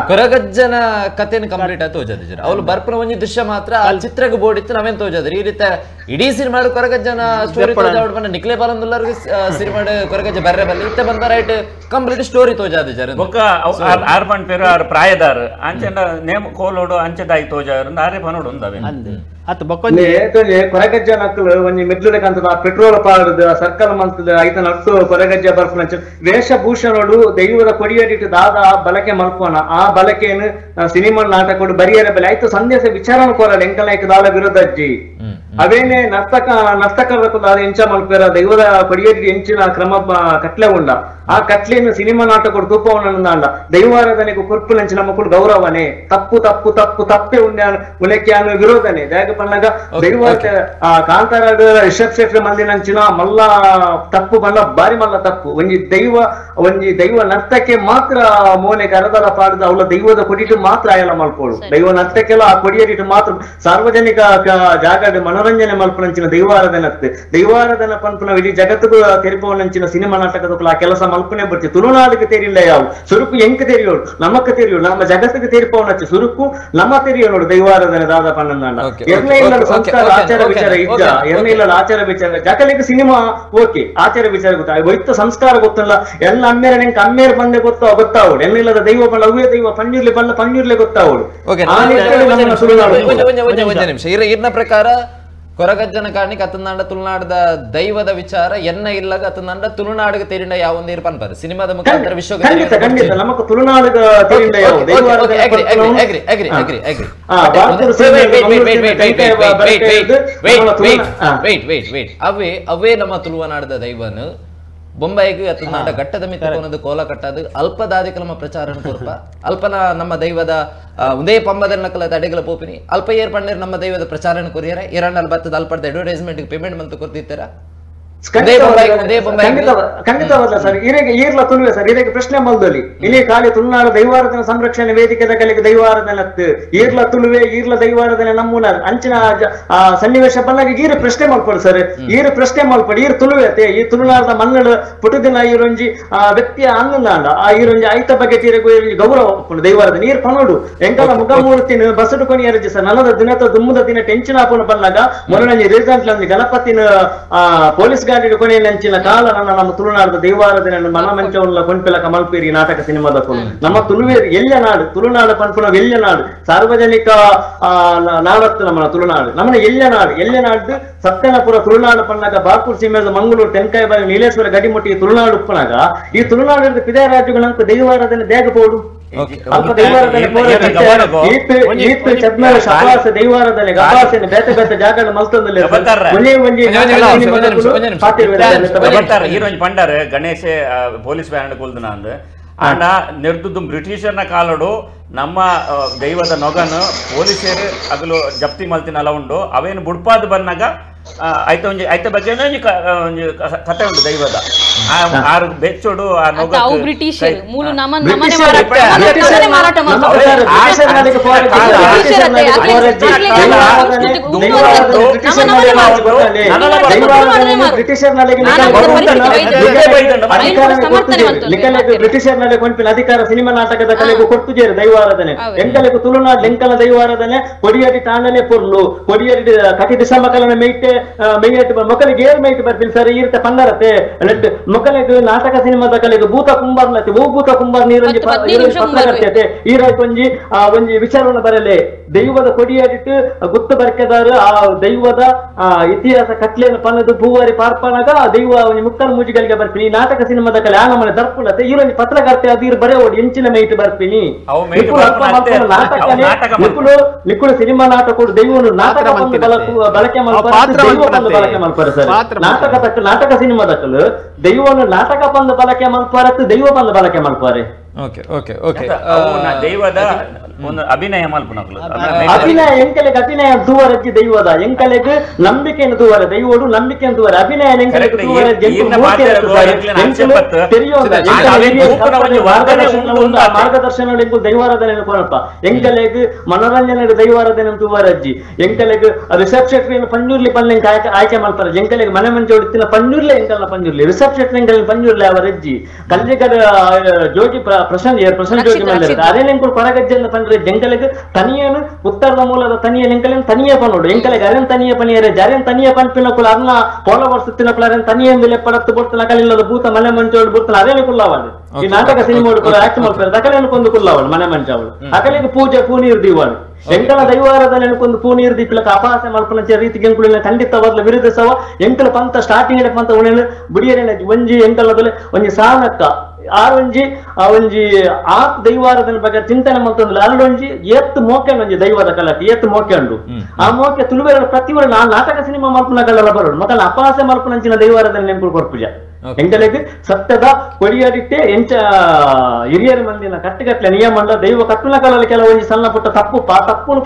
[SPEAKER 1] ಕೊರಗಜ್ಜನ ಕಥೆನ ಕಂಪ್ಲೀಟ್ ಆಗಿ ತೋಜದ ಅವ್ರು ಬರ್ಪನ ಒಂಜಿ ದೃಶ್ಯ ಮಾತ್ರ ಆ ಚಿತ್ರಕ್ಕೆ ಬೋರ್ಡ್ ಇತ್ತು ನಾವೇನ್ ತೋಜದ್ರಿ ಈ ರೀತಿ ಇಡೀ ಸಿನಿಮಾ ಕೊರಗಜ್ಜನ ಸ್ಟೋರಿ ತೋಜ ನಿಕ್ಲೆ ಬಾಲಂದುಲ್ಲರ್ಗೆ ಸಿನಿಮಾ ಕೊರಗಜ್ಜ ಬರ್ರೆ ಬಲ್ಲಿ ಇತ್ತೆ ಬಂದ ರೈಟ್ ಕಂಪ್ಲೀಟ್ ಸ್ಟೋರಿ ತೋಜಾದ ಜರ ಬೊಕ್ಕ
[SPEAKER 2] ಆರ್ ಪಂಡ್ ಪೇರು ಆರ್ ಪ್ರಾಯದಾರ್ ಅಂಚೆಂಡ ನೇಮ ಕೋಲೋಡು ಅಂಚೆದಾಯಿ ತೋಜಾರು ಆರೆ ಪನೋಡು ಉಂದವೆ
[SPEAKER 3] ಅತ್ತು ಬೊಕ್ಕೊಂಜಿ
[SPEAKER 8] ಕೊರಗಜ್ಜ ನಕ್ಕಲು ಒಂಜಿ ಮೆಟ್ಲುಡಕಂತದ ಪೆಟ್ರೋಲ್ ಪಾಡುದು ಸರ್ಕಲ್ ಮಂತದ ಐತ ನಟ್ಟು ಕೊರಗಜ್ಜ ಬರ್ಪುನಂಚ ವೇಷಭೂಷಣೋಡು ದೈವದ ಕೊಡಿಯಡಿಟ್ಟು ದಾದ ಬಳಕೆ ಮಲ್ಪೋಣ ಆ ಬಳಕೆಯನ್ನು ಸಿನಿಮಾ ನಾಟಕ ಬರಿಯರ ಬೆಲೆ ಆಯ್ತು ಸಂದೇಶ ವಿಚಾರಣ ಕೋರಲ್ಲ ಎಂಕಲ್ನಾಯ್ಕ ದಾಳ ವಿರುದ್ಧಜ್ಜಿ ಅವೇನೆ ನರ್ತಕರ ಎಂಚ ಮಲ್ಪೇರ ದೈವದ ಕೊಡಿಯಡಿ ಎಂಚಿನ ಕ್ರಮ ಕಟ್ಲೆ ಉಂಡ ಆ ಕಟ್ಲೆಯನ್ನು ಸಿನಿಮಾ ನಾಟಕ ತೂಪವನ್ನ ದೈವಾರಾಧನೆಗೂ ಕೊರ್ಪು ನಂಚಿನ ಮಕ್ಕಳು ಗೌರವನೆ ತಪ್ಪು ತಪ್ಪು ತಪ್ಪು ತಪ್ಪೆ ಉಲೆಕ್ಕೆ ವಿರೋಧನೆ ಪನ್ನಗ ದೈವ ಕಾಂತಾರ ರಿಷಬ್ ಶೆಟ್ಟಿ ಮಂದಿ ನಂಚಿನ ಮಲ್ಲ ತಪ್ಪು ಬಣ್ಣ ಬಾರಿ ಮಲ್ಲ ತಪ್ಪು ಒಂಜಿ ದೈವ ನರ್ತಕ್ಕೆ ಮಾತ್ರ ಮೋನೆ ಕರದಲ ಪಾಡದ ಅವಳ ದೈವದ ಕೊಡಿಟ್ಟು ಮಾತ್ರ ಆಯಲ ಮಲ್ಪೋಳು ದೈವ ನರ್ತಕ್ಕೆಲ್ಲ ಆ ಕೊಡಿಯಡಿಟ್ಟು ಮಾತ್ರ ಸಾರ್ವಜನಿಕ ಜಾಗ ಮನೋರಂಜನೆ ಮಲ್ಪನಂಚಿನ ದೈವಾರಾಧನ ಪಂಪನ ಇಡೀ ಜಗತ್ತಿಗೂ ತೆರಿಪವನಂಚಿನ ಸಿನಿಮಾ ನಾಟಕದ ಆ ಕೆಲಸ ಮಲ್ಪನೆ ಬರ್ತಿ ತುಳುನಾಡಿಗೆ ತೆರಿಲ್ಲ ಯಾವ ಸುರುಕು ಎಂಕ ತೆರಿಯೋಳು ನಮಕ್ಕ ತೆರಿಯೋಳು ನಮ್ಮ ಜಗತ್ತಿಗೆ ತೆರಿಪವನಚ್ಚ ಸುರುಕು ನಮ್ಮ ತೆರಿಯೋಳು ದೈವಾರಾಧನೆ ದಾದ ಪನ್ನಂದ ಎರಡನೇ ಇಲ್ಲ ಸಂಸ್ಕಾರ ಆಚಾರ ವಿಚಾರ ಇದ್ದ ಎರಡನೇ ಇಲ್ಲ ಆಚಾರ ವಿಚಾರ ಜಗಲಿಗೆ ಸಿನಿಮಾ ಓಕೆ ಆಚಾರ ವಿಚಾರ ಗೊತ್ತಾ ಒಯ್ತ ಸಂಸ್ಕಾರ ಗೊತ್ತಲ್ಲ ಎಲ್ಲ ಅಮ್ಮೇರ ನೆಂಕ ಅಮ್ಮೇರ ಬಂದೆ ಗೊತ್ತಾವಳು ಎನ್ನಿಲ್ಲದ ದೈವ ಬಲ್ಲ ಅವೇ ದೈವ ಪನ್ನೀರ್ಲೆ ಬಲ್ಲ ಪನ್ನೀರ್ಲೆ ಗೊತ್ತಾವಳು
[SPEAKER 1] ಇರ್ನ ಪ್ರಕಾರ ಕೊರಗಜ್ಜನ ಕಾರಣಕ್ಕೆ ಅತನಾಡ ತುಳುನಾಡದ ದೈವದ ವಿಚಾರ ಎನ್ನ ಇಲ್ಲಗ ಅತನಾಡ ತುಳುನಾಡಿಗೆ ತೆರಿಂಡ ಯಾವೊಂದು ಇರ್ಪನ್ಪಾರೆ ಸಿನಿಮಾದ ಮುಖಾಂತರ ವಿಶ್ವಕ್ಕೆ
[SPEAKER 8] ಖಂಡಿತ ನಮಕ ತುಳುನಾಡಿಗೆ ತೆರಿಂಡ ಯಾವ
[SPEAKER 1] ಅವೇ ನಮ್ಮ ತುಳುವನಾಡದ ದೈವನು ಬೊಂಬಾಯಿಗೂ ಅತನಾಡ ಘಟ್ಟದ ಮಿತ್ರನದು ಕೋಲ ಕಟ್ಟದು ಅಲ್ಪದಾದಿಕ ನಮ್ಮ ಪ್ರಚಾರ ಕೊರ್ಪ ಅಲ್ಪನ ನಮ್ಮ ದೈವದ ಉದಯ ಪಂಬದ ಕಲ ತಡೆಗಳ ಪೋಪಿನಿ ಅಲ್ಪ ಏರ್ಪಂಡೇರ್ ನಮ್ಮ ದೈವದ ಪ್ರಚಾರ ಕೊರಿಯರ ಎರಡಲ್ಲಿ ಬತ್ತದ ಅಲ್ಪದ ಅಡ್ವರ್ಟೈಸ್ಮೆಂಟ್ ಪೇಮೆಂಟ್ ಮಂತ್ ಕೊಡ್ತಿರ್ತಾರ
[SPEAKER 8] ಖಂಡಿತವಲ್ಲ ಸರ್ ಈರ್ಲ ತುಳುವೆ ಸರ್ ಇದಕ್ಕೆ ಪ್ರಶ್ನೆ ಮಲ್ದಲ್ಲಿ ಇಲ್ಲಿ ಖಾಲಿ ತುಳುನಾಡು ದೈವಾರಾಧನೆ ಸಂರಕ್ಷಣೆ ವೇದಿಕೆದ ಕಲೆಗೆ ದೈವಾರಾಧನೆ ಈರ್ಲ ತುಳುವೆ ಈರ್ಲ ದೈವಾರಾಧನೆ ನಮ್ಮೂನ ಅಂಚಿನ ಸನ್ನಿವೇಶ ಬಂದಾಗ ಈರು ಪ್ರಶ್ನೆ ಮಲ್ಪಡು ಸರ್ ಈರು ಪ್ರಶ್ನೆ ಮಲ್ಪಡು ಈರು ತುಳುವೆತೆ ಈ ತುಳುನಾಡದ ಮನ್ನಡು ಪುಟುದಿನ ಈರೊಂಜಿ ವ್ಯಕ್ತಿಯ ಅನ್ನಂದಾಂಡ ಆ ಈರೊಂಜಿ ಐತ ಬಗ್ಗೆ ತೀರಗು ಗೌರವ ದೈವಾರಾಧನೆ ಈರು ಪನೋಡು ಎಂಕಲ ಮುಖಮೂರ್ತಿನ ಬಸಡು ಕೊನಿ ಅರಜಿ ಸರ್ ನಲ್ಲದ ದಿನದ ದುಮ್ಮದ ದಿನ ಟೆನ್ಷನ್ ಆಪುನ ಬಂದಾಗ ಮೊನ್ನೆ ರೀಸೆಂಟ್ಲಿ ಗಣಪತಿನ ಪೊಲೀಸ್ ಕೊನೆ ನೆಂಚಿನ ಕಾಲ ನಮ್ಮ ತುಳುನಾಡದ ದೈವಾರಾಧನೆ ಮನಮಂಚವನ್ನ ಕೊಂಡ್ಪಿಲಕ ಮಲ್ಪೇರಿ ನಾಟಕ ಸಿನಿಮಾದ ನಮ್ಮ ತುಳುವೇರಿ ಎಲ್ಲ ನಾಡು ತುಳುನಾಡು ಪಂಪುನ ಎಲ್ಲ ನಾಡು ಸಾರ್ವಜನಿಕ ನಾಡತ್ತು ನಮ್ಮ ತುಳುನಾಡು ನಮ್ಮನ ಎಲ್ಲ ನಾಡು ಸತ್ಯನಪುರ ತುಳುನಾಡು ಪಣ್ಣಾಗ ಬಾಪೂರ್ ಸೀಮೆದ ಮಂಗಳೂರು ತೆಂಕಾಯಿ ಬಾರಿ ನೀಲೇಶ್ವರ ಗಡಿಮುಟ್ಟಿ ತುಳುನಾಡು ಉಪ್ಪನಾಗ ಈ ತುಳುನಾಡು ಪಿದೇ ರಾಜ್ಯಗಳಂತ ದೈವಾರಾಧನೆ ದೇಗಬಹುದು ದೈವಾರಾಧನೆ ಗಪಾಸನೆ ಬೇತೆ ಬೇತೆ ಜಾಗ ಮಲ್ತಂದಲ್ಲಿ
[SPEAKER 2] ಪಂಡರ್ ಗಣೇಶ ಪೊಲೀಸ್ ವ್ಯಾನ್ ಕೊಲ್ದನ ಅಂದ್ ಆಂಡ ನಿರ್ದುದು ಬ್ರಿಟಿಷರ್ನ ಕಾಲಡು ನಮ್ಮ ದೈವದ ನೊಗನು ಪೊಲೀಸರು ಅಗಲು ಜಪ್ತಿ ಮಲ್ತಿನಲ್ಲ ಉಂಡು ಅವೇನು ಬುಡ್ಪಾದ್ ಬಂದಾಗ ಐತ ಬಗ್ಗೆ ಒಂಜಿ ಕತೆ ಉಂಟು ದೈವದ ಆರು ಬೆಚ್ಚೋಡು ಆ ನೊಗ
[SPEAKER 8] ಬ್ರಿಟಿಷರ್ನಲ್ಲಿ ಕೊಂಪಿನ ಅಧಿಕಾರ ಸಿನಿಮಾ ನಾಟಕದ ಕಲೆಗೂ ಕೊಟ್ಟುಜೇರು ದೈವಾರಾಧನೆ ಎಂಕಲೆಗೂ ತುಳುನಾಡು ಎಂಕಲ ದೈವಾರಾಧನೆ ಕೊಡಿಯಡಿ ತಾಂಡನೆ ಪೊರ್ಲು ಕೊಡಿಯಡಿ ಕಟಿ ಡಿಸಂಬಕಲನ ಮೇಯ್ಟೆ ಮೇಯ್ಟು ಮೊಕಲಿಗೆ ಏರ್ ಮೇಯ್ಟು ಬರ್ತೀನಿ ಸರ್ ಈರ್ತೆ ಪಂಡರತೆ ಮೊಕಲಿಗೆ ನಾಟಕ ಸಿನಿಮಾದ ಕಲೆಗೆ ಭೂತ ಕುಂಬಾರ್ಲತೆ ಭೂತ ಕುಂಬಾರ್ ನೀರಂಜಿ ಪತ್ರಕರ್ತೆ ಈರಾಯ್ತು ಒಂಜಿ ವಿಚಾರವನ್ನು ಬರಲೆ ದೈವದ ಕೊಡಿಯಡಿಟ್ಟು ಗುತ್ತು ಬರ್ಕೆದಾರು ಆ ದೈವದ ಇತಿಹಾಸ ಕಟ್ಲೆಯನ್ನು ಪನ್ನದು ಭೂವಾರಿ ಪಾರ್ಪನಾಗ ದೈವ ಮುಕ್ಕಲ ಮೂಜಿಗಳಿಗೆ ಬರ್ತೀನಿ ಈ ನಾಟಕ ಸಿನಿಮಾದ ಕಲೆ ಆ ನಮ್ಮನೆ ದರ್ಪುಲತೆ ಈರೊಂದು ಪತ್ರಕರ್ತೆ ಅದು ಇರ್ ಬರೇ ಓಡಿ ಎಂಚಿನ ಮೇಯ್ಟು ಬರ್ತೀನಿ ನಿಕ್ಕುಳು ಸಿನಿಮಾ ನಾಟಕ ದೈವನು ನಾಟಕ ಬಳಕೆ ಬಳಕೆ ಮಲ್ಪಾರೆ ಸರ್ ನಾಟಕ ಸಿನಿಮಾದಕ್ಕಲು ದೈವನು ನಾಟಕ ಬಂದು ಬಳಕೆ ಮಲ್ಪಾರತ್ತು ದೈವ ಬಂದು ಬಳಕೆ ಮಲ್ಪಾರೆ
[SPEAKER 2] ದೈವದ ಒಂದು ಅಭಿನಯ ಮಲ್ಪನಗಳು
[SPEAKER 8] ಅಭಿನಯ ಎಂಕಲೆಗೆ ಅಭಿನಯ ದೂವರಜ್ಜಿ ದೈವದ ಎಂಕಲೆಗೆ ನಂಬಿಕೆಯನ್ನು ದೂವರ ದೈವಡು ನಂಬಿಕೆಯನ್ನು ದೂವರ ಅಭಿನಯ ಎಂಕಲೆಗೆ ಮಾರ್ಗದರ್ಶನ ದೈವಾರಾಧನೆ ಕೊನಪ್ಪ ಎಂಕಲೆಗೆ ಮನೋರಂಜನೆ ದೈವಾರಾಧನೆ ದೂವರಜ್ಜಿ ಎಂಕಲೆಗೆ ರಿಷಬ್ ಶೆಟ್ರಿಯನ್ನು ಪಂಜೂರ್ಲಿ ಪಲ್ಲೆ ಆಯ್ಕೆ ಮಾಡ್ತಾರೆ ಎಂಕಲೆಗೆ ಮನೆ ಮಂಚೆ ಹೊಡಿತಿನ ಪಂಜೂರ್ಲೆ ಎಂಕಲ್ನ ಪಂಜೂರ್ಲಿ ರಿಷಬ್ ಶೆಟ್ರಿ ಎಂಕಲ್ ಪಂಜೂರ್ಲೆ ಅವರಜ್ಜಿ ಕಲ್ಲಿಗಡ ಜೋಗಿ ಪ್ರಶಾಂತ್ ಜೋಗಿ ಮೇಲೆ ಅದೇ ಎಂಕುಲು ಕೊರಗಜ್ಜೆ ಪಂಡ್ರೆ ಜಂಕಲೆಗ್ ತನಿಯನು ಉತ್ತರದ ಮೂಲದ ತನಿಯ ಎಂಕಲೆನ್ ತನಿಯ ಪನ್ನೋಡು ಎಂಕಲೆಗ್ ಅರೆನ್ ತನಿಯ ಪನಿಯರೆ ಜರೆನ್ ತನಿಯ ಪನ್ಪಿನಕುಲು ಅರ್ನ ಪೋಲ ವರ್ಷತ್ತಿನಕುಲು ಅರೆನ್ ತನಿಯ ಮೇಲೆ ಪಡತ್ತು ಬರ್ತನ ಕಲಿಲ್ಲದ ಭೂತ ಮನೆ ಮಂಚೋಡು ಬರ್ತನ ಅರೇನು ಕುಲ್ಲವಾಡು ಈ ನಾಟಕ ಸಿನಿಮಾ ಆಕ್ಟ್ ಮಾಡ್ತಾರೆ ಅಕಲೇನು ಕೊಂದು ಕುಲ್ಲವಾಡು ಮನೆ ಮಂಚ ಅವಳು ಅಕಲಿಗೆ ಪೂಜೆ ಪೂನೀರ್ ದೀವಾಳು ಎಂಕಲ ದೈವಾರಾಧನೆ ಅನ್ಕೊಂದು ಪೂನೀರ್ ದೀಪಿಲಕ ಅಪಹಾಸ ಮಲ್ಪನ ರೀತಿಗೆ ಎಂಕುಳಿನ ಖಂಡಿತವಾದ ವಿರುದ್ಧ ಸವ ಎಂಕಲ ಪಂತ ಸ್ಟಾರ್ಟಿಂಗ್ ಪಂತ ಉಣೆಲು ಬುಡಿಯರೇನ ಒಂಜಿ ಎಂಕಲದಲ್ಲಿ ಒಂಜಿ ಸಾನಕ್ಕ ಒಂಜಿ ದೈವಾರಾಧನೆ ಬಗ್ಗೆ ಚಿಂತನೆ ಮಾಡ್ತಂದ್ರೆ ಅಲ್ಲೊಂಜಿ ಎತ್ತು ಮೋಕೆ ಒಂಜಿ ದೈವದ ಕಲಕ್ಕೆ ಎತ್ತು ಮೋಕೆ ಉಂಡು ಆ ಮೋಕೆ ತುಳುವೆರ ಪ್ರತಿವರ ನಾಟಕ ಸಿನಿಮಾ ಮಲ್ಪನಗಳೆಲ್ಲ ಬರೋದು ಮಕ್ಕಳ ಅಪಹಾಸ ಮಲ್ಪನಂಚಿನ ದೈವಾರಾಧನೆ ನೆಂಪು ಕೊಡ್ಪುಜ ಎಂಕಲೆಗ್ ಸತ್ಯದ ಕೊಡಿಯಾಡಿಟ್ಟೆ ಎಂಚ ಹಿರಿಯರ ಮಂದಿನ ಕಟ್ಟುಗಟ್ಟಲೆ ನಿಯಮ ದೈವ ಕಟ್ಟುನ ಕಾಲಲ್ಲಿ ಕೆಲವೊಂದು ಸಣ್ಣ ಪುಟ್ಟ ತಪ್ಪು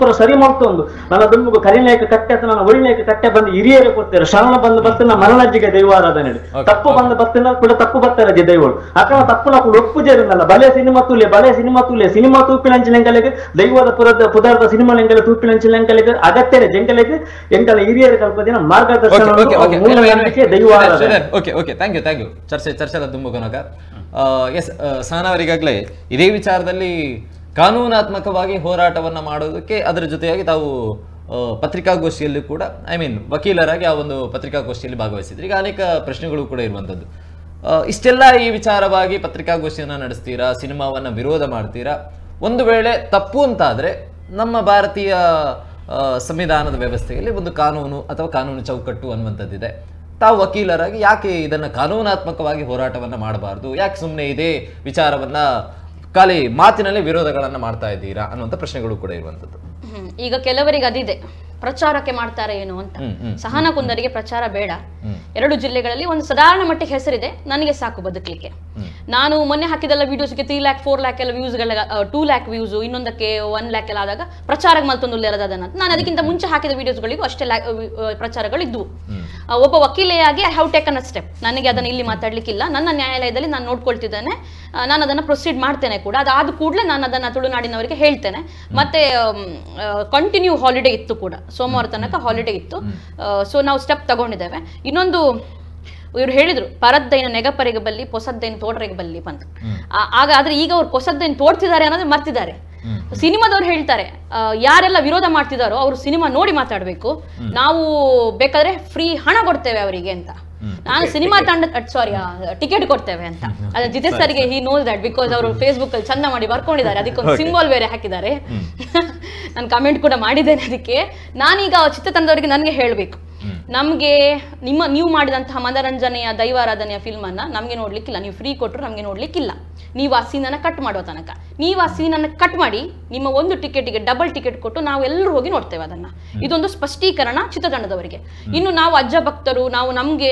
[SPEAKER 8] ಪುರ ಸರಿ ಮಾಡ್ತೊಂದು ನನ್ನ ದುಂಬು ಕರಿನೇಕ ಕಟ್ಟೆ ನನ್ನ ಒಳಿನೇಕ ಕಟ್ಟೆ ಬಂದು ಹಿರಿಯರೇ ಕೊಡ್ತಾರೆ ಶರಣ ಬಂದು ಬರ್ತಿನ ಮರಣಜ್ಜಿಗೆ ದೈವಾರಾಧನೆ ತಪ್ಪು ಬಂದು ಬರ್ತಿನ ಕೂಡ ತಪ್ಪು ಬರ್ತಾರೆ ದೈವಗಳು ಅಕ್ಕ ತಪ್ಪು ನಾವು ಒಪ್ಪುಜೇರಿನಲ್ಲ ಬಲೆ ಸಿನಿಮಾ ತೂಲೆ ಸಿನಿಮಾ ತೂಪಿನಂಚಿನ ಎಂಕಲೆಗ್ ದೈವದ ಪುದಾರ್ಥ ಸಿನಿಮಾ ಎಂಕಲೆ ತೂಪಿನಂಚಿನ ಎಂಕಲೆಗ್ ಅಗತ್ಯನೇ ಜಂಕಲೆಗ್ ಎಂಕಲ ಹಿರಿಯರ ಕಲ್ಪದಿನ ಮಾರ್ಗದರ್ಶನ ದೈವಾರಾಧನೆ.
[SPEAKER 1] ಥ್ಯಾಂಕ್ ಯು ಚರ್ಚೆದ ತುಂಬುಗನಕ ಎಸ್ ಸಾನವರಿಗಾಗಲೇ ಇದೇ ವಿಚಾರದಲ್ಲಿ ಕಾನೂನಾತ್ಮಕವಾಗಿ ಹೋರಾಟವನ್ನು ಮಾಡೋದಕ್ಕೆ ಅದರ ಜೊತೆಯಾಗಿ ತಾವು ಪತ್ರಿಕಾಗೋಷ್ಠಿಯಲ್ಲಿ ಕೂಡ ವಕೀಲರಾಗಿ ಆ ಒಂದು ಪತ್ರಿಕಾಗೋಷ್ಠಿಯಲ್ಲಿ ಭಾಗವಹಿಸಿದ್ರಿ. ಈಗ ಅನೇಕ ಪ್ರಶ್ನೆಗಳು ಕೂಡ ಇರುವಂಥದ್ದು. ಇಷ್ಟೆಲ್ಲ ಈ ವಿಚಾರವಾಗಿ ಪತ್ರಿಕಾಗೋಷ್ಠಿಯನ್ನು ನಡೆಸ್ತೀರಾ, ಸಿನಿಮಾವನ್ನು ವಿರೋಧ ಮಾಡ್ತೀರಾ. ಒಂದು ವೇಳೆ ತಪ್ಪು ಅಂತಾದರೆ ನಮ್ಮ ಭಾರತೀಯ ಸಂವಿಧಾನದ ವ್ಯವಸ್ಥೆಯಲ್ಲಿ ಒಂದು ಕಾನೂನು ಅಥವಾ ಕಾನೂನು ಚೌಕಟ್ಟು ಅನ್ನುವಂಥದ್ದಿದೆ. ತಾವು ವಕೀಲರಾಗಿ ಯಾಕೆ ಇದನ್ನು ಕಾನೂನಾತ್ಮಕವಾಗಿ ಹೋರಾಟವನ್ನು ಮಾಡಬಾರ್ದು, ಯಾಕೆ ಸುಮ್ಮನೆ ಇದೇ ವಿಚಾರವನ್ನು ಖಾಲಿ ಮಾತಿನಲ್ಲಿ ವಿರೋಧಗಳನ್ನು ಮಾಡ್ತಾ ಇದ್ದೀರಾ ಅನ್ನುವಂಥ ಪ್ರಶ್ನೆಗಳು ಕೂಡ ಇರುವಂಥದ್ದು.
[SPEAKER 4] ಈಗ ಕೆಲವರಿಗೆ ಅದಿದೆ, ಪ್ರಚಾರಕ್ಕೆ ಮಾಡ್ತಾರೆ ಏನು ಅಂತ. ಸಹನಾ ಕುಂದರಿಗೆ ಪ್ರಚಾರ ಬೇಡ. 2 ಜಿಲ್ಲೆಗಳಲ್ಲಿ ಒಂದು ಸಾಧಾರಣ ಮಟ್ಟಿಗೆ ಹೆಸರಿದೆ, ನನಗೆ ಸಾಕು ಬದುಕಲಿಕ್ಕೆ. ನಾನು ಮೊನ್ನೆ ಹಾಕಿದೆಲ್ಲ ವಿಡಿಯೋಸ್ಗೆ 3 ಲ್ಯಾಕ್ 4 ಲ್ಯಾಕ್ ಎಲ್ಲ ವ್ಯೂಸ್ಗಳ 2 ಲ್ಯಾಕ್ ವ್ಯೂಸ್, ಇನ್ನೊಂದಕ್ಕೆ 1 ಲ್ಯಾಕ್ ಎಲ್ಲ ಆದಾಗ ಪ್ರಚಾರಕ್ಕೆ ಮಲ್ತೊಂದು ಅದನ್ನ ನಾನು ಅದಕ್ಕಿಂತ ಮುಂಚೆ ಹಾಕಿದ ವಿಡಿಯೋಸ್ಗಳಿಗೂ ಅಷ್ಟೇ ಪ್ರಚಾರಗಳು ಇದ್ವು. ಒಬ್ಬ ವಕೀಲೆಯಾಗಿ I have taken a step. ನನಗೆ ಅದನ್ನು ಇಲ್ಲಿ ಮಾತಾಡ್ಲಿಕ್ಕಿಲ್ಲ, ನನ್ನ ನ್ಯಾಯಾಲಯದಲ್ಲಿ ನಾನು ನೋಡ್ಕೊಳ್ತಿದ್ದೇನೆ, ನಾನು ಅದನ್ನು ಪ್ರೊಸೀಡ್ ಮಾಡ್ತೇನೆ ಕೂಡ. ಅದಾದ ಕೂಡಲೇ ನಾನು ಅದನ್ನು ತುಳುನಾಡಿನವರಿಗೆ ಹೇಳ್ತೇನೆ. ಮತ್ತೆ ಕಂಟಿನ್ಯೂ ಹಾಲಿಡೇ ಇತ್ತು ಕೂಡ, ಸೋಮವಾರ ತನಕ ಹಾಲಿಡೇ ಇತ್ತು. ಸೊ ನಾವು ಸ್ಟೆಪ್ ತಗೊಂಡಿದ್ದೇವೆ. ಇನ್ನೊಂದು ಇವ್ರು ಹೇಳಿದ್ರು, ಪರದ್ದೈನ ನೆಗಪರಿಗೆ ಬಲ್ಲಿ ಪೊಸದ್ದೈನ ತೋಟರಿಗೆ ಬಲ್ಲಿ ಅಂತ. ಆದ್ರೆ ಈಗ ಅವ್ರು ಪೊಸದ್ದೈನ ತೋಡ್ತಿದ್ದಾರೆ ಅನ್ನೋದು ಮರ್ತಿದ್ದಾರೆ. ಸಿನಿಮಾದವ್ರು ಹೇಳ್ತಾರೆ, ಯಾರೆಲ್ಲ ವಿರೋಧ ಮಾಡ್ತಿದಾರೋ ಅವರು ಸಿನಿಮಾ ನೋಡಿ ಮಾತಾಡ್ಬೇಕು, ನಾವು ಬೇಕಾದ್ರೆ ಫ್ರೀ ಹಣ ಕೊಡ್ತೇವೆ ಅವರಿಗೆ ಅಂತ. ನಾನು ಸಿನಿಮಾ ಟಿಕೆಟ್ ಕೊಡ್ತೇವೆ ಅಂತ. ಅದ್ರ ಜಿತೇಶ್ ಸರ್ಗೆ ಹಿ ನೋಸ್ ದಟ್, ಬಿಕಾಸ್ ಅವರು ಫೇಸ್ಬುಕ್ ಅಲ್ಲಿ ಚಂದ ಮಾಡಿ ಬರ್ಕೊಂಡಿದ್ದಾರೆ, ಅದಕ್ಕೊಂದು ಸಿಂಬಲ್ ಬೇರೆ ಹಾಕಿದ್ದಾರೆ. ನಾನು ಕಮೆಂಟ್ ಕೂಡ ಮಾಡಿದ್ದೇನೆ ಅದಕ್ಕೆ. ನಾನೀಗ ಚಿತ್ರತಂಡದವರಿಗೆ ನನಗೆ ಹೇಳ್ಬೇಕು, ನಮ್ಗೆ ನೀವು ಮಾಡಿದಂತಹ ಮನರಂಜನೆಯ ದೈವಾರಾಧನೆಯ ಫಿಲ್ಮ್ ಅನ್ನ ನಮ್ಗೆ ನೋಡ್ಲಿಕ್ಕಿಲ್ಲ. ನೀವು ಫ್ರೀ ಕೊಟ್ಟರು ನಮ್ಗೆ ನೋಡ್ಲಿಕ್ಕಿಲ್ಲ. ನೀವು ಆ ಸೀನನ್ನ ಕಟ್ ಮಾಡುವ ತನಕ ನೀವು ಆ ಸೀನನ್ನು ಕಟ್ ಮಾಡಿ ನಿಮ್ಮ ಒಂದು ಟಿಕೆಟ್ಗೆ ಡಬಲ್ ಟಿಕೆಟ್ ಕೊಟ್ಟು ನಾವು ಎಲ್ಲರೂ ಹೋಗಿ ನೋಡ್ತೇವೆ ಅದನ್ನ. ಇದೊಂದು ಸ್ಪಷ್ಟೀಕರಣ ಚಿತ್ರತಂಡದವರಿಗೆ. ಇನ್ನು ನಾವು ಅಜ್ಜ ಭಕ್ತರು, ನಾವು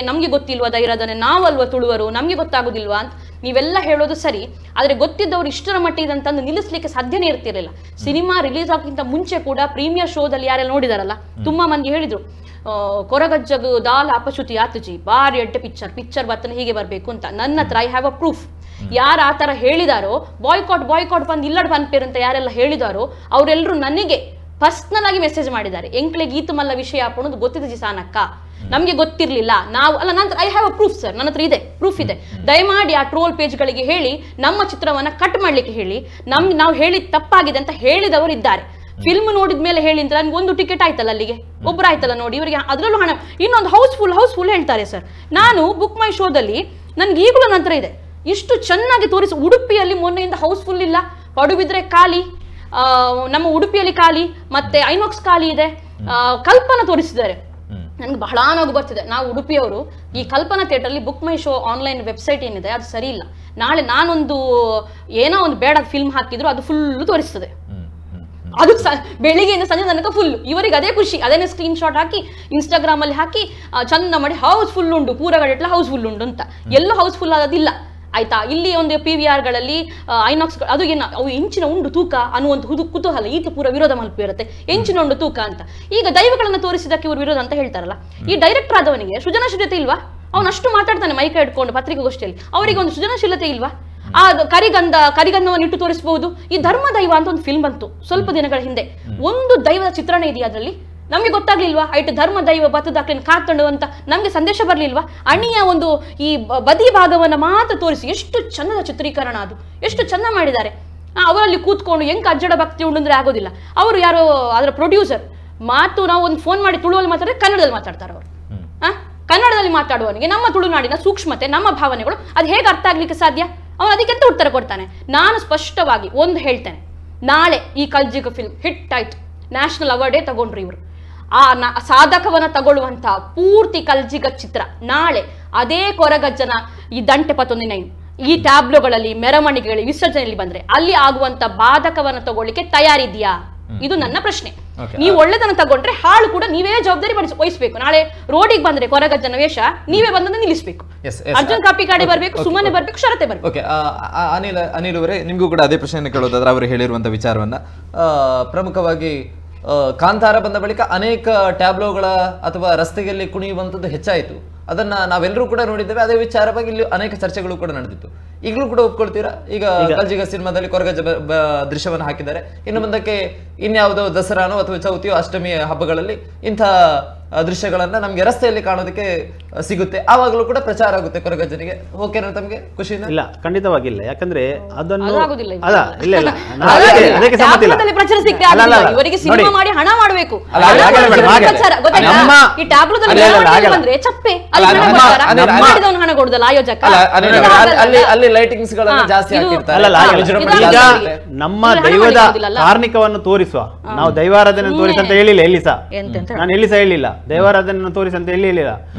[SPEAKER 4] ನಮ್ಗೆ ಗೊತ್ತಿಲ್ವಾ ದೈವಾರಾಧನೆ, ನಾವಲ್ವಾ ತುಳುವರು, ನಮ್ಗೆ ಗೊತ್ತಾಗುದಿಲ್ವಾ ಅಂತ ನೀವೆಲ್ಲ ಹೇಳೋದು ಸರಿ. ಆದ್ರೆ ಗೊತ್ತಿದ್ದವ್ರು ಇಷ್ಟರ ಮಟ್ಟಿಗೆ ಅಂತಂದು ನಿಲ್ಲಿಸ್ಲಿಕ್ಕೆ ಸಾಧ್ಯನೇ ಇರ್ತಿರ್ಲಿಲ್ಲ. ಸಿನಿಮಾ ರಿಲೀಸ್ ಆಗೋಕ್ಕಿಂತ ಮುಂಚೆ ಕೂಡ ಪ್ರೀಮಿಯರ್ ಶೋದಲ್ಲಿ ಯಾರೆಲ್ಲ ನೋಡಿದಾರಲ್ಲ, ತುಂಬಾ ಮಂದಿ ಹೇಳಿದ್ರು, ಕೊರಗಜ್ಜಗು ದಾಲ್ ಅಪಶುತಿ ಆತುಜಿ ಬಾರಿ ಅಡ್ಡೆ ಪಿಕ್ಚರ್ ಬರ್ತನೆ ಹೀಗೆ ಬರ್ಬೇಕು ಅಂತ. ನನ್ನ ಹತ್ರ ಐ ಹ್ಯಾವ್ ಅ ಪ್ರೂಫ್. ಯಾರು ಆ ತರ ಹೇಳಿದಾರೋ, ಬಾಯ್ಕಾಟ್ ಬಂದು ಇಲ್ಲಡ್ ಬಂದ್ಪೇರ್ ಅಂತ ಯಾರೆಲ್ಲ ಹೇಳಿದಾರೋ ಅವರೆಲ್ಲರೂ ನನಗೆ ಪರ್ಸನಲ್ ಆಗಿ ಮೆಸೇಜ್ ಮಾಡಿದ್ದಾರೆ. ಎಂಕ್ಲೆಗೆ ಈತ ಮಲ್ಲ ವಿಷಯ ಹಾಕೋದು ಗೊತ್ತಿದೆ ಜಿಸಾನಕ್ಕ, ನಮ್ಗೆ ಗೊತ್ತಿರ್ಲಿಲ್ಲ. ನಾವು ಅಲ್ಲ, ನಂತರ I have a proof sir, ನನ್ನ ಹತ್ರ ಇದೆ, ಪ್ರೂಫ್ ಇದೆ. ದಯಮಾಡಿ ಆ ಟ್ರೋಲ್ ಪೇಜ್ಗಳಿಗೆ ಹೇಳಿ, ನಮ್ಮ ಚಿತ್ರವನ್ನ ಕಟ್ ಮಾಡ್ಲಿಕ್ಕೆ ಹೇಳಿ, ನಾವು ಹೇಳಿದ ತಪ್ಪಾಗಿದೆ ಅಂತ ಹೇಳಿದವರು ಇದ್ದಾರೆ. ಫಿಲ್ಮ್ ನೋಡಿದ ಮೇಲೆ ಹೇಳಿ ಅಂತ ನನ್ಗೆ ಒಂದು ಟಿಕೆಟ್ ಆಯ್ತಲ್ಲ, ಅಲ್ಲಿಗೆ ಒಬ್ರು ಆಯ್ತಲ್ಲ ನೋಡಿ, ಇವರಿಗೆ ಅದರಲ್ಲೂ ಹಣ. ಇನ್ನೊಂದು ಹೌಸ್ಫುಲ್ ಹೇಳ್ತಾರೆ ಸರ್. ನಾನು ಬುಕ್ ಮೈ ಶೋದಲ್ಲಿ ನನ್ಗೆ ಈಗಲೂ ನಂತರ ಇದೆ, ಇಷ್ಟು ಚೆನ್ನಾಗಿ ತೋರಿಸಿ. ಉಡುಪಿಯಲ್ಲಿ ಮೊನ್ನೆಯಿಂದ ಹೌಸ್ಫುಲ್ ಇಲ್ಲ, ಪಡುಬಿದ್ರೆ ಖಾಲಿ, ನಮ್ಮ ಉಡುಪಿಯಲ್ಲಿ ಖಾಲಿ, ಮತ್ತೆ ಐನಾಕ್ಸ್ ಖಾಲಿ ಇದೆ. ಕಲ್ಪನಾ ತೋರಿಸಿದ್ದಾರೆ. ನನ್ಗೆ ಬಹಳ ನೋವು ಬರ್ತಿದೆ. ನಾವು ಉಡುಪಿಯವರು ಈ ಕಲ್ಪನಾ ಥಿಯೇಟರ್ ಅಲ್ಲಿ ಬುಕ್ ಮೈ ಶೋ ಆನ್ಲೈನ್ ವೆಬ್ಸೈಟ್ ಏನಿದೆ ಅದು ಸರಿ ಇಲ್ಲ. ನಾಳೆ ನಾನೊಂದು ಏನೋ ಒಂದು ಬೇಡ ಫಿಲ್ಮ್ ಹಾಕಿದ್ರು ಅದು ಫುಲ್ ತೋರಿಸ್ತದೆ. ಅದು ಬೆಳಿಗ್ಗೆಯಿಂದ ಸಂಜೆ ತನಕ ಫುಲ್. ಇವರಿಗೆ ಅದೇ ಖುಷಿ, ಅದೇನೇ ಸ್ಕ್ರೀನ್ ಶಾಟ್ ಹಾಕಿ ಇನ್ಸ್ಟಾಗ್ರಾಮ್ ಅಲ್ಲಿ ಹಾಕಿ ಚಂದ ಮಾಡಿ ಹೌಸ್ಫುಲ್ ಉಂಟು, ಪೂರಗಡೆಟ್ಲ ಹೌಸ್ಫುಲ್ ಉಂಟು ಅಂತ. ಎಲ್ಲೂ ಹೌಸ್ಫುಲ್ ಆಗೋದಿಲ್ಲ ಆಯ್ತಾ. ಇಲ್ಲಿ ಒಂದು PVR ಗಳಲ್ಲಿ ಐನಾಕ್ಸ್ ಅದು ಏನು ಅವು ಎಂಚಿನ ಉಂಡು ತೂಕ ಅನ್ನುವಂಥ ಕುತೂಹಲ ಈತ ಪೂರ ವಿರೋಧ ಮಲ್ಪಿರುತ್ತೆ, ಎಂಚಿನ ಉಂಡು ತೂಕ ಅಂತ. ಈಗ ದೈವಗಳನ್ನು ತೋರಿಸಿದಕ್ಕೆ ಇವರು ವಿರೋಧ ಅಂತ ಹೇಳ್ತಾರಲ್ಲ, ಈ ಡೈರೆಕ್ಟರ್ ಆದವನಿಗೆ ಸೃಜನಶೀಲತೆ ಇಲ್ವಾ? ಅವನಷ್ಟು ಮಾತಾಡ್ತಾನೆ ಮೈಕ ಇಟ್ಕೊಂಡು ಪತ್ರಿಕಾಗೋಷ್ಠಿಯಲ್ಲಿ, ಅವರಿಗೆ ಒಂದು ಸೃಜನಶೀಲತೆ ಇಲ್ವಾ? ಆ ಕರಿಗಂಧವನ್ನು ಇಟ್ಟು ತೋರಿಸಬಹುದು. ಈ ಧರ್ಮ ದೈವ ಅಂತ ಒಂದು ಫಿಲ್ಮ್ ಬಂತು ಸ್ವಲ್ಪ ದಿನಗಳ ಹಿಂದೆ, ಒಂದು ದೈವದ ಚಿತ್ರಣ ಇದೆಯಾ ಅದರಲ್ಲಿ? ನಮ್ಗೆ ಗೊತ್ತಾಗ್ಲಿಲ್ವಾ ಐಟು ಧರ್ಮ ದೈವ ಬತ್ತದಾಕ್ಲಿನ ಕಾತಂಡು ಅಂತ ನಮ್ಗೆ ಸಂದೇಶ ಬರ್ಲಿಲ್ವಾ? ಅಣಿಯ ಒಂದು ಈ ಬದಿ ಭಾಗವನ್ನ ಮಾತ್ರ ತೋರಿಸಿ ಎಷ್ಟು ಚಂದದ ಚಿತ್ರೀಕರಣ, ಅದು ಎಷ್ಟು ಚಂದ ಮಾಡಿದ್ದಾರೆ. ಅವರಲ್ಲಿ ಕೂತ್ಕೊಂಡು ಹೆಂಗ್ ಅಜ್ಜಡ ಭಕ್ತಿ ಉಂಡು ಅಂದ್ರೆ ಆಗೋದಿಲ್ಲ. ಅವರು ಯಾರೋ ಅದರ ಪ್ರೊಡ್ಯೂಸರ್ ಮಾತು, ನಾವು ಒಂದು ಫೋನ್ ಮಾಡಿ ತುಳುವಲ್ಲಿ ಮಾತಾಡಿದ್ರೆ ಕನ್ನಡದಲ್ಲಿ ಮಾತಾಡ್ತಾರೆ ಅವರು. ಕನ್ನಡದಲ್ಲಿ ಮಾತಾಡುವವನಿಗೆ ನಮ್ಮ ತುಳುನಾಡಿನ ಸೂಕ್ಷ್ಮತೆ, ನಮ್ಮ ಭಾವನೆಗಳು ಅದು ಹೇಗೆ ಅರ್ಥ ಆಗ್ಲಿಕ್ಕೆ ಸಾಧ್ಯ? ಅವನು ಅದಕ್ಕೆಂತ ಉತ್ತರ ಕೊಡ್ತಾನೆ? ನಾನು ಸ್ಪಷ್ಟವಾಗಿ ಒಂದು ಹೇಳ್ತೇನೆ, ನಾಳೆ ಈ ಕಲ್ಜಿಗ ಫಿಲ್ಮ್ ಹಿಟ್ ಆಯ್ತು, ನ್ಯಾಷನಲ್ ಅವಾರ್ಡೇ ತಗೊಂಡ್ರು ಇವರು. ಆ ಸಾಧಕವನ್ನ ತಗೊಳ್ಳುವಂತಹ ಪೂರ್ತಿ ಕಲ್ಜಿಗ ಚಿತ್ರ ನಾಳೆ ಅದೇ ಕೊರಗಜ್ಜನ ಈ ದಂಟೆ 11 ಈ ಟ್ಯಾಬ್ಲೋಗಳಲ್ಲಿ, ಮೆರವಣಿಗೆಗಳಲ್ಲಿ, ವಿಸರ್ಜನೆಯಲ್ಲಿ ಬಂದ್ರೆ ಅಲ್ಲಿ ಆಗುವಂತ ಬಾಧಕವನ್ನ ತಗೊಳ್ಳಿಕ್ಕೆ ತಯಾರಿದ್ಯಾ? ಇದು ನನ್ನ ಪ್ರಶ್ನೆ. ನೀವು ಒಳ್ಳೆದನ್ನ ತಗೊಂಡ್ರೆ ಹಾಳು ಕೂಡ ನೀವೇ ಜವಾಬ್ದಾರಿ ವಹಿಸಬೇಕು. ನಾಳೆ ರೋಡಿಗೆ ಬಂದ್ರೆ ಕೊರಗಜ್ಜನ ವೇಷ ನೀವೇ ಬಂದನ್ನು ನಿಲ್ಲಿಸಬೇಕು. ಅರ್ಜುನ್ ಕಾಪಿಕಾಡೆ ಬರ್ಬೇಕು, ಸುಮ್ಮನೆ ಬರ್ಬೇಕು, ಶರತೆ ಬರ್ಬೇಕು.
[SPEAKER 1] ಅನಿಲ್ ಅವರೇ, ನಿಮ್ಗೂ ಕೂಡ ಅದೇ ಪ್ರಶ್ನೆ ಕೇಳೋದಾದ್ರೆ ಅವರು ಹೇಳಿರುವಂತ ವಿಚಾರವನ್ನ ಪ್ರಮುಖವಾಗಿ ಕಾಂತಾರ ಬಂದ ಬಳಿಕ ಅನೇಕ ಟ್ಯಾಬ್ಲೋಗಳ ಅಥವಾ ರಸ್ತೆಯಲ್ಲಿ ಕುಣಿಯುವಂಥದ್ದು ಹೆಚ್ಚಾಯಿತು. ಅದನ್ನ ನಾವೆಲ್ಲರೂ ಕೂಡ ನೋಡಿದ್ದೇವೆ. ಅದೇ ವಿಚಾರವಾಗಿ ಇಲ್ಲಿ ಅನೇಕ ಚರ್ಚೆಗಳು ಕೂಡ ನಡೆದಿತ್ತು. ಈಗಲೂ ಕೂಡ ಒಪ್ಕೊಳ್ತೀರಾ? ಈಗ ಕಲ್ಜಿಗ ಸಿನಿಮಾದಲ್ಲಿ ಕೊರಗಜ್ಜ ದೃಶ್ಯವನ್ನು ಹಾಕಿದ್ದಾರೆ. ಇನ್ನು ಮುಂದಕ್ಕೆ ಇನ್ಯಾವುದೋ ದಸರಾನೋ ಅಥವಾ ಚೌತಿಯೋ ಅಷ್ಟಮಿ ಹಬ್ಬಗಳಲ್ಲಿ ಇಂಥ ದೃಶ್ಯಗಳನ್ನ ನಮ್ಗೆ ರಸ್ತೆಯಲ್ಲಿ ಕಾಣೋದಕ್ಕೆ ಸಿಗುತ್ತೆ. ಆವಾಗಲೂ ಕೂಡ ಪ್ರಚಾರ ಆಗುತ್ತೆ ಕೊರಗಜ್ಜನಿಗೆ. ಓಕೆನಾ ತಮಗೆ? ಖುಷಿನ?
[SPEAKER 3] ಇಲ್ಲ, ಖಂಡಿತವಾಗಿಲ್ಲ. ಯಾಕಂದ್ರೆ ಅದನ್ನು
[SPEAKER 4] ಹಣ ಮಾಡಬೇಕು. ಹಣ ಕೊಡುದಲ್ಲ ಆಯೋಜಕ.
[SPEAKER 1] ಅಲ್ಲಿ ಲೈಟಿಂಗ್ಸ್ ಗಳನ್ನ ಜಾಸ್ತಿ ಹಾಕಿರ್ತಾರೆ.
[SPEAKER 3] ನಮ್ಮ ದೈವದ ಕಾರ್ಣಿಕವನ್ನು ತೋರಿಸುವ, ನಾವು ದೈವಾರಾಧನೆ ತೋರಿಸ ಅಂತ ಹೇಳಿಲ್ಲ ಎಲ್ಲಿ ಸಹ. ನಾನು ಎಲ್ಲಿ ಸಹ ಹೇಳಿಲ್ಲ ದೈವಾರಾಧನೆ ತೋರಿಸ ಅಂತ ಹೇಳಿಲ್ಲ.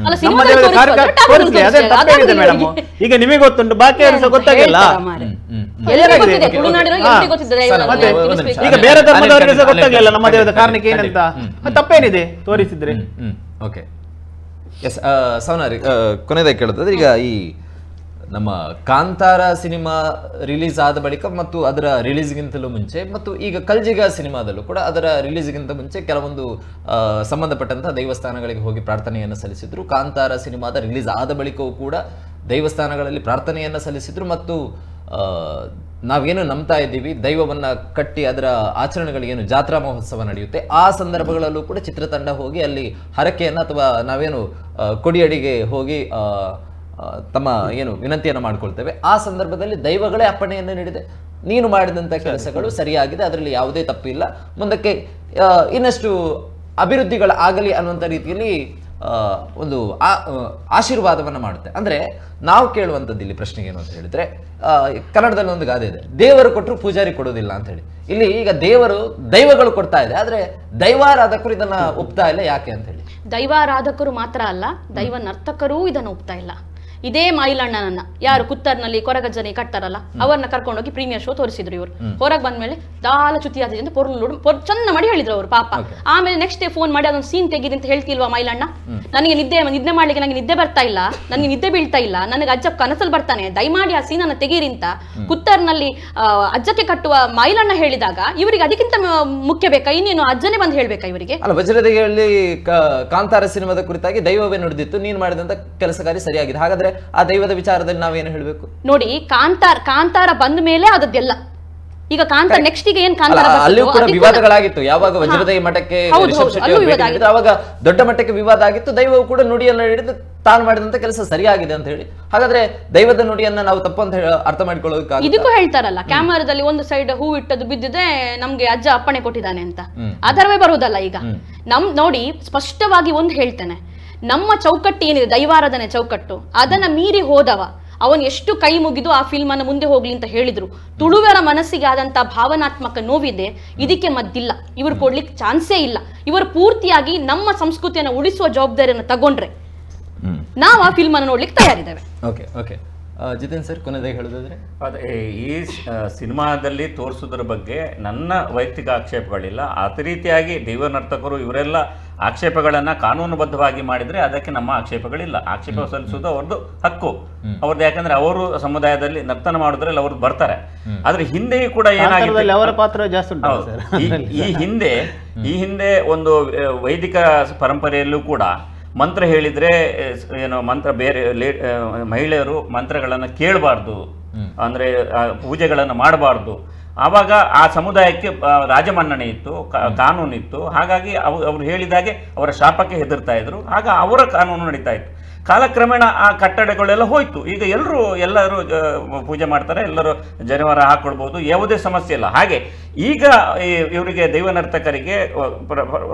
[SPEAKER 3] ನಮ್ಮ ದೇವದ ತೋರಿಸ್ಲಿ, ಅದೇ ತಪ್ಪೇನಿದೆ ಮೇಡಮ್? ಈಗ ನಿಮಗೆ ಗೊತ್ತುಂಟು, ಬಾಕಿ ಯಾರು ಸಹ ಗೊತ್ತಾಗಿಲ್ಲ. ಈಗ ಬೇರೆ ಧರ್ಮದವರಿಗೆ ಸಹ ಗೊತ್ತಾಗ್ಲಿಲ್ಲ ನಮ್ಮ ದೇವದ ಕಾರಣಕ್ಕ ಏನಂತ. ತಪ್ಪೇನಿದೆ ತೋರಿಸಿದ್ರೆ?
[SPEAKER 1] ಓಕೆ, ಎಸ್ ಸೌನಾರಿ, ಕೊನೆಯದಾಗಿ ಕೇಳೋದಾದ್ರೆ ಈಗ ಈ ನಮ್ಮ ಕಾಂತಾರ ಸಿನಿಮಾ ರಿಲೀಸ್ ಆದ ಬಳಿಕ ಮತ್ತು ಅದರ ರಿಲೀಸ್ಗಿಂತಲೂ ಮುಂಚೆ ಮತ್ತು ಈಗ ಕಲ್ಜಿಗ ಸಿನಿಮಾದಲ್ಲೂ ಕೂಡ ಅದರ ರಿಲೀಸ್ಗಿಂತ ಮುಂಚೆ ಕೆಲವೊಂದು ಸಂಬಂಧಪಟ್ಟಂತಹ ದೇವಸ್ಥಾನಗಳಿಗೆ ಹೋಗಿ ಪ್ರಾರ್ಥನೆಯನ್ನು ಸಲ್ಲಿಸಿದ್ರು. ಕಾಂತಾರ ಸಿನಿಮಾದ ರಿಲೀಸ್ ಆದ ಬಳಿಕವೂ ಕೂಡ ದೇವಸ್ಥಾನಗಳಲ್ಲಿ ಪ್ರಾರ್ಥನೆಯನ್ನು ಸಲ್ಲಿಸಿದ್ರು. ಮತ್ತು ನಾವೇನು ನಂಬ್ತಾ ಇದ್ದೀವಿ, ದೈವವನ್ನ ಕಟ್ಟಿ ಅದರ ಆಚರಣೆಗಳಿಗೇನು ಜಾತ್ರಾ ಮಹೋತ್ಸವ ನಡೆಯುತ್ತೆ, ಆ ಸಂದರ್ಭಗಳಲ್ಲೂ ಕೂಡ ಚಿತ್ರತಂಡ ಹೋಗಿ ಅಲ್ಲಿ ಹರಕೆಯನ್ನು ಅಥವಾ ನಾವೇನು ಕೊಡಿಯಡಿಗೆ ಹೋಗಿ ತಮ್ಮ ಏನು ವಿನಂತಿಯನ್ನು ಮಾಡ್ಕೊಳ್ತೇವೆ, ಆ ಸಂದರ್ಭದಲ್ಲಿ ದೈವಗಳೇ ಅಪ್ಪಣೆಯನ್ನು ನೀಡಿದೆ, ನೀನು ಮಾಡಿದಂಥ ಕೆಲಸಗಳು ಸರಿಯಾಗಿದೆ, ಅದರಲ್ಲಿ ಯಾವುದೇ ತಪ್ಪಿಲ್ಲ, ಮುಂದಕ್ಕೆ ಇನ್ನಷ್ಟು ಅಭಿವೃದ್ಧಿಗಳಾಗಲಿ ಅನ್ನುವಂಥ ರೀತಿಯಲ್ಲಿ ಒಂದು ಆಶೀರ್ವಾದವನ್ನು ಮಾಡುತ್ತೆ. ಅಂದರೆ ನಾವು ಕೇಳುವಂಥದ್ದು ಇಲ್ಲಿ ಪ್ರಶ್ನೆಗೆ ಏನು ಅಂತ ಹೇಳಿದ್ರೆ, ಕನ್ನಡದಲ್ಲಿ ಒಂದು ಗಾದೆ ಇದೆ, ದೇವರು ಕೊಟ್ಟರು ಪೂಜಾರಿ ಕೊಡೋದಿಲ್ಲ ಅಂತ ಹೇಳಿ. ಇಲ್ಲಿ ಈಗ ದೇವರು ದೈವಗಳು ಕೊಡ್ತಾ ಇದೆ, ಆದ್ರೆ ದೈವಾರಾಧಕರು ಇದನ್ನ ಒಪ್ತಾ ಇಲ್ಲ. ಯಾಕೆ ಅಂತ ಹೇಳಿ?
[SPEAKER 4] ದೈವಾರಾಧಕರು ಮಾತ್ರ ಅಲ್ಲ, ದೈವ ನರ್ತಕರೂ ಇದನ್ನು ಒಪ್ತಾ ಇಲ್ಲ. ಇದೇ ಮೈಲಣ್ಣನನ್ನ ಯಾರು ಕುತ್ತರ್ನಲ್ಲಿ ಕೊರಗಜ್ಜನಿ ಕಟ್ತಾರಲ್ಲ, ಅವರನ್ನ ಕರ್ಕೊಂಡೋಗಿ ಪ್ರೀಮಿಯರ್ ಶೋ ತೋರಿಸಿದ್ರು ಇವರು. ಹೊರಗೆ ಬಂದ್ಮೇಲೆ ದಾಲ ಚುತಿ ಆದ ಅಂತ ಚಂದ ಮಾಡಿ ಹೇಳಿದ್ರು ಅವರು ಪಾಪ. ಆಮೇಲೆ ನೆಕ್ಸ್ಟ್ ಡೇ ಫೋನ್ ಮಾಡಿ ಅದೊಂದು ಸೀನ್ ತೆಗೀರಿ ಅಂತ ಹೇಳ್ತಿಲ್ವಾ ಮೈಲಣ್ಣ, ನನಗೆ ನಿದ್ದೆ ಮಾಡ್ಲಿಕ್ಕೆ ನನಗೆ ನಿದ್ದೆ ಬರ್ತಾ ಇಲ್ಲ, ನನಗೆ ನಿದ್ದೆ ಬೀಳ್ತಾ ಇಲ್ಲ, ನನಗೆ ಅಜ್ಜ ಕನಸಲ್ಲಿ ಬರ್ತಾನೆ, ದಯಮಾಡಿ ಆ ಸೀನನ್ನ ತೆಗೀರಿ ಅಂತ ಕುತ್ತರ್ನಲ್ಲಿ ಅಜ್ಜಕ್ಕೆ ಕಟ್ಟುವ ಮೈಲಣ್ಣ ಹೇಳಿದಾಗ ಇವರಿಗೆ ಅದಕ್ಕಿಂತ ಮುಖ್ಯ ಬೇಕಾ? ಇನ್ನೇನು ಅಜ್ಜನೇ ಬಂದು ಹೇಳ್ಬೇಕಾ ಇವರಿಗೆ?
[SPEAKER 1] ಅಲ್ಲ, ವಜ್ರದಿಗೆಯಲ್ಲಿ ಕಾಂತಾರ ಸಿನಿಮಾದ ಕುರಿತಾಗಿ ದೈವವೇ ನುಡಿದಿತ್ತು, ನೀನು ಮಾಡಿದಂತ ಕೆಲಸ ಕಾರ್ಯ ಸರಿಯಾಗಿದೆ, ಹಾಗಾದ್ರೆ ಆ ದೈವದ ವಿಚಾರದಲ್ಲಿ ನಾವೇನು ಹೇಳಬೇಕು?
[SPEAKER 4] ನೋಡಿ, ಕಾಂತಾರ ಬಂದ ಮೇಲೆ ಅದದ್ದೆಲ್ಲ ಈಗ ಕಾಂತಾರ ನೆಕ್ಸ್ಟ್ ಈಗ ಏನ್ ಕಾಂತಾರ
[SPEAKER 1] ಅಲ್ಲಿಯೂ ಕೂಡ ವಿವಾದಗಳಾಗಿತ್ತು. ಯಾವಾಗ ವಜ್ರದೈ ಮಠಕ್ಕೆ ಅವಾಗ ದೊಡ್ಡ ಮಟ್ಟಕ್ಕೆ ವಿವಾದ ಆಗಿತ್ತು. ದೈವವು ಕೂಡ ನುಡಿಯನ್ನು ಹಿಡಿದು ತಾನು ಮಾಡಿದಂತ ಕೆಲಸ ಸರಿಯಾಗಿದೆ ಅಂತ ಹೇಳಿ, ಹಾಗಾದ್ರೆ ದೈವದ ನುಡಿಯನ್ನ ನಾವು ತಪ್ಪು ಅಂತ ಅರ್ಥ ಮಾಡ್ಕೊಳ್ಳೋದಕ್ಕೆ
[SPEAKER 4] ಇದಕ್ಕೂ ಹೇಳ್ತಾರಲ್ಲ, ಕ್ಯಾಮರಾದಲ್ಲಿ ಒಂದು ಸೈಡ್ ಹೂ ಇಟ್ಟದ್ದು ಬಿದ್ದಿದೆ, ನಮ್ಗೆ ಅಜ್ಜ ಅಪ್ಪಣೆ ಕೊಟ್ಟಿದ್ದಾನೆ ಅಂತ. ಅದರವೇ ಬರುವುದಲ್ಲ ಈಗ. ನೋಡಿ, ಸ್ಪಷ್ಟವಾಗಿ ಒಂದು ಹೇಳ್ತೇನೆ, ನಮ್ಮ ಚೌಕಟ್ಟು ಏನಿದೆ ದೈವಾರಾಧನೆ ಚೌಕಟ್ಟು, ಅದನ್ನ ಮೀರಿ ಹೋದವ ಅವನು ಎಷ್ಟು ಕೈ ಮುಗಿದು ಆ ಫಿಲ್ಮ್ ಅನ್ನು ಮುಂದೆ ಹೋಗ್ಲಿ ಅಂತ ಹೇಳಿದ್ರು. ತುಳುವರ ಮನಸ್ಸಿಗೆ ಆದಂತ ಭಾವನಾತ್ಮಕ ನೋವಿದೆ, ಇದಕ್ಕೆ ಮದ್ದಿಲ್ಲ, ಇವರು ಕೊಡ್ಲಿಕ್ಕೆ ಚಾನ್ಸೇ ಇಲ್ಲ. ಇವರು ಪೂರ್ತಿಯಾಗಿ ನಮ್ಮ ಸಂಸ್ಕೃತಿಯನ್ನು ಉಳಿಸುವ ಜವಾಬ್ದಾರಿಯನ್ನು ತಗೊಂಡ್ರೆ ನಾವು ಆ ಫಿಲ್ಮ್ ಅನ್ನು ನೋಡ್ಲಿಕ್ಕೆ ತಯಾರಿದ್ದೇವೆ.
[SPEAKER 1] ಓಕೆ ಓಕೆ ಜಿತೇನ್ ಸರ್, ಕೊನೆದಾಗಿ ಹೇಳೋದಾದ್ರೆ
[SPEAKER 2] ಅದೇ ಈ ಸಿನಿಮಾದಲ್ಲಿ ತೋರಿಸೋದ್ರ ಬಗ್ಗೆ ನನ್ನ ವೈಯಕ್ತಿಕ ಆಕ್ಷೇಪಗಳಿಲ್ಲ. ಅದೇ ರೀತಿಯಾಗಿ ದೈವ ನರ್ತಕರು ಇವರೆಲ್ಲ ಆಕ್ಷೇಪಗಳನ್ನು ಕಾನೂನುಬದ್ಧವಾಗಿ ಮಾಡಿದ್ರೆ ಅದಕ್ಕೆ ನಮ್ಮ ಆಕ್ಷೇಪಗಳಿಲ್ಲ. ಆಕ್ಷೇಪ ಸಲ್ಲಿಸೋದು ಅವ್ರದ್ದು ಹಕ್ಕು ಅವ್ರದ್ದು, ಯಾಕಂದ್ರೆ ಅವರು ಸಮುದಾಯದಲ್ಲಿ ನರ್ತನ ಮಾಡಿದ್ರಲ್ಲಿ ಅವ್ರದ್ದು ಬರ್ತಾರೆ. ಆದ್ರೆ ಹಿಂದೆಯೂ ಕೂಡ ಏನಾಗಿದೆ,
[SPEAKER 3] ಅವರ ಪಾತ್ರ ಜಾಸ್ತಿ
[SPEAKER 2] ಈ ಹಿಂದೆ ಒಂದು ವೈದಿಕ ಪರಂಪರೆಯಲ್ಲೂ ಕೂಡ ಮಂತ್ರ ಹೇಳಿದ್ರೆ ಏನು ಮಂತ್ರ ಬೇರೆ ಮಹಿಳೆಯರು ಮಂತ್ರಗಳನ್ನು ಕೇಳಬಾರ್ದು, ಅಂದ್ರೆ ಪೂಜೆಗಳನ್ನು ಮಾಡಬಾರ್ದು ಆವಾಗ ಆ ಸಮುದಾಯಕ್ಕೆ ರಾಜಮನ್ನಣೆ ಇತ್ತು, ಕಾನೂನಿತ್ತು. ಹಾಗಾಗಿ ಅವ್ರು ಹೇಳಿದಾಗೆ ಅವರ ಶಾಪಕ್ಕೆ ಹೆದರ್ತಾ ಇದ್ರು. ಆಗ ಅವರ ಕಾನೂನು ನಡೀತಾ ಇತ್ತು. ಕಾಲಕ್ರಮೇಣ ಆ ಕಟ್ಟಡಗಳೆಲ್ಲ ಹೋಯ್ತು. ಈಗ ಎಲ್ಲರೂ ಪೂಜೆ ಮಾಡ್ತಾರೆ, ಎಲ್ಲರೂ ಜನಿವಾರ ಹಾಕೊಳ್ಬಹುದು, ಯಾವುದೇ ಸಮಸ್ಯೆ ಇಲ್ಲ. ಹಾಗೆ ಈಗ ಇವರಿಗೆ ದೈವ ನರ್ತಕರಿಗೆ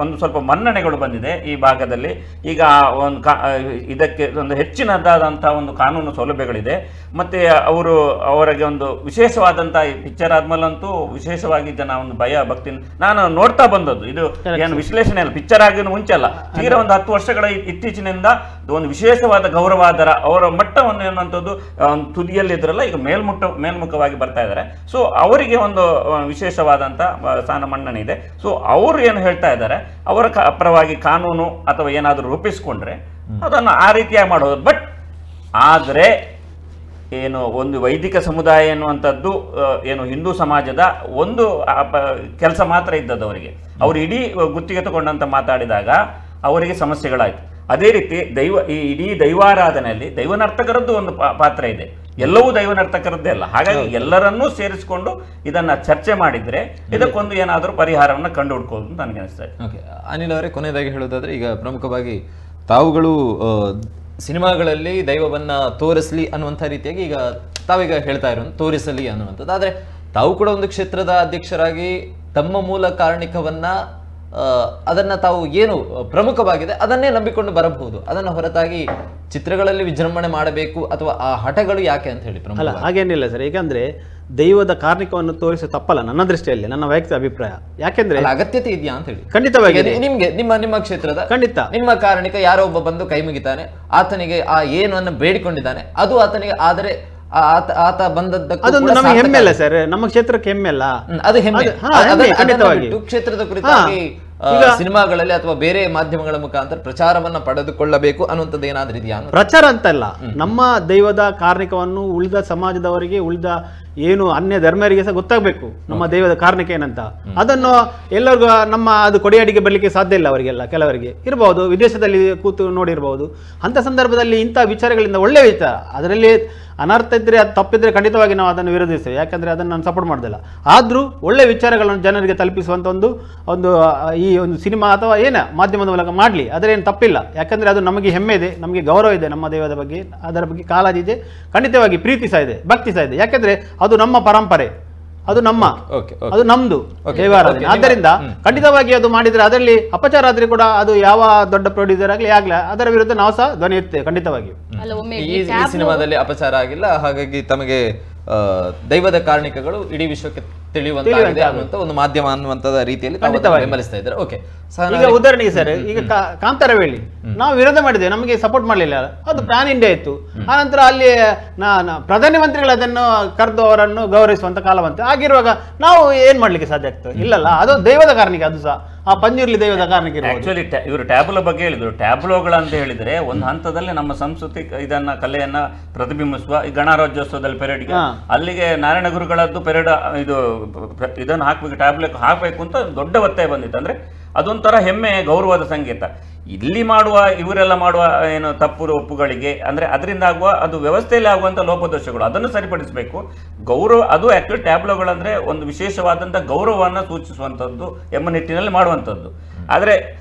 [SPEAKER 2] ಒಂದು ಸ್ವಲ್ಪ ಮನ್ನಣೆಗಳು ಬಂದಿದೆ ಈ ಭಾಗದಲ್ಲಿ. ಈಗ ಒಂದು ಇದಕ್ಕೆ ಒಂದು ಹೆಚ್ಚಿನದಾದಂತಹ ಒಂದು ಕಾನೂನು ಸೌಲಭ್ಯಗಳಿದೆ. ಮತ್ತೆ ಅವರಿಗೆ ಒಂದು ವಿಶೇಷವಾದಂತಹ ಪಿಕ್ಚರ್ ಆದ್ಮೇಲಂತೂ ವಿಶೇಷವಾಗಿ ಜನ ಒಂದು ಭಯ ಭಕ್ತಿ ನಾನು ನೋಡ್ತಾ ಬಂದದ್ದು. ಇದು ಏನು ವಿಶ್ಲೇಷಣೆ ಅಲ್ಲ, ಪಿಕ್ಚರ್ ಆಗಿನ ಮುಂಚೆ ಅಲ್ಲ, ತೀರಾ ಒಂದು 10 ವರ್ಷಗಳ ಇತ್ತೀಚಿನಿಂದ ಒಂದು ವಿಶೇಷವಾದ ಗೌರವಾದರ ಅವರ ಮಟ್ಟವನ್ನು ಎನ್ನುವಂಥದ್ದು ತುದಿಯಲ್ಲಿದ್ರಲ್ಲ, ಈಗ ಮೇಲ್ಮುಖವಾಗಿ ಬರ್ತಾ ಇದ್ದಾರೆ. ಸೊ ಅವರಿಗೆ ಒಂದು ವಿಶೇಷವಾದಂಥ ಸ್ಥಾನ ಮನ್ನಣೆ ಇದೆ. ಸೊ ಅವರು ಏನು ಹೇಳ್ತಾ ಇದ್ದಾರೆ, ಅವರ ಪರವಾಗಿ ಕಾನೂನು ಅಥವಾ ಏನಾದರೂ ರೂಪಿಸ್ಕೊಂಡ್ರೆ ಅದನ್ನು ಆ ರೀತಿಯಾಗಿ ಮಾಡೋದು. ಬಟ್ ಆದರೆ ಏನು ಒಂದು ವೈದಿಕ ಸಮುದಾಯ ಎನ್ನುವಂಥದ್ದು ಏನು ಹಿಂದೂ ಸಮಾಜದ ಒಂದು ಕೆಲಸ ಮಾತ್ರ ಇದ್ದದ್ದು ಅವರಿಗೆ. ಅವರು ಇಡೀ ಗುತ್ತಿಗೆ ತಗೊಂಡಂತ ಮಾತಾಡಿದಾಗ ಅವರಿಗೆ ಸಮಸ್ಯೆಗಳಾಯಿತು. ಅದೇ ರೀತಿ ಈ ಇಡೀ ದೈವಾರಾಧನೆಯಲ್ಲಿ ದೈವನರ್ತಕರದ್ದು ಒಂದು ಪಾತ್ರ ಇದೆ. ಎಲ್ಲವೂ ದೈವನರ್ತಕರದ್ದೇ ಅಲ್ಲ. ಹಾಗಾಗಿ ಎಲ್ಲರನ್ನೂ ಸೇರಿಸಿಕೊಂಡು ಇದನ್ನ ಚರ್ಚೆ ಮಾಡಿದ್ರೆ ಇದಕ್ಕೊಂದು ಏನಾದರೂ ಪರಿಹಾರವನ್ನು ಕಂಡು ಹುಡ್ಕೋದು ಅಂತ ನನಗೆ ಅನಿಸ್ತಾ ಇದೆ.
[SPEAKER 1] ಓಕೆ, ಅನಿಲ್ ಅವರೇ, ಕೊನೆಯದಾಗಿ ಹೇಳೋದಾದ್ರೆ ಈಗ ಪ್ರಮುಖವಾಗಿ ತಾವುಗಳು ಸಿನಿಮಾಗಳಲ್ಲಿ ದೈವವನ್ನ ತೋರಿಸಲಿ ಅನ್ನುವಂಥ ರೀತಿಯಾಗಿ ಈಗ ತಾವೀಗ ಹೇಳ್ತಾ ಇರೋ ತೋರಿಸಲಿ ಅನ್ನುವಂಥದ್ದು. ಆದರೆ ತಾವು ಕೂಡ ಒಂದು ಕ್ಷೇತ್ರದ ಅಧ್ಯಕ್ಷರಾಗಿ ತಮ್ಮ ಮೂಲ ಕಾರಣಿಕವನ್ನ ಅದನ್ನ ತಾವು ಏನು ಪ್ರಮುಖವಾಗಿದೆ ಅದನ್ನೇ ನಂಬಿಕೊಂಡು ಬರಬಹುದು. ಅದನ್ನ ಹೊರತಾಗಿ ಚಿತ್ರಗಳಲ್ಲಿ ವಿಜೃಂಭಣೆ ಮಾಡಬೇಕು ಅಥವಾ ಆ ಹಠಗಳು ಯಾಕೆ ಅಂತ ಹೇಳಿ
[SPEAKER 3] ಅಲ್ಲ, ಹಾಗೇನಿಲ್ಲ ಸರ್. ಯಾಕಂದ್ರೆ ದೈವದ ಕಾರ್ಣಿಕವನ್ನು ತೋರಿಸೋ ತಪ್ಪಲ್ಲ ನನ್ನ ದೃಷ್ಟಿಯಲ್ಲಿ, ನನ್ನ ವೈಯಕ್ತಿಕ ಅಭಿಪ್ರಾಯ. ಯಾಕೆಂದ್ರೆ
[SPEAKER 1] ಅಗತ್ಯತೆ ಇದೆಯಾ ಅಂತ ಹೇಳಿ
[SPEAKER 3] ಖಂಡಿತವಾಗಿ
[SPEAKER 1] ನಿಮ್ಗೆ ನಿಮ್ಮ ಕ್ಷೇತ್ರದ
[SPEAKER 3] ಖಂಡಿತ
[SPEAKER 1] ನಿಮ್ಮ ಕಾರಣಿಕ ಯಾರೋ ಒಬ್ಬ ಬಂದು ಕೈ ಮುಗಿತಾನೆ, ಆತನಿಗೆ ಆ ಏನನ್ನು ಬೇಡಿಕೊಂಡಿದ್ದಾನೆ ಅದು ಆತನಿಗೆ, ಆದರೆ ಆತ ಬಂದದ್ದಕ್ಕೆ
[SPEAKER 3] ಅದೊಂದು ನಮಗೆ ಹೆಮ್ಮೆ ಅಲ್ಲ ಸರ್, ನಮ್ಮ ಕ್ಷೇತ್ರಕ್ಕೆ ಹೆಮ್ಮೆ ಅಲ್ಲ,
[SPEAKER 1] ಅದು ಹೆಮ್ಮೆ.
[SPEAKER 3] ಖಂಡಿತವಾಗಿ
[SPEAKER 1] ಕ್ಷೇತ್ರದ ಕುರಿತಾಗಿ ಸಿನಿಮಾಗಳಲ್ಲಿ ಅಥವಾ ಬೇರೆ ಮಾಧ್ಯಮಗಳ ಮುಖಾಂತರ ಪ್ರಚಾರವನ್ನ ಪಡೆದುಕೊಳ್ಳಬೇಕು ಅನ್ನುವಂಥದ್ದು ಏನಾದ್ರೂ ಇದೆಯಾ?
[SPEAKER 3] ಪ್ರಚಾರ ಅಂತಲ್ಲ, ನಮ್ಮ ದೈವದ ಕಾರಣಿಕವನ್ನು ಉಳಿದ ಸಮಾಜದವರಿಗೆ, ಉಳಿದ ಏನು ಅನ್ಯ ಧರ್ಮರಿಗೆ ಸಹ ಗೊತ್ತಾಗಬೇಕು ನಮ್ಮ ದೈವದ ಕಾರಣಿಕ ಏನಂತ. ಅದನ್ನು ಎಲ್ಲರಿಗೂ ನಮ್ಮ ಅದು ಕೊಡಿಯಾಡಿಗೆ ಬರಲಿಕ್ಕೆ ಸಾಧ್ಯ ಇಲ್ಲ. ಅವರಿಗೆಲ್ಲ ಕೆಲವರಿಗೆ ಇರಬಹುದು, ವಿದೇಶದಲ್ಲಿ ಕೂತು ನೋಡಿರಬಹುದು. ಅಂಥ ಸಂದರ್ಭದಲ್ಲಿ ಇಂಥ ವಿಚಾರಗಳಿಂದ ಒಳ್ಳೆ ವಿಚಾರ, ಅದರಲ್ಲಿ ಅನರ್ಥ ಇದ್ರೆ ಅದು ತಪ್ಪಿದ್ರೆ ಖಂಡಿತವಾಗಿ ನಾವು ಅದನ್ನು ವಿರೋಧಿಸ್ತೇವೆ. ಯಾಕಂದ್ರೆ ಅದನ್ನು ನಾನು ಸಪೋರ್ಟ್ ಮಾಡೋದಿಲ್ಲ. ಆದರೂ ಒಳ್ಳೆ ವಿಚಾರಗಳನ್ನು ಜನರಿಗೆ ತಲುಪಿಸುವಂಥ ಒಂದು ಈ ಒಂದು ಸಿನಿಮಾ ಅಥವಾ ಏನ ಮಾಧ್ಯಮದ ಮೂಲಕ ಮಾಡಲಿ, ಅದರೇನು ತಪ್ಪಿಲ್ಲ. ಯಾಕಂದ್ರೆ ಅದು ನಮಗೆ ಹೆಮ್ಮೆ ಇದೆ, ನಮಗೆ ಗೌರವ ಇದೆ, ನಮ್ಮ ದೈವದ ಬಗ್ಗೆ ಅದರ ಬಗ್ಗೆ ಕಾಳಜಿ ಇದೆ, ಖಂಡಿತವಾಗಿ ಪ್ರೀತಿ ಸಹ ಇದೆ, ಭಕ್ತಿ ಸಹ ಇದೆ. ಯಾಕಂದ್ರೆ ಅದು ನಮ್ಮ ಪರಂಪರೆ, ಅದು ಅದು ನಮ್ದು ದೈವಾರಾಧನೆ. ಆದ್ದರಿಂದ ಖಂಡಿತವಾಗಿ ಅದು ಮಾಡಿದ್ರೆ ಅದರಲ್ಲಿ ಅಪಚಾರ ಆದ್ರೆ ಕೂಡ ಅದು ಯಾವ ದೊಡ್ಡ ಪ್ರೊಡ್ಯೂಸರ್ ಆಗಲಿ ಅದರ ವಿರುದ್ಧ ನಾವು ಸಹ ಧ್ವನಿ ಎತ್ತೇವೆ ಖಂಡಿತವಾಗಿ.
[SPEAKER 1] ಈ ಸಿನಿಮಾದಲ್ಲಿ ಅಪಚಾರ ಆಗಿಲ್ಲ, ಹಾಗಾಗಿ ತಮಗೆ ದೈವದ ಕಾರಣಿಕಗಳು ಇಡೀ ವಿಶ್ವಕ್ಕೆ ತಿಳಿಯುವಂತಾಗಿದೆ ಅನ್ನುವಂತ ಒಂದು ಮಾಧ್ಯಮ ಅನ್ನುವಂತ ರೀತಿಯಲ್ಲಿ ಬೆಂಬಲಿಸ್ತಾ ಇದ್ದಾರೆ. ಓಕೆ,
[SPEAKER 3] ಈಗ ಉದಾಹರಣೆಗೆ ಸರ್, ಈಗ ಕಾಂತಾರ ವೇಳಿ ನಾವು ವಿರೋಧ ಮಾಡಿದ್ದೇವೆ, ನಮಗೆ ಸಪೋರ್ಟ್ ಮಾಡಲಿಲ್ಲ, ಅದು ಪ್ಯಾನ್ ಇಂಡಿಯಾ ಇತ್ತು. ಆನಂತರ ಅಲ್ಲಿ ಪ್ರಧಾನಮಂತ್ರಿಗಳು ಅದನ್ನು ಕರೆದು ಅವರನ್ನು ಗೌರವಿಸುವಂತ ಕಾಲವಂತೆ ಆಗಿರುವಾಗ ನಾವು ಏನ್ ಮಾಡ್ಲಿಕ್ಕೆ ಸಾಧ್ಯ ಆಗ್ತದೆ? ಇಲ್ಲಲ್ಲ, ಅದು ದೈವದ ಕಾರಣಿಕ, ಅದು ಸಹ ಆ ಪಂಜುರ್ಲಿ ದೈವದ ಕಾರಣಕ್ಕೆ.
[SPEAKER 2] ಆಕ್ಚುಲಿ ಇವರು ಟ್ಯಾಬ್ಲೋ ಬಗ್ಗೆ ಹೇಳಿದ್ರು. ಟ್ಯಾಬ್ಲೋಗಳಂತ ಹೇಳಿದ್ರೆ ಒಂದು ಹಂತದಲ್ಲಿ ನಮ್ಮ ಸಂಸ್ಕೃತಿ ಇದನ್ನ ಕಲೆಯನ್ನ ಪ್ರತಿಬಿಂಬಿಸುವ ಈ ಗಣರಾಜ್ಯೋತ್ಸವದಲ್ಲಿ ಪೆರೇಡ್ಗೆ ಅಲ್ಲಿಗೆ ನಾರಾಯಣ ಗುರುಗಳದ್ದು ಪೆರೇಡ್ ಇದನ್ನು ಹಾಕ್ಬೇಕು, ಟ್ಯಾಬ್ಲೆಟ್ ಹಾಕಬೇಕು ಅಂತ ದೊಡ್ಡ ಒತ್ತಾಯ ಬಂದಿತ್ತು. ಅಂದ್ರೆ ಅದೊಂಥರ ಹೆಮ್ಮೆ, ಗೌರವದ ಸಂಕೇತ. ಇಲ್ಲಿ ಮಾಡುವ ಇವರೆಲ್ಲ ಮಾಡುವ ಏನು ತಪ್ಪು ಒಪ್ಪುಗಳಿಗೆ ಅಂದ್ರೆ ಅದರಿಂದ ಆಗುವ ಅದು ವ್ಯವಸ್ಥೆಯಲ್ಲಿ ಆಗುವಂಥ ಲೋಪದೋಷಗಳು ಅದನ್ನು ಸರಿಪಡಿಸಬೇಕು. ಗೌರವ ಅದು ಆಕ್ಚುಲಿ ಟ್ಯಾಬ್ಲೋಗಳಂದ್ರೆ ಒಂದು ವಿಶೇಷವಾದಂಥ ಗೌರವವನ್ನು ಸೂಚಿಸುವಂಥದ್ದು ಎಂಬ ನಿಟ್ಟಿನಲ್ಲಿ ಮಾಡುವಂಥದ್ದು. ಆದರೆ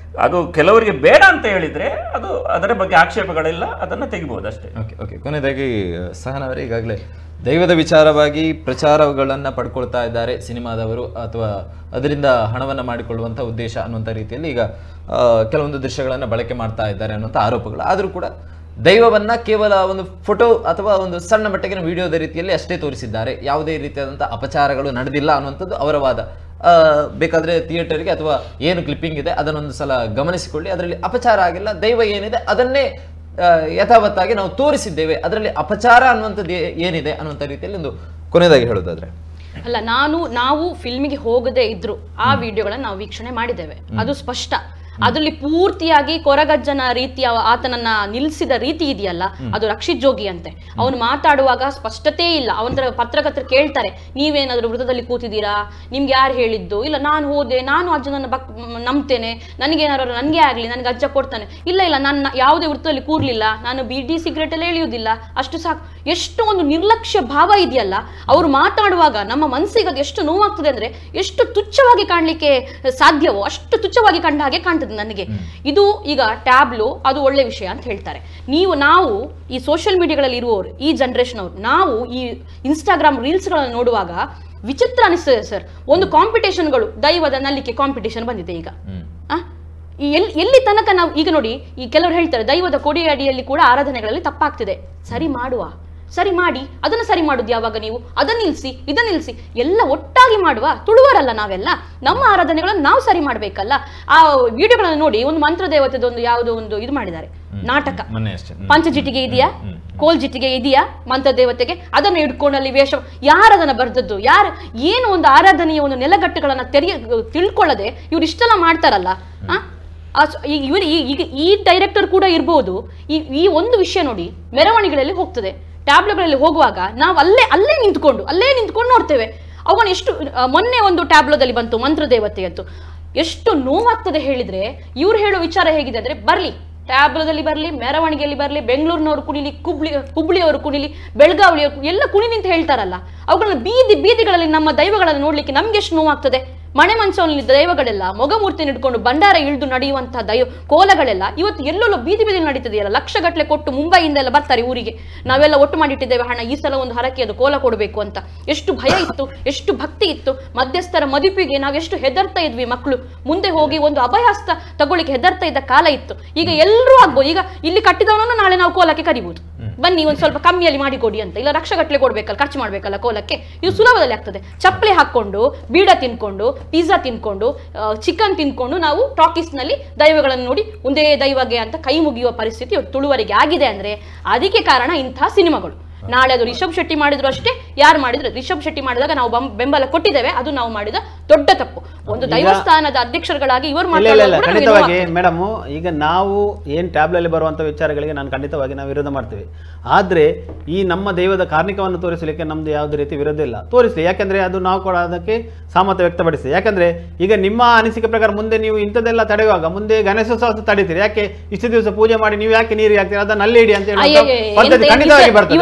[SPEAKER 2] ಅದು ಕೆಲವರಿಗೆ ಬೇಡ ಅಂತ ಹೇಳಿದ್ರೆ ಅದು ಅದರ ಬಗ್ಗೆ ಆಕ್ಷೇಪಗಳಿಲ್ಲ, ಅದನ್ನು ತೆಗಿಬಹುದು ಅಷ್ಟೇ.
[SPEAKER 1] ಓಕೆ ಓಕೆ ಕೊನೆಯದಾಗಿ ಸಹನವರೇ, ಈಗಾಗಲೇ ದೈವದ ವಿಚಾರವಾಗಿ ಪ್ರಚಾರಗಳನ್ನು ಪಡ್ಕೊಳ್ತಾ ಇದ್ದಾರೆ ಸಿನಿಮಾದವರು, ಅಥವಾ ಅದರಿಂದ ಹಣವನ್ನು ಮಾಡಿಕೊಳ್ಳುವಂಥ ಉದ್ದೇಶ ಅನ್ನುವಂಥ ರೀತಿಯಲ್ಲಿ ಈಗ ಕೆಲವೊಂದು ದೃಶ್ಯಗಳನ್ನು ಬಳಕೆ ಮಾಡ್ತಾ ಇದ್ದಾರೆ ಅನ್ನುವಂಥ ಆರೋಪಗಳು. ಆದರೂ ಕೂಡ ದೈವವನ್ನ ಕೇವಲ ಒಂದು ಫೋಟೋ ಅಥವಾ ಒಂದು ಸಣ್ಣ ಮಟ್ಟಿಗಿನ ವಿಡಿಯೋದ ರೀತಿಯಲ್ಲಿ ಅಷ್ಟೇ ತೋರಿಸಿದ್ದಾರೆ, ಯಾವುದೇ ರೀತಿಯಾದಂಥ ಅಪಚಾರಗಳು ನಡೆದಿಲ್ಲ ಅನ್ನುವಂಥದ್ದು ಅವರ ವಾದ. ಬೇಕಾದರೆ ಥಿಯೇಟರ್ಗೆ ಅಥವಾ ಏನು ಕ್ಲಿಪ್ಪಿಂಗ್ ಇದೆ ಅದನ್ನೊಂದು ಸಲ ಗಮನಿಸಿಕೊಳ್ಳಿ, ಅದರಲ್ಲಿ ಅಪಚಾರ ಆಗಿಲ್ಲ, ದೈವ ಏನಿದೆ ಅದನ್ನೇ ಯಥಾವತ್ತಾಗಿ ನಾವು ತೋರಿಸಿದ್ದೇವೆ, ಅದರಲ್ಲಿ ಅಪಚಾರ ಅನ್ನುವಂಥದ್ದು ಏನಿದೆ ಅನ್ನುವಂಥ ರೀತಿಯಲ್ಲಿ ಒಂದು ಕೊನೆಯದಾಗಿ ಹೇಳೋದಾದ್ರೆ.
[SPEAKER 4] ಅಲ್ಲ, ನಾವು ಫಿಲ್ಮಿಗೆ ಹೋಗದೇ ಇದ್ರು ಆ ವಿಡಿಯೋಗಳನ್ನ ನಾವು ವೀಕ್ಷಣೆ ಮಾಡಿದ್ದೇವೆ, ಅದು ಸ್ಪಷ್ಟ. ಅದರಲ್ಲಿ ಪೂರ್ತಿಯಾಗಿ ಕೊರಗಜ್ಜನ ರೀತಿಯ ಆತನನ್ನ ನಿಲ್ಲಿಸಿದ ರೀತಿ ಇದೆಯಲ್ಲ, ಅದು ರಕ್ಷಿತ್ ಜೋಗಿ ಅಂತೆ. ಅವನು ಮಾತಾಡುವಾಗ ಸ್ಪಷ್ಟತೆ ಇಲ್ಲ. ಅವನ ಪತ್ರಕರ್ತರು ಕೇಳ್ತಾರೆ, ನೀವೇನಾದ್ರೂ ವೃತ್ತದಲ್ಲಿ ಕೂತಿದ್ದೀರಾ, ನಿಮ್ಗೆ ಯಾರು ಹೇಳಿದ್ದು? ಇಲ್ಲ, ನಾನು ಹೋದೆ, ನಾನು ಅಜ್ಜನನ್ನ ನಂಬ್ತೇನೆ, ನನಗೇನಾದ್ರು ನನಗೆ ಆಗ್ಲಿ, ನನಗೆ ಅಜ್ಜ ಕೊಡ್ತಾನೆ. ಇಲ್ಲ ಇಲ್ಲ, ನನ್ನ ಯಾವುದೇ ವೃತ್ತದಲ್ಲಿ ಕೂರ್ಲಿಲ್ಲ, ನಾನು ಬೀಡಿ ಸಿಗರೇಟ್ ಎಲ್ಲ ಎಳೆಯುವುದಿಲ್ಲ, ಅಷ್ಟು ಸಾಕು. ಎಷ್ಟು ಒಂದು ನಿರ್ಲಕ್ಷ್ಯ ಭಾವ ಇದೆಯಲ್ಲ, ಅವರು ಮಾತಾಡುವಾಗ ನಮ್ಮ ಮನಸ್ಸಿಗೆ ಅದು ಎಷ್ಟು ನೋವಾಗ್ತದೆ ಅಂದ್ರೆ, ಎಷ್ಟು ತುಚ್ಛವಾಗಿ ಕಾಣ್ಲಿಕ್ಕೆ ಸಾಧ್ಯವೋ ಅಷ್ಟು ತುಚ್ಛವಾಗಿ ಕಂಡ ಹಾಗೆ ಕಾಣ್ತದೆ ನನಗೆ. ಇದು ಈಗ ಟ್ಯಾಬ್ಲು ಅದು ಒಳ್ಳೆ ವಿಷಯ ಅಂತ ಹೇಳ್ತಾರೆ. ನಾವು ಈ ಸೋಷಿಯಲ್ ಮೀಡಿಯಾಗಳಲ್ಲಿ ಇರುವವರು, ಈ ಜನರೇಷನ್ ಅವರು, ನಾವು ಈ ಇನ್ಸ್ಟಾಗ್ರಾಮ್ ರೀಲ್ಸ್ಗಳನ್ನು ನೋಡುವಾಗ ವಿಚಿತ್ರ ಅನಿಸ್ತದೆ ಸರ್. ಒಂದು ಕಾಂಪಿಟೇಷನ್ಗಳು, ದೈವದ ನಲ್ಲಿಕೆ ಕಾಂಪಿಟೇಷನ್ ಬಂದಿದೆ ಈಗ. ಎಲ್ಲಿ ತನಕ ನಾವು ಈಗ ನೋಡಿ, ಈ ಕೆಲವರು ಹೇಳ್ತಾರೆ ದೈವದ ಕೊಡಿ ಅಡಿಯಲ್ಲಿ ಕೂಡ ಆರಾಧನೆಗಳಲ್ಲಿ ತಪ್ಪಾಗ್ತಿದೆ. ಸರಿ ಮಾಡಿ, ಅದನ್ನು ಸರಿ ಮಾಡುದು ಯಾವಾಗ ನೀವು? ಅದನ್ನ ನಿಲ್ಸಿ, ಇದನ್ನ ನಿಲ್ಸಿ, ಎಲ್ಲ ಒಟ್ಟಾಗಿ ಮಾಡುವ. ತುಳುವರಲ್ಲ ನಾವೆಲ್ಲ, ನಮ್ಮ ಆರಾಧನೆಗಳನ್ನು ನಾವು ಸರಿ ಮಾಡ್ಬೇಕಲ್ಲ. ಆ ವಿಡಿಯೋಗಳನ್ನು ನೋಡಿ, ಒಂದು ಮಂತ್ರ ದೇವತೆದೊಂದು ಯಾವುದೋ ಒಂದು ಇದು ಮಾಡಿದ್ದಾರೆ, ನಾಟಕ. ಪಂಚಜಿಟಿಗೆ ಇದೆಯಾ, ಕೋಲ್ ಜಿಟ್ಟಿಗೆ ಇದೆಯಾ ಮಂತ್ರ ದೇವತೆಗೆ? ಅದನ್ನು ಹಿಡ್ಕೊಂಡಲ್ಲಿ ವೇಷ, ಯಾರದನ್ನ ಬರ್ದದ್ದು, ಏನು ಒಂದು ಆರಾಧನೆಯ ಒಂದು ನೆಲಗಟ್ಟುಗಳನ್ನ ತಿಳ್ಕೊಳ್ಳದೆ ಇವ್ರು ಇಷ್ಟೆಲ್ಲ ಮಾಡ್ತಾರಲ್ಲ. ಈಗ ಈ ಡೈರೆಕ್ಟರ್ ಕೂಡ ಇರ್ಬೋದು. ಈ ಒಂದು ವಿಷಯ ನೋಡಿ, ಮೆರವಣಿಗೆಗಳಲ್ಲಿ ಹೋಗ್ತದೆ, ಟ್ಯಾಬ್ಲೋಗಳಲ್ಲಿ ಹೋಗುವಾಗ ನಾವು ಅಲ್ಲೇ ನಿಂತ್ಕೊಂಡು ನೋಡ್ತೇವೆ. ಅವನು ಎಷ್ಟು ಮೊನ್ನೆ ಒಂದು ಟ್ಯಾಬ್ಲೋದಲ್ಲಿ ಬಂತು ಮಂತ್ರ ದೇವತೆಯದ್ದು, ಎಷ್ಟು ನೋವಾಗ್ತದೆ ಹೇಳಿದ್ರೆ. ಇವ್ರು ಹೇಳೋ ವಿಚಾರ ಹೇಗಿದೆ ಅಂದ್ರೆ, ಬರ್ಲಿ ಟ್ಯಾಬ್ಲೋದಲ್ಲಿ ಬರಲಿ, ಮೆರವಣಿಗೆಯಲ್ಲಿ ಬರಲಿ, ಬೆಂಗಳೂರಿನವರು ಕುಣಿಲಿ, ಹುಬ್ಳಿಯವರು ಕುಣಿಲಿ, ಬೆಳಗಾವಿಯವರು ಎಲ್ಲ ಕುಣಿಲಿ ಅಂತ ಹೇಳ್ತಾರಲ್ಲ, ಅವುಗಳನ್ನ ಬೀದಿಗಳಲ್ಲಿ ನಮ್ಮ ದೈವಗಳನ್ನು ನೋಡ್ಲಿಕ್ಕೆ ನಮ್ಗೆ ಎಷ್ಟು ನೋವಾಗ್ತದೆ. ಮನೆ ಮಂಚವಲ್ಲಿ ದೈವಗಳೆಲ್ಲ ಮೊಗಮೂರ್ತಿ ಹಿಡ್ಕೊಂಡು ಭಂಡಾರ ಇಳಿದು ನಡೆಯುವಂತಹ ಕೋಲಗಳೆಲ್ಲ ಇವತ್ತು ಎಲ್ಲೆಲ್ಲೋ ಬೀದಿ ನಡೀತದೆಯಲ್ಲ. ಲಕ್ಷಗಟ್ಟಲೆ ಕೊಟ್ಟು ಮುಂಬೈಯಿಂದ ಎಲ್ಲ ಬರ್ತಾರೆ ಊರಿಗೆ, ನಾವೆಲ್ಲ ಒಟ್ಟು ಮಾಡಿಟ್ಟಿದ್ದೇವೆ ಹಣ, ಈ ಸಲ ಒಂದು ಹರಕೆ ಅದು ಕೋಲ ಕೊಡಬೇಕು ಅಂತ. ಎಷ್ಟು ಭಯ ಇತ್ತು, ಎಷ್ಟು ಭಕ್ತಿ ಇತ್ತು. ಮಧ್ಯಸ್ಥರ ಮದುವೆಗೆ ನಾವು ಎಷ್ಟು ಹೆದರ್ತಾ ಇದ್ವಿ. ಮಕ್ಕಳು ಮುಂದೆ ಹೋಗಿ ಒಂದು ಅಭಯಹಸ್ತ ತಗೊಳ್ಳಿಕ್ಕೆ ಹೆದರ್ತಾ ಇದ್ದ ಕಾಲ ಇತ್ತು. ಈಗ ಎಲ್ಲರೂ ಆಗ್ಬೋದು. ಈಗ ಇಲ್ಲಿ ಕಟ್ಟಿದವನನ್ನು ನಾಳೆ ನಾವು ಕೋಲಕ್ಕೆ ಕರಿಬಹುದು, ಬನ್ನಿ ಒಂದು ಸ್ವಲ್ಪ ಕಮ್ಮಿಯಲ್ಲಿ ಮಾಡಿಕೊಡಿ ಅಂತ. ಇಲ್ಲ, ಲಕ್ಷಗಟ್ಟಲೆ ಕೊಡ್ಬೇಕಲ್ಲ, ಖರ್ಚು ಮಾಡ್ಬೇಕಲ್ಲ ಕೋಲಕ್ಕೆ. ಇದು ಸುಲಭದಲ್ಲಿ ಆಗ್ತದೆ. ಚಪ್ಪಲಿ ಹಾಕೊಂಡು, ಬೀಡ ತಿನ್ಕೊಂಡು, ಪಿಜ್ಜಾ ತಿನ್ಕೊಂಡು, ಚಿಕನ್ ತಿನ್ಕೊಂಡು ನಾವು ಟಾಕೀಸ್ ನಲ್ಲಿ ದೈವಗಳನ್ನು ನೋಡಿ ಒಂದೇ ದೈವಗೆ ಅಂತ ಕೈ ಮುಗಿಯುವ ಪರಿಸ್ಥಿತಿ ತುಳುವರಿಗೆ ಆಗಿದೆ. ಅಂದ್ರೆ ಅದಕ್ಕೆ ಕಾರಣ ಇಂತಹ ಸಿನಿಮಾಗಳು. ನಾಳೆ ಅದು ರಿಷಬ್ ಶೆಟ್ಟಿ ಮಾಡಿದ್ರು ಅಷ್ಟೇ, ಯಾರು ಮಾಡಿದ್ರು, ರಿಷಬ್ ಶೆಟ್ಟಿ ಮಾಡಿದಾಗ ನಾವು ಬೆಂಬಲ ಕೊಟ್ಟಿದ್ದೇವೆ, ಅದು ನಾವು ಮಾಡಿದ ದೊಡ್ಡ ತಪ್ಪು. ಒಂದು ದೈವಸ್ಥಾನದ ಅಧ್ಯಕ್ಷರುಗಳಾಗಿ ಇವರು
[SPEAKER 3] ಖಂಡಿತವಾಗಿ ಮೇಡಮ್, ಈಗ ನಾವು ಏನ್ ಟ್ಯಾಬ್ಲಲ್ಲಿ ಬರುವಂತ ವಿಚಾರಗಳಿಗೆ ನಾನು ಖಂಡಿತವಾಗಿ ನಾವು ವಿರೋಧ ಮಾಡ್ತೀವಿ. ಆದ್ರೆ ಈ ನಮ್ಮ ದೈವದ ಕಾರ್ಣಿಕವನ್ನು ತೋರಿಸಲಿಕ್ಕೆ ನಮ್ದು ಯಾವುದೇ ರೀತಿ ವಿರೋಧ ಇಲ್ಲ, ತೋರಿಸಿ. ಯಾಕಂದ್ರೆ ಅದು ನಾವು ಕೂಡ ಅದಕ್ಕೆ ಸಹಮತ ವ್ಯಕ್ತಪಡಿಸಿ. ಯಾಕಂದ್ರೆ ಈಗ ನಿಮ್ಮ ಅನಿಸಿಕೆ ಪ್ರಕಾರ ಮುಂದೆ ನೀವು ಇಂಥದ್ದೆಲ್ಲ ತಡೆಯುವಾಗ ಮುಂದೆ ಗಣೇಶೋತ್ಸವ ತಡೀತೀರಿ, ಯಾಕೆ ಇಷ್ಟು ದಿವಸ ಪೂಜೆ ಮಾಡಿ ನೀವು ಯಾಕೆ ನೀರಿಗೆ ಹಾಕ್ತೀರಿ, ಅದನ್ನ ಅಲ್ಲಿ ಇಡಿ ಅಂತ ಹೇಳಿ ಪದ್ಧತಿ ಖಂಡಿತವಾಗಿ ಬರ್ತದೆ.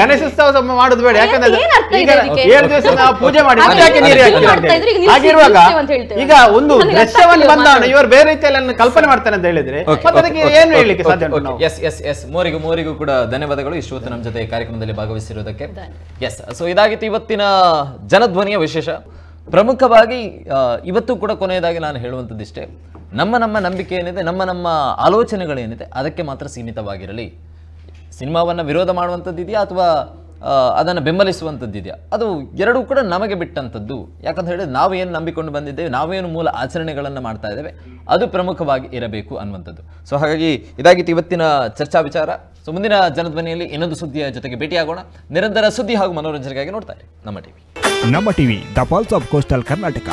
[SPEAKER 3] ಗಣೇಶೋತ್ಸವ ಮಾಡುದು ಬೇಡ, ಯಾಕಂದ್ರೆ 7 ದಿವಸ ನಾವು ಪೂಜೆ ಮಾಡಿ ಹಾಗಿರುವಾಗ ಈಗ ಒಂದು ದೃಶ್ಯವನ್ನು ಬಂದವನು ಇವರು ಬೇರೆ ರೀತಿಯಲ್ಲಿ ಕಲ್ಪನೆ ಮಾಡ್ತಾನೆ ಅಂತ ಹೇಳಿದ್ರೆ ಅದಕ್ಕೆ ಏನು ಹೇಳಲಿಕ್ಕೆ ಸಾಧ್ಯ ಉಂಟು?
[SPEAKER 1] ಎಸ್ ಮೋರಿಗೂ ಕೂಡ ಧನ್ಯವಾದಗಳು ಇಷ್ಟೊತ್ತು ನಮ್ಮ ಜೊತೆ ಕಾರ್ಯಕ್ರಮದಲ್ಲಿ ಭಾಗವಹಿಸಿರುವುದಕ್ಕೆ. ಎಸ್, ಸೊ ಇದಾಗಿತ್ತು ಇವತ್ತಿನ ಜನಧ್ವನಿಯ ವಿಶೇಷ. ಪ್ರಮುಖವಾಗಿ ಇವತ್ತು ಕೂಡ ಕೊನೆಯದಾಗಿ ನಾನು ಹೇಳುವಂಥದ್ದಿಷ್ಟೇ, ನಮ್ಮ ನಂಬಿಕೆ ಏನಿದೆ, ನಮ್ಮ ಆಲೋಚನೆಗಳೇನಿದೆ ಅದಕ್ಕೆ ಮಾತ್ರ ಸೀಮಿತವಾಗಿರಲಿ. ಸಿನಿಮಾವನ್ನು ವಿರೋಧ ಮಾಡುವಂಥದ್ದಿದೆಯಾ ಅಥವಾ ಅದನ್ನು ಬೆಂಬಲಿಸುವಂಥದ್ದಿದೆಯಾ, ಅದು ಎರಡೂ ಕೂಡ ನಮಗೆ ಬಿಟ್ಟಂಥದ್ದು. ಯಾಕಂತ ಹೇಳಿದ್ರೆ ನಾವೇನು ನಂಬಿಕೊಂಡು ಬಂದಿದ್ದೇವೆ, ನಾವೇನು ಮೂಲ ಆಚರಣೆಗಳನ್ನು ಮಾಡ್ತಾ ಇದ್ದೇವೆ, ಅದು ಪ್ರಮುಖವಾಗಿ ಇರಬೇಕು ಅನ್ನುವಂಥದ್ದು. ಸೊ ಹಾಗಾಗಿ ಇದಾಗಿತ್ತು ಇವತ್ತಿನ ಚರ್ಚಾ ವಿಚಾರ. ಸೊ ಮುಂದಿನ ಜನಧ್ವನಿಯಲ್ಲಿ ಇನ್ನೊಂದು ಸುದ್ದಿಯ ಜೊತೆಗೆ ಭೇಟಿಯಾಗೋಣ. ನಿರಂತರ ಸುದ್ದಿ ಹಾಗೂ ಮನೋರಂಜನೆಗಾಗಿ ನೋಡ್ತಾ ಇರಿ ನಮ್ಮ ಟಿವಿ.
[SPEAKER 9] ನಮ್ಮ TV, the pulse of coastal Karnataka.